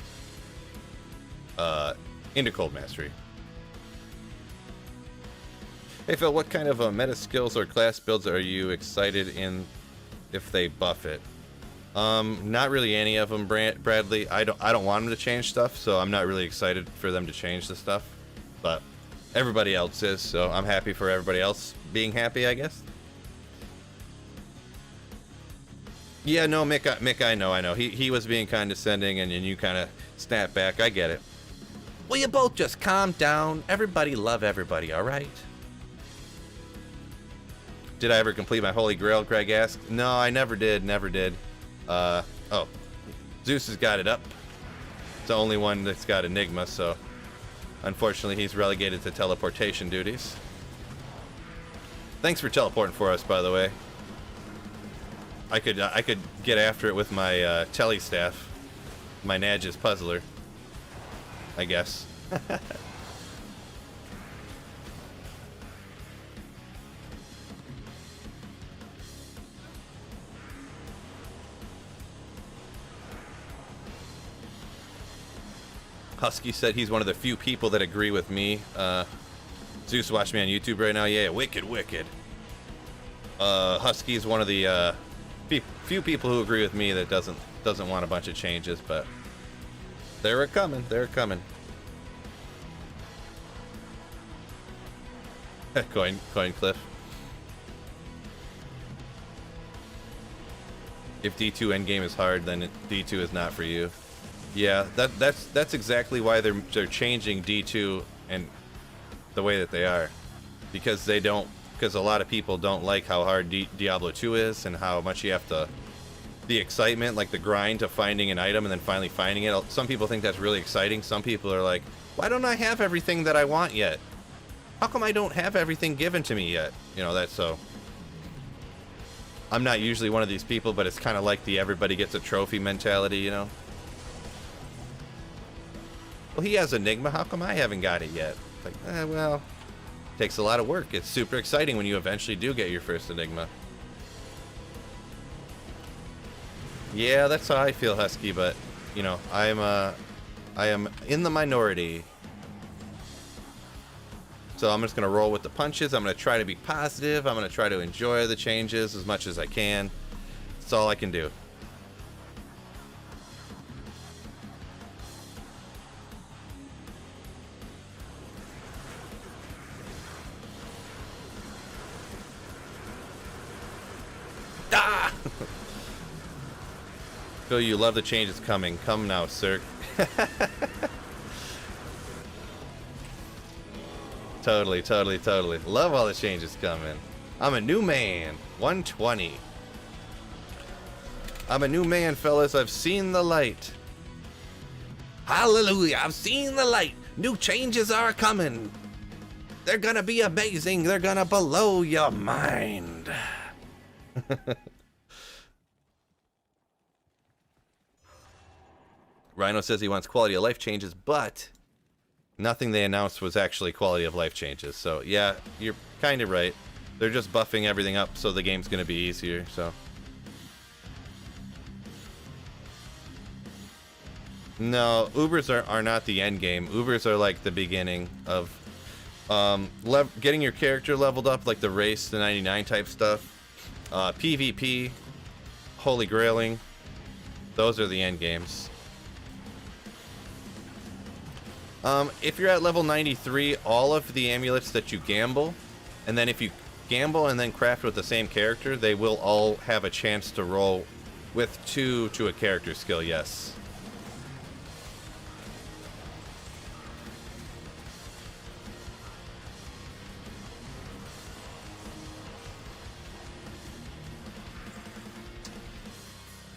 Speaker 1: Cold Mastery. Hey Phil, what kind of meta skills or class builds are you excited in if they buff it? Not really any of them, Bradley. I don't want them to change stuff, so I'm not really excited for them to change the stuff. But everybody else is, so I'm happy for everybody else being happy, I guess. Yeah, no, Mick, I know. He was being condescending, and you kind of snapped back. I get it. Will you both just calm down? Everybody love everybody, all right? Did I ever complete my Holy Grail? Greg asked. No, I never did. Oh, Zeus has got it up. It's the only one that's got Enigma, so unfortunately he's relegated to teleportation duties. Thanks for teleporting for us, by the way. I could get after it with my telly staff, my Nadge's puzzler, I guess. Husky said he's one of the few people that agree with me. Zeus watched me on YouTube right now. Yeah, wicked. Husky is one of the few people who agree with me that doesn't want a bunch of changes, but they're coming. Coin Cliff. If D2 endgame is hard, then D2 is not for you. Yeah, that's exactly why they're changing D2 and the way that they are, because a lot of people don't like how hard Diablo 2 is and how much you have to, the excitement, like the grind to finding an item and then finally finding it. Some people think that's really exciting. Some people are like, why don't I have everything that I want yet? How come I don't have everything given to me yet? You know, that's so. I'm not usually one of these people, but it's kind of like the everybody gets a trophy mentality, you know? Well, he has Enigma. How come I haven't got it yet? Like, well, Takes a lot of work. It's super exciting when you eventually do get your first Enigma. Yeah, that's how I feel, Husky, but, you know, I am in the minority. So I'm just going to roll with the punches. I'm going to try to be positive. I'm going to try to enjoy the changes as much as I can. That's all I can do. Ah! Phil, you love the changes coming. Come now, sir. Totally, totally, totally. Love all the changes coming. I'm a new man. 120. I'm a new man, fellas. I've seen the light. Hallelujah. I've seen the light. New changes are coming. They're gonna be amazing. They're gonna blow your mind. Rhino says he wants quality of life changes, but nothing they announced was actually quality of life changes. So yeah, you're kind of right. They're just buffing everything up so the game's going to be easier. So no, Ubers are not the end game. Ubers are like the beginning of getting your character leveled up, like the race, the 99 type stuff. PvP, Holy Grailing, those are the end games. If you're at level 93, all of the amulets that you gamble, and then if you gamble and then craft with the same character, they will all have a chance to roll with 2 to a character skill, yes.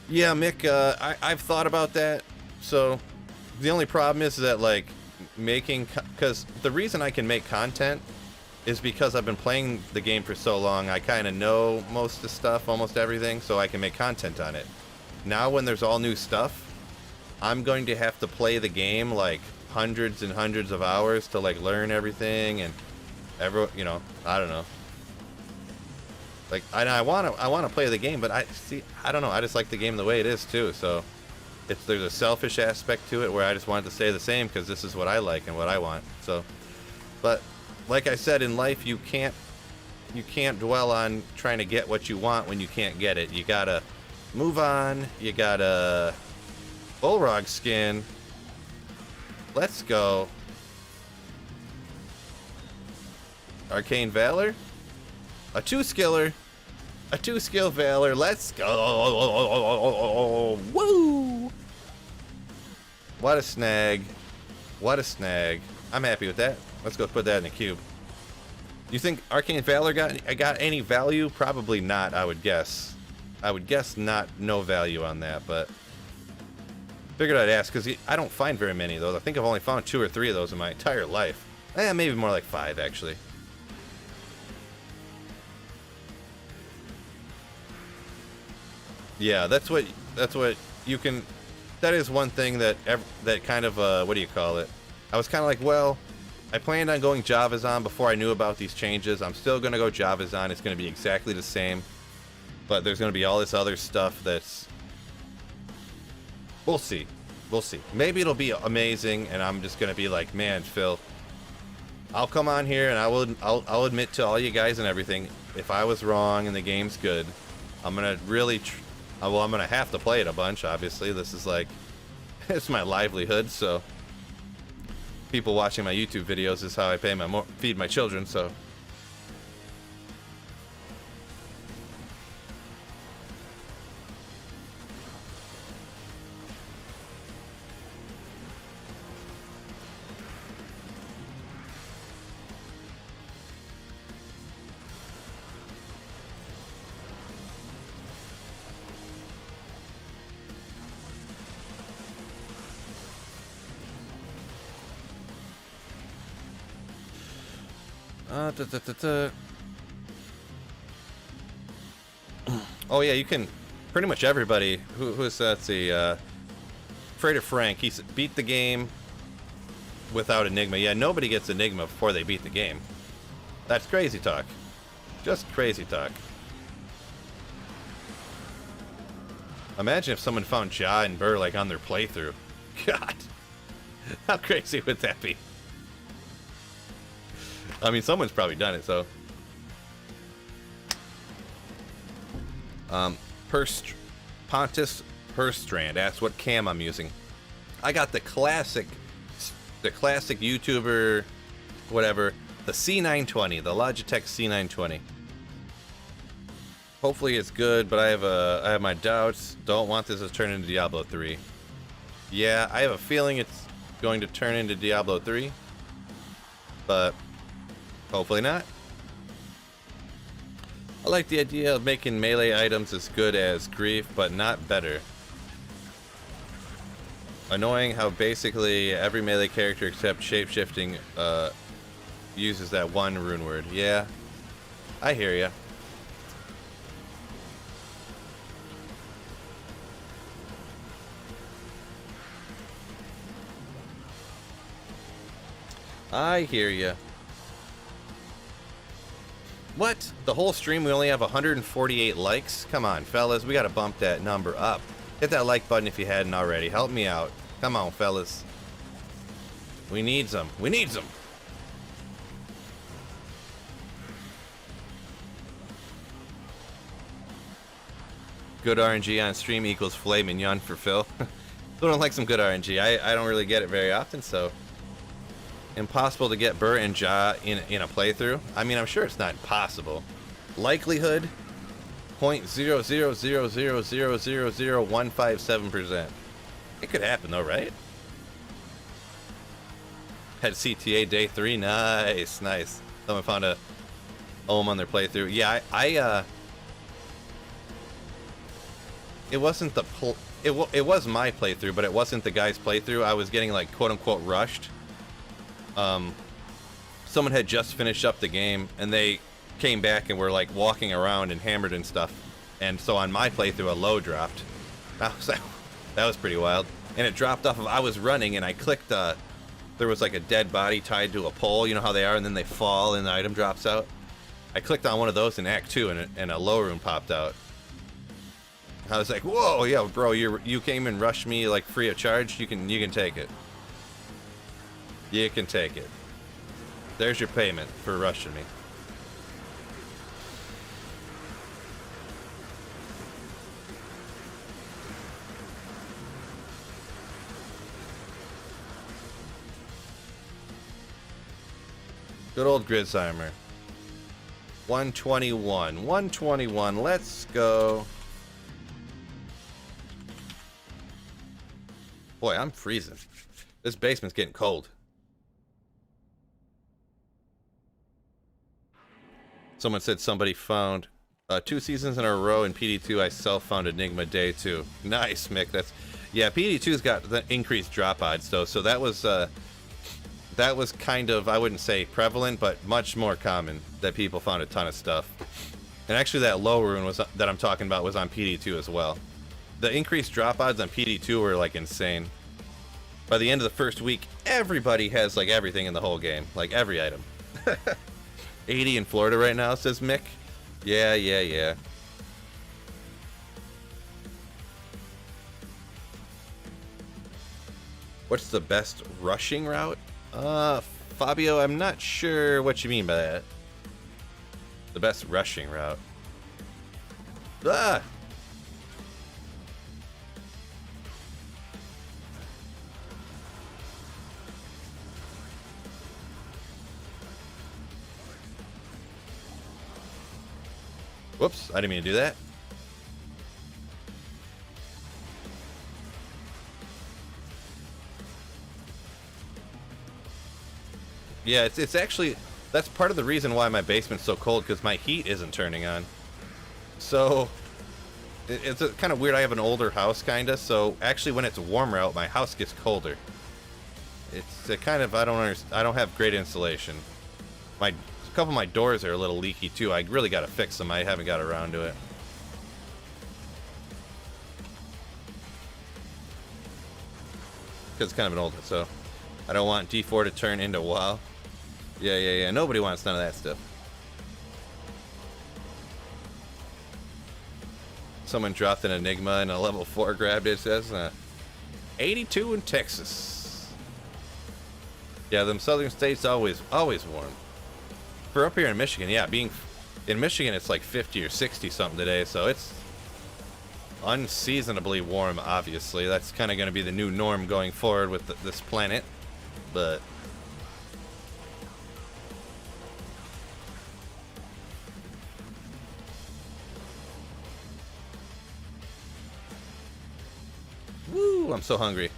Speaker 1: Yeah, Mick, I've thought about that. So the only problem is that, like, because the reason I can make content is because I've been playing the game for so long. I kind of know most of the stuff, almost everything, so I can make content on it. Now when there's all new stuff, I'm going to have to play the game like hundreds and hundreds of hours to like learn everything, and you know, I don't know. Like I want to play the game, but I don't know. I just like the game the way it is too. So there's a selfish aspect to it where I just want it to stay the same because this is what I like and what I want. So, but like I said, in life you can't dwell on trying to get what you want when you can't get it. You gotta move on. You gotta Bullrog skin. Let's go. Arcane Valor. A 2-skiller. A 2-skill Valor. Let's go. Woo! What a snag. What a snag. I'm happy with that. Let's go put that in the cube. You think Arcane Valor got any value? Probably not, I would guess. I would guess no value on that, but figured I'd ask because I don't find very many of those. I think I've only found 2 or 3 of those in my entire life. Maybe more like 5 actually. Yeah, that's what you can. That is one thing that kind of what do you call it? I was kind of like, well, I planned on going Javazon before I knew about these changes. I'm still gonna go Javazon. It's gonna be exactly the same, but there's gonna be all this other stuff that's. We'll see. We'll see. Maybe it'll be amazing, and I'm just gonna be like, man, Phil. I'll come on here and I'll admit to all you guys and everything. If I was wrong and the game's good, I'm gonna really. Well, I'm gonna have to play it a bunch. Obviously, this is like, it's my livelihood. So, people watching my YouTube videos is how I feed my children. So, Oh yeah, you can. Pretty much everybody who's that's the Freighter Frank. He's beat the game without Enigma. Yeah, nobody gets Enigma before they beat the game. That's crazy talk. Just crazy talk. Imagine if someone found Ja and Burr like on their playthrough. God, how crazy would that be? I mean, someone's probably done it, so. Pontus Herstrand asks what cam I'm using. I got the classic YouTuber, whatever, the C920, the Logitech C920. Hopefully it's good, but I have my doubts. Don't want this to turn into Diablo 3. Yeah, I have a feeling it's going to turn into Diablo 3, but hopefully not. I like the idea of making melee items as good as Grief, but not better. Annoying how basically every melee character except shapeshifting uses that one rune word. Yeah, I hear ya. I hear ya. What? The whole stream we only have 148 likes? Come on, fellas, we gotta bump that number up. Hit that like button if you hadn't already. Help me out. Come on, fellas. We need some. We need some. Good RNG on stream equals filet mignon for Phil. Who don't like some good RNG? I don't really get it very often, so. Impossible to get Burr and Ja in a playthrough. I mean, I'm sure it's not impossible. Likelihood 0.000000157%. It could happen though, right? Had CTA day 3. Nice, nice. Someone found a ohm on their playthrough. Yeah, it wasn't the it was my playthrough, but it wasn't the guy's playthrough. I was getting like quote unquote rushed. Someone had just finished up the game and they came back and were like walking around and hammered and stuff, and so on my playthrough a low dropped. That was pretty wild, and it dropped off of, I was running and I clicked there was like a dead body tied to a pole, you know how they are, and then they fall and the item drops out. I clicked on one of those in Act 2 and a low rune popped out. I was like, whoa, yeah, bro, you came and rushed me like free of charge. You can take it. You can take it. There's your payment for rushing me. Good old Grizzheimer. 121. 121. Let's go. Boy, I'm freezing. This basement's getting cold. Someone said somebody found 2 seasons in a row in PD2. I self-found Enigma Day 2. Nice, Mick. Yeah. PD2's got the increased drop odds though, so that was kind of, I wouldn't say prevalent, but much more common that people found a ton of stuff. And actually, that low rune that I'm talking about was on PD2 as well. The increased drop odds on PD2 were like insane. By the end of the first week, everybody has like everything in the whole game, like every item. 80 in Florida right now, says Mick. Yeah. What's the best rushing route? Fabio, I'm not sure what you mean by that. The best rushing route. Ah! Whoops, I didn't mean to do that. Yeah, it's actually, that's part of the reason why my basement's so cold, because my heat isn't turning on. So, it's kind of weird. I have an older house, kind of, so actually when it's warmer out, my house gets colder. It's a kind of, I don't have great insulation. A couple of my doors are a little leaky too. I really got to fix them. I haven't got around to it. Because it's kind of an older, so I don't want D4 to turn into WoW. Yeah. Nobody wants none of that stuff. Someone dropped an Enigma and a level 4 grabbed it. It says 82 in Texas. Yeah, them southern states always warm. For up here in Michigan, yeah, being in Michigan it's like 50 or 60 something today, so it's unseasonably warm. Obviously, that's kind of going to be the new norm going forward with this planet, but. Woo, I'm so hungry.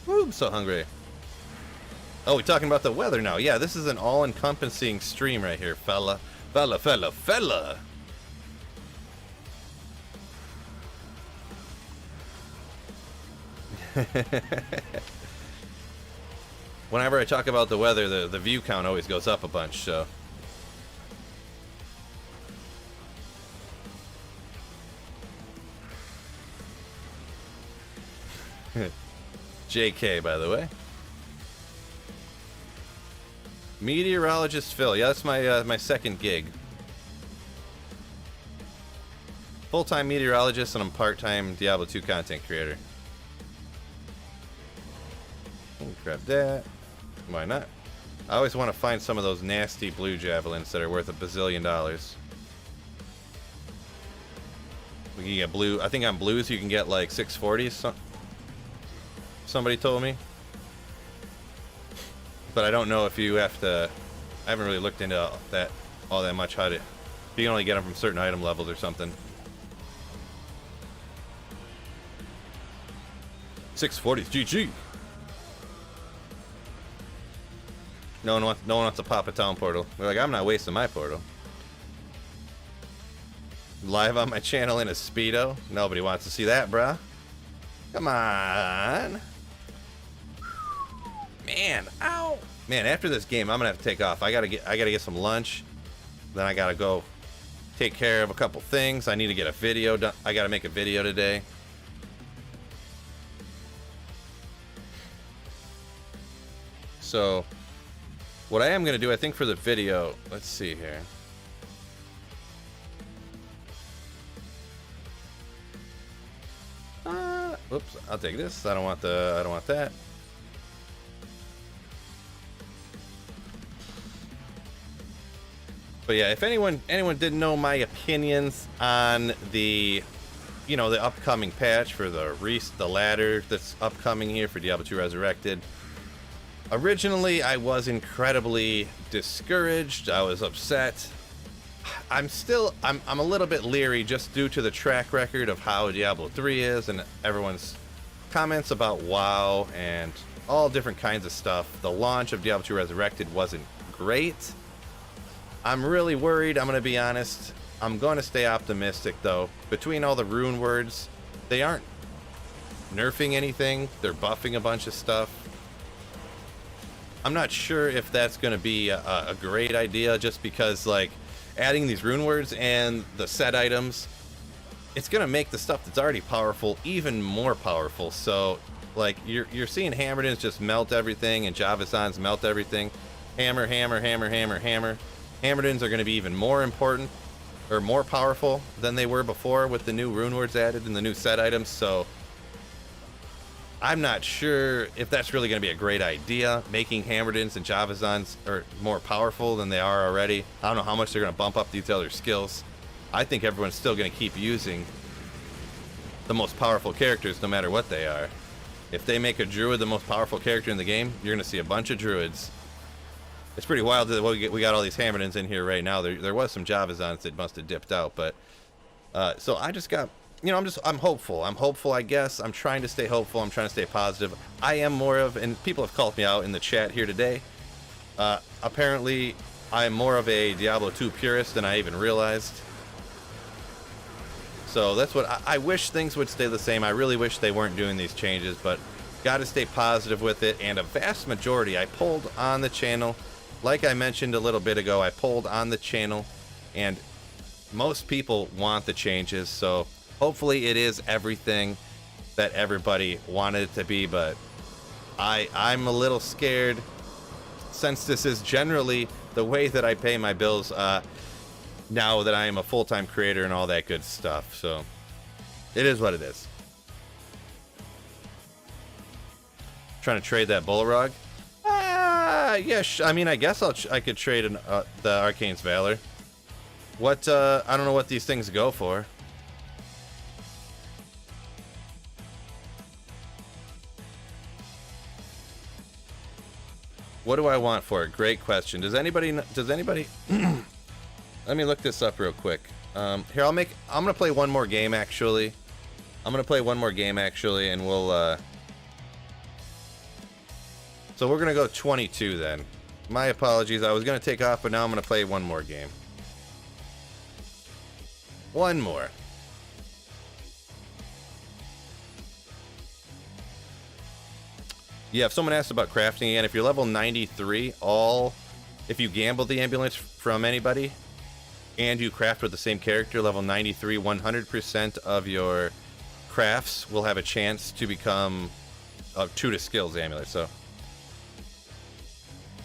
Speaker 1: Woo, I'm so hungry. Oh, we're talking about the weather now. Yeah, this is an all-encompassing stream right here, fella. Fella. Whenever I talk about the weather, the view count always goes up a bunch, so. JK, by the way. Meteorologist Phil. Yeah, that's my my second gig. Full-time meteorologist, and I'm part-time Diablo 2 content creator. Grab that. Why not? I always want to find some of those nasty blue javelins that are worth $1 bazillion. We can get blue. I think on blues you can get like 640s. Somebody told me. But I don't know if you have to. I haven't really looked into that all that much. How to? You can only get them from certain item levels or something. 640s, GG. No one wants to pop a town portal. They're like, I'm not wasting my portal. Live on my channel in a Speedo. Nobody wants to see that, bruh. Come on. Man, ow. Man, after this game, I'm gonna have to take off. I gotta get some lunch. Then I gotta go take care of a couple things. I need to get a video done. I gotta make a video today. So, what I am gonna do, I think for the video, let's see here. Oops, I'll take this. I don't want that. But yeah, if anyone didn't know my opinions on the, the upcoming patch for the ladder that's upcoming here for Diablo 2 Resurrected. Originally, I was incredibly discouraged. I was upset. I'm a little bit leery just due to the track record of how Diablo 3 is and everyone's comments about WoW and all different kinds of stuff. The launch of Diablo 2 Resurrected wasn't great. I'm really worried, I'm going to be honest. I'm going to stay optimistic though. Between all the rune words, they aren't nerfing anything. They're buffing a bunch of stuff. I'm not sure if that's going to be a great idea just because, like, adding these rune words and the set items, it's going to make the stuff that's already powerful even more powerful. So, like, you're seeing Hammerdins just melt everything and Javasans melt everything. Hammer. Hammerdins are going to be even more important or more powerful than they were before with the new rune words added and the new set items. So I'm not sure if that's really going to be a great idea, making Hammerdins and Javasans are more powerful than they are already. I don't know how much they're going to bump up these other skills. I think everyone's still going to keep using the most powerful characters no matter what they are. If they make a druid the most powerful character in the game, you're going to see a bunch of druids. It's pretty wild that we got all these Hammerdins in here right now. There was some Javasans that must have dipped out, but so I just got, I'm hopeful. I'm hopeful, I guess. I'm trying to stay hopeful. I'm trying to stay positive. I am more of, and people have called me out in the chat here today. Apparently, I am more of a Diablo 2 purist than I even realized. So that's what I wish things would stay the same. I really wish they weren't doing these changes, but got to stay positive with it. And a vast majority, I polled on the channel. Like I mentioned a little bit ago, I polled on the channel, and most people want the changes. So hopefully it is everything that everybody wanted it to be, but I'm a little scared since this is generally the way that I pay my bills now that I am a full-time creator and all that good stuff. So It is what it is. Trying to trade that Bullrog? Yeah, I mean, I guess I could trade the Arcane's Valor. What, I don't know what these things go for. What do I want for it? Great question. Does anybody, let me look this up real quick. Here, I'm gonna play one more game, actually. And we'll, so we're gonna go 22 then. My apologies, I was gonna take off, but now I'm gonna play one more game. One more. Yeah, if someone asks about crafting again, if you're level 93, if you gamble the ambulance from anybody, and you craft with the same character, level 93, 100% of your crafts will have a chance to become a 2 to skills amulet, so.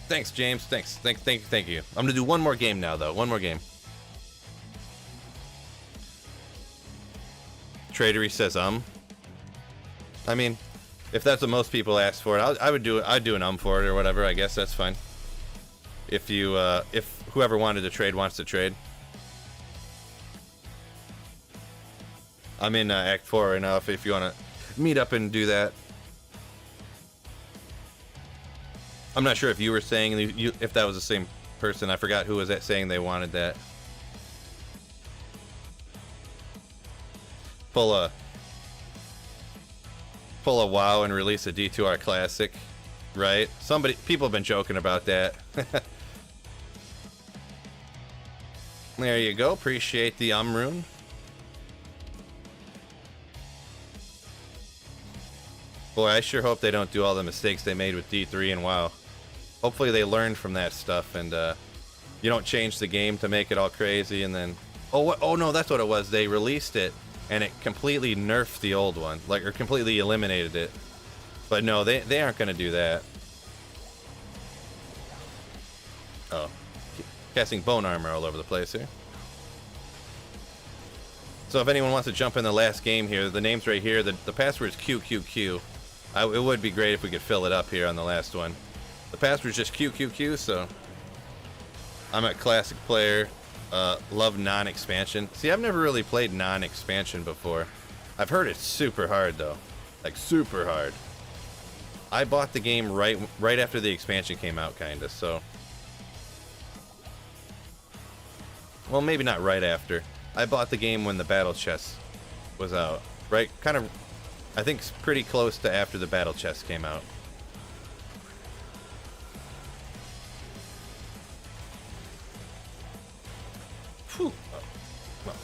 Speaker 1: Thanks, James, thanks, thank you. I'm gonna do one more game now, though, one more game. Tradery says, I mean, if that's what most people ask for it, I'd do an for it or whatever. I guess that's fine. If whoever wanted to trade wants to trade. I'm in Act 4 right now. If you want to meet up and do that. I'm not sure if you were saying if that was the same person. I forgot who was saying they wanted that. Pull a WoW and release a D2R Classic, right? People have been joking about that. There you go. Appreciate the rune. Boy, I sure hope they don't do all the mistakes they made with D3 and WoW. Hopefully they learned from that stuff and you don't change the game to make it all crazy and then... Oh no, that's what it was. They released it and it completely nerfed the old one, or completely eliminated it. But no, they aren't going to do that. Oh, casting bone armor all over the place here. So if anyone wants to jump in the last game here, the name's right here. The password is QQQ. It would be great if we could fill it up here on the last one. The password is just QQQ, so I'm a classic player. Love non-expansion. See, I've never really played non-expansion before. I've heard it's super hard though, like super hard. I bought the game right after the expansion came out, kinda. So, well, maybe not right after. I bought the game when the battle chest was out, right? Kind of, I think it's pretty close to after the battle chest came out. Whew. Oh, well.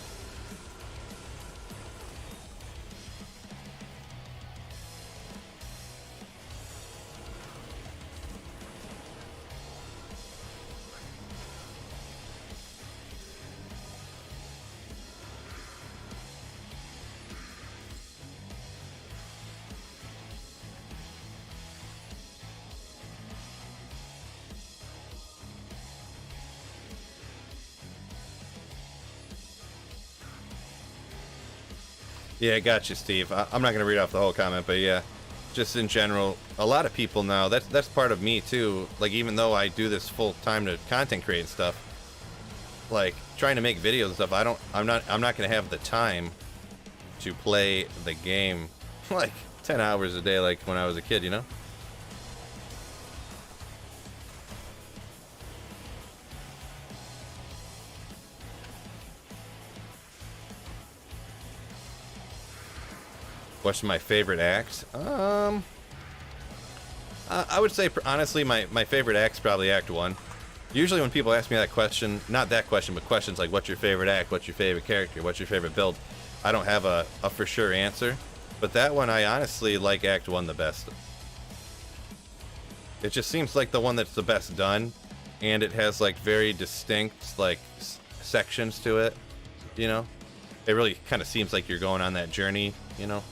Speaker 1: Yeah, gotcha, Steve. I'm not gonna read off the whole comment, but yeah, just in general, a lot of people now. That's part of me too. Like, even though I do this full time to content create and stuff, like trying to make videos and stuff, I'm not gonna have the time to play the game like 10 hours a day, like when I was a kid, you know. What's my favorite act? I would say, honestly, my favorite act's probably Act 1. Usually when people ask me that question, not that question, but questions like, what's your favorite act, what's your favorite character, what's your favorite build, I don't have a for sure answer. But that one, I honestly like Act 1 the best. It just seems like the one that's the best done, and it has, like, very distinct, like, sections to it, you know? It really kind of seems like you're going on that journey, you know?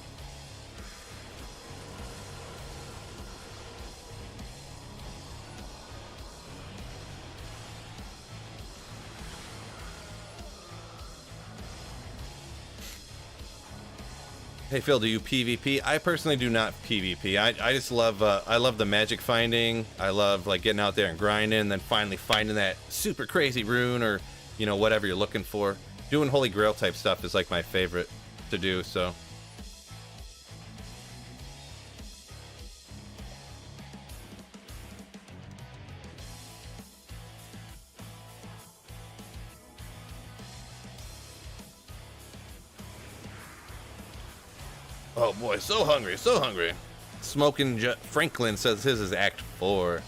Speaker 1: Hey Phil, do you PvP? I personally do not PvP. I just love I love the magic finding. I love like getting out there and grinding, and then finally finding that super crazy rune or whatever you're looking for. Doing Holy Grail type stuff is like my favorite to do. So. Oh boy, so hungry, so hungry. Smoking Franklin says his is Act 4.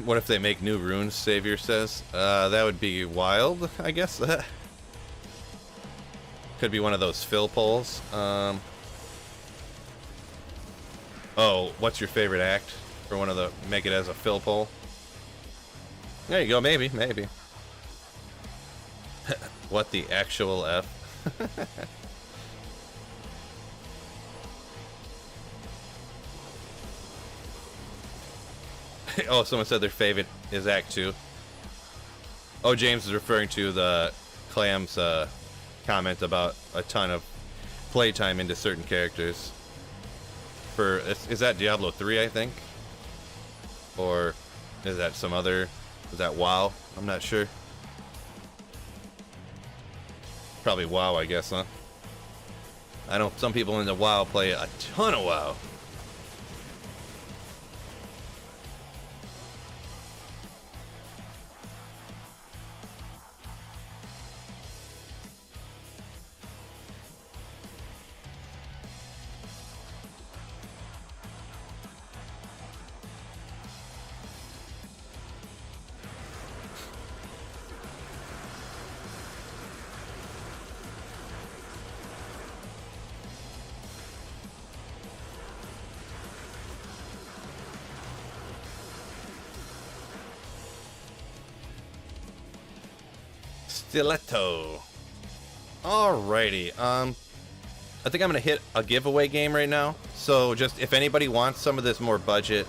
Speaker 1: What if they make new runes, Savior says? That would be wild, I guess. Could be one of those fill polls. Oh, what's your favorite act? For one of the, make it as a fill poll. There you go, maybe. What the actual F? Oh, someone said their favorite is Act 2. Oh, James is referring to the Clam's comment about a ton of playtime into certain characters. For is that Diablo 3, I think? Or is that some other, is that WoW? I'm not sure. Probably WoW, I guess, huh? I know some people in the WoW play a ton of WoW. Stiletto. Alrighty. I think I'm gonna hit a giveaway game right now. So just if anybody wants some of this more budget,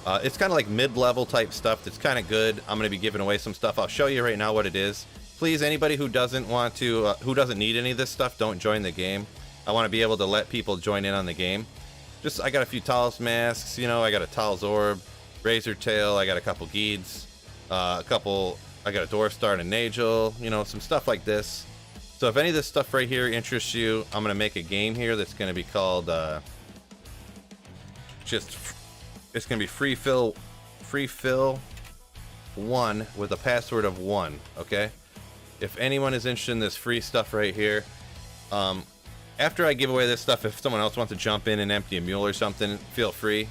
Speaker 1: it's kind of like mid-level type stuff that's kind of good. I'm gonna be giving away some stuff. I'll show you right now what it is. Please, anybody who doesn't want to, who doesn't need any of this stuff, don't join the game. I want to be able to let people join in on the game. Just, I got a few Talos masks, I got a Talos orb, Razor Tail, I got a couple Geeds, I got a Dwarf Star and a Nagel, some stuff like this. So if any of this stuff right here interests you, I'm going to make a game here that's going to be called, it's going to be Free Fill 1 with a password of 1, okay? If anyone is interested in this free stuff right here, after I give away this stuff, if someone else wants to jump in and empty a mule or something, feel free.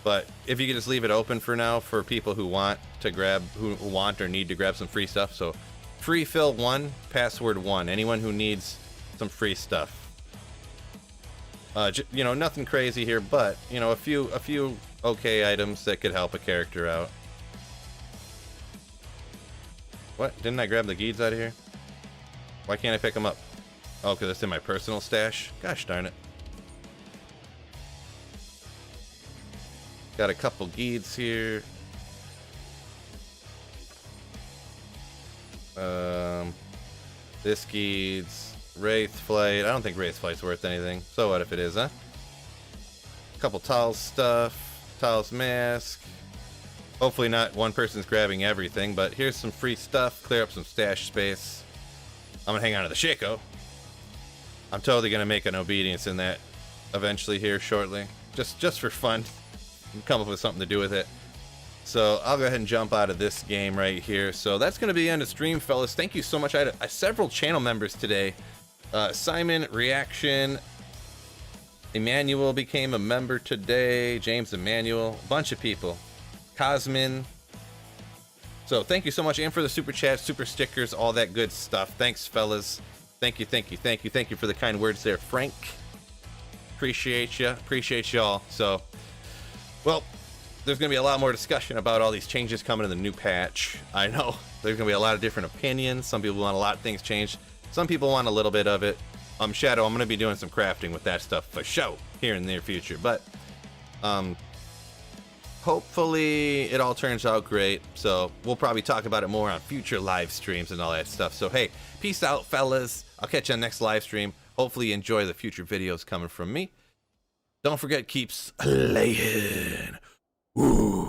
Speaker 1: But if you could just leave it open for now for people who want to grab, who want or need to grab some free stuff. So, Free Fill 1, password 1. Anyone who needs some free stuff. Nothing crazy here, but a few okay items that could help a character out. What? Didn't I grab the Geeds out of here? Why can't I pick them up? Oh, because it's in my personal stash? Gosh darn it. Got a couple Geeds here. This Geeds. Wraith Flight. I don't think Wraith Flight's worth anything. So what if it is, huh? A couple Talos stuff. Talos mask. Hopefully not one person's grabbing everything, but here's some free stuff. Clear up some stash space. I'm gonna hang on to the Shaco. I'm totally gonna make an obedience in that eventually here shortly. Just for fun. Come up with something to do with it. So I'll go ahead and jump out of this game right here. So that's going to be the end of stream, fellas. Thank you so much. I had several channel members today. Simon, Reaction, Emmanuel became a member today. James Emmanuel, a bunch of people. Cosmin. So thank you so much. And for the super chat, super stickers, all that good stuff. Thanks, fellas. Thank you for the kind words there, Frank. Appreciate you. Appreciate y'all. So, well, there's going to be a lot more discussion about all these changes coming in the new patch. I know there's going to be a lot of different opinions. Some people want a lot of things changed. Some people want a little bit of it. Shadow, I'm going to be doing some crafting with that stuff for show here in the near future. But hopefully it all turns out great. So we'll probably talk about it more on future live streams and all that stuff. So hey, peace out, fellas. I'll catch you on the next live stream. Hopefully you enjoy the future videos coming from me. Don't forget, keep slaying. Ooh.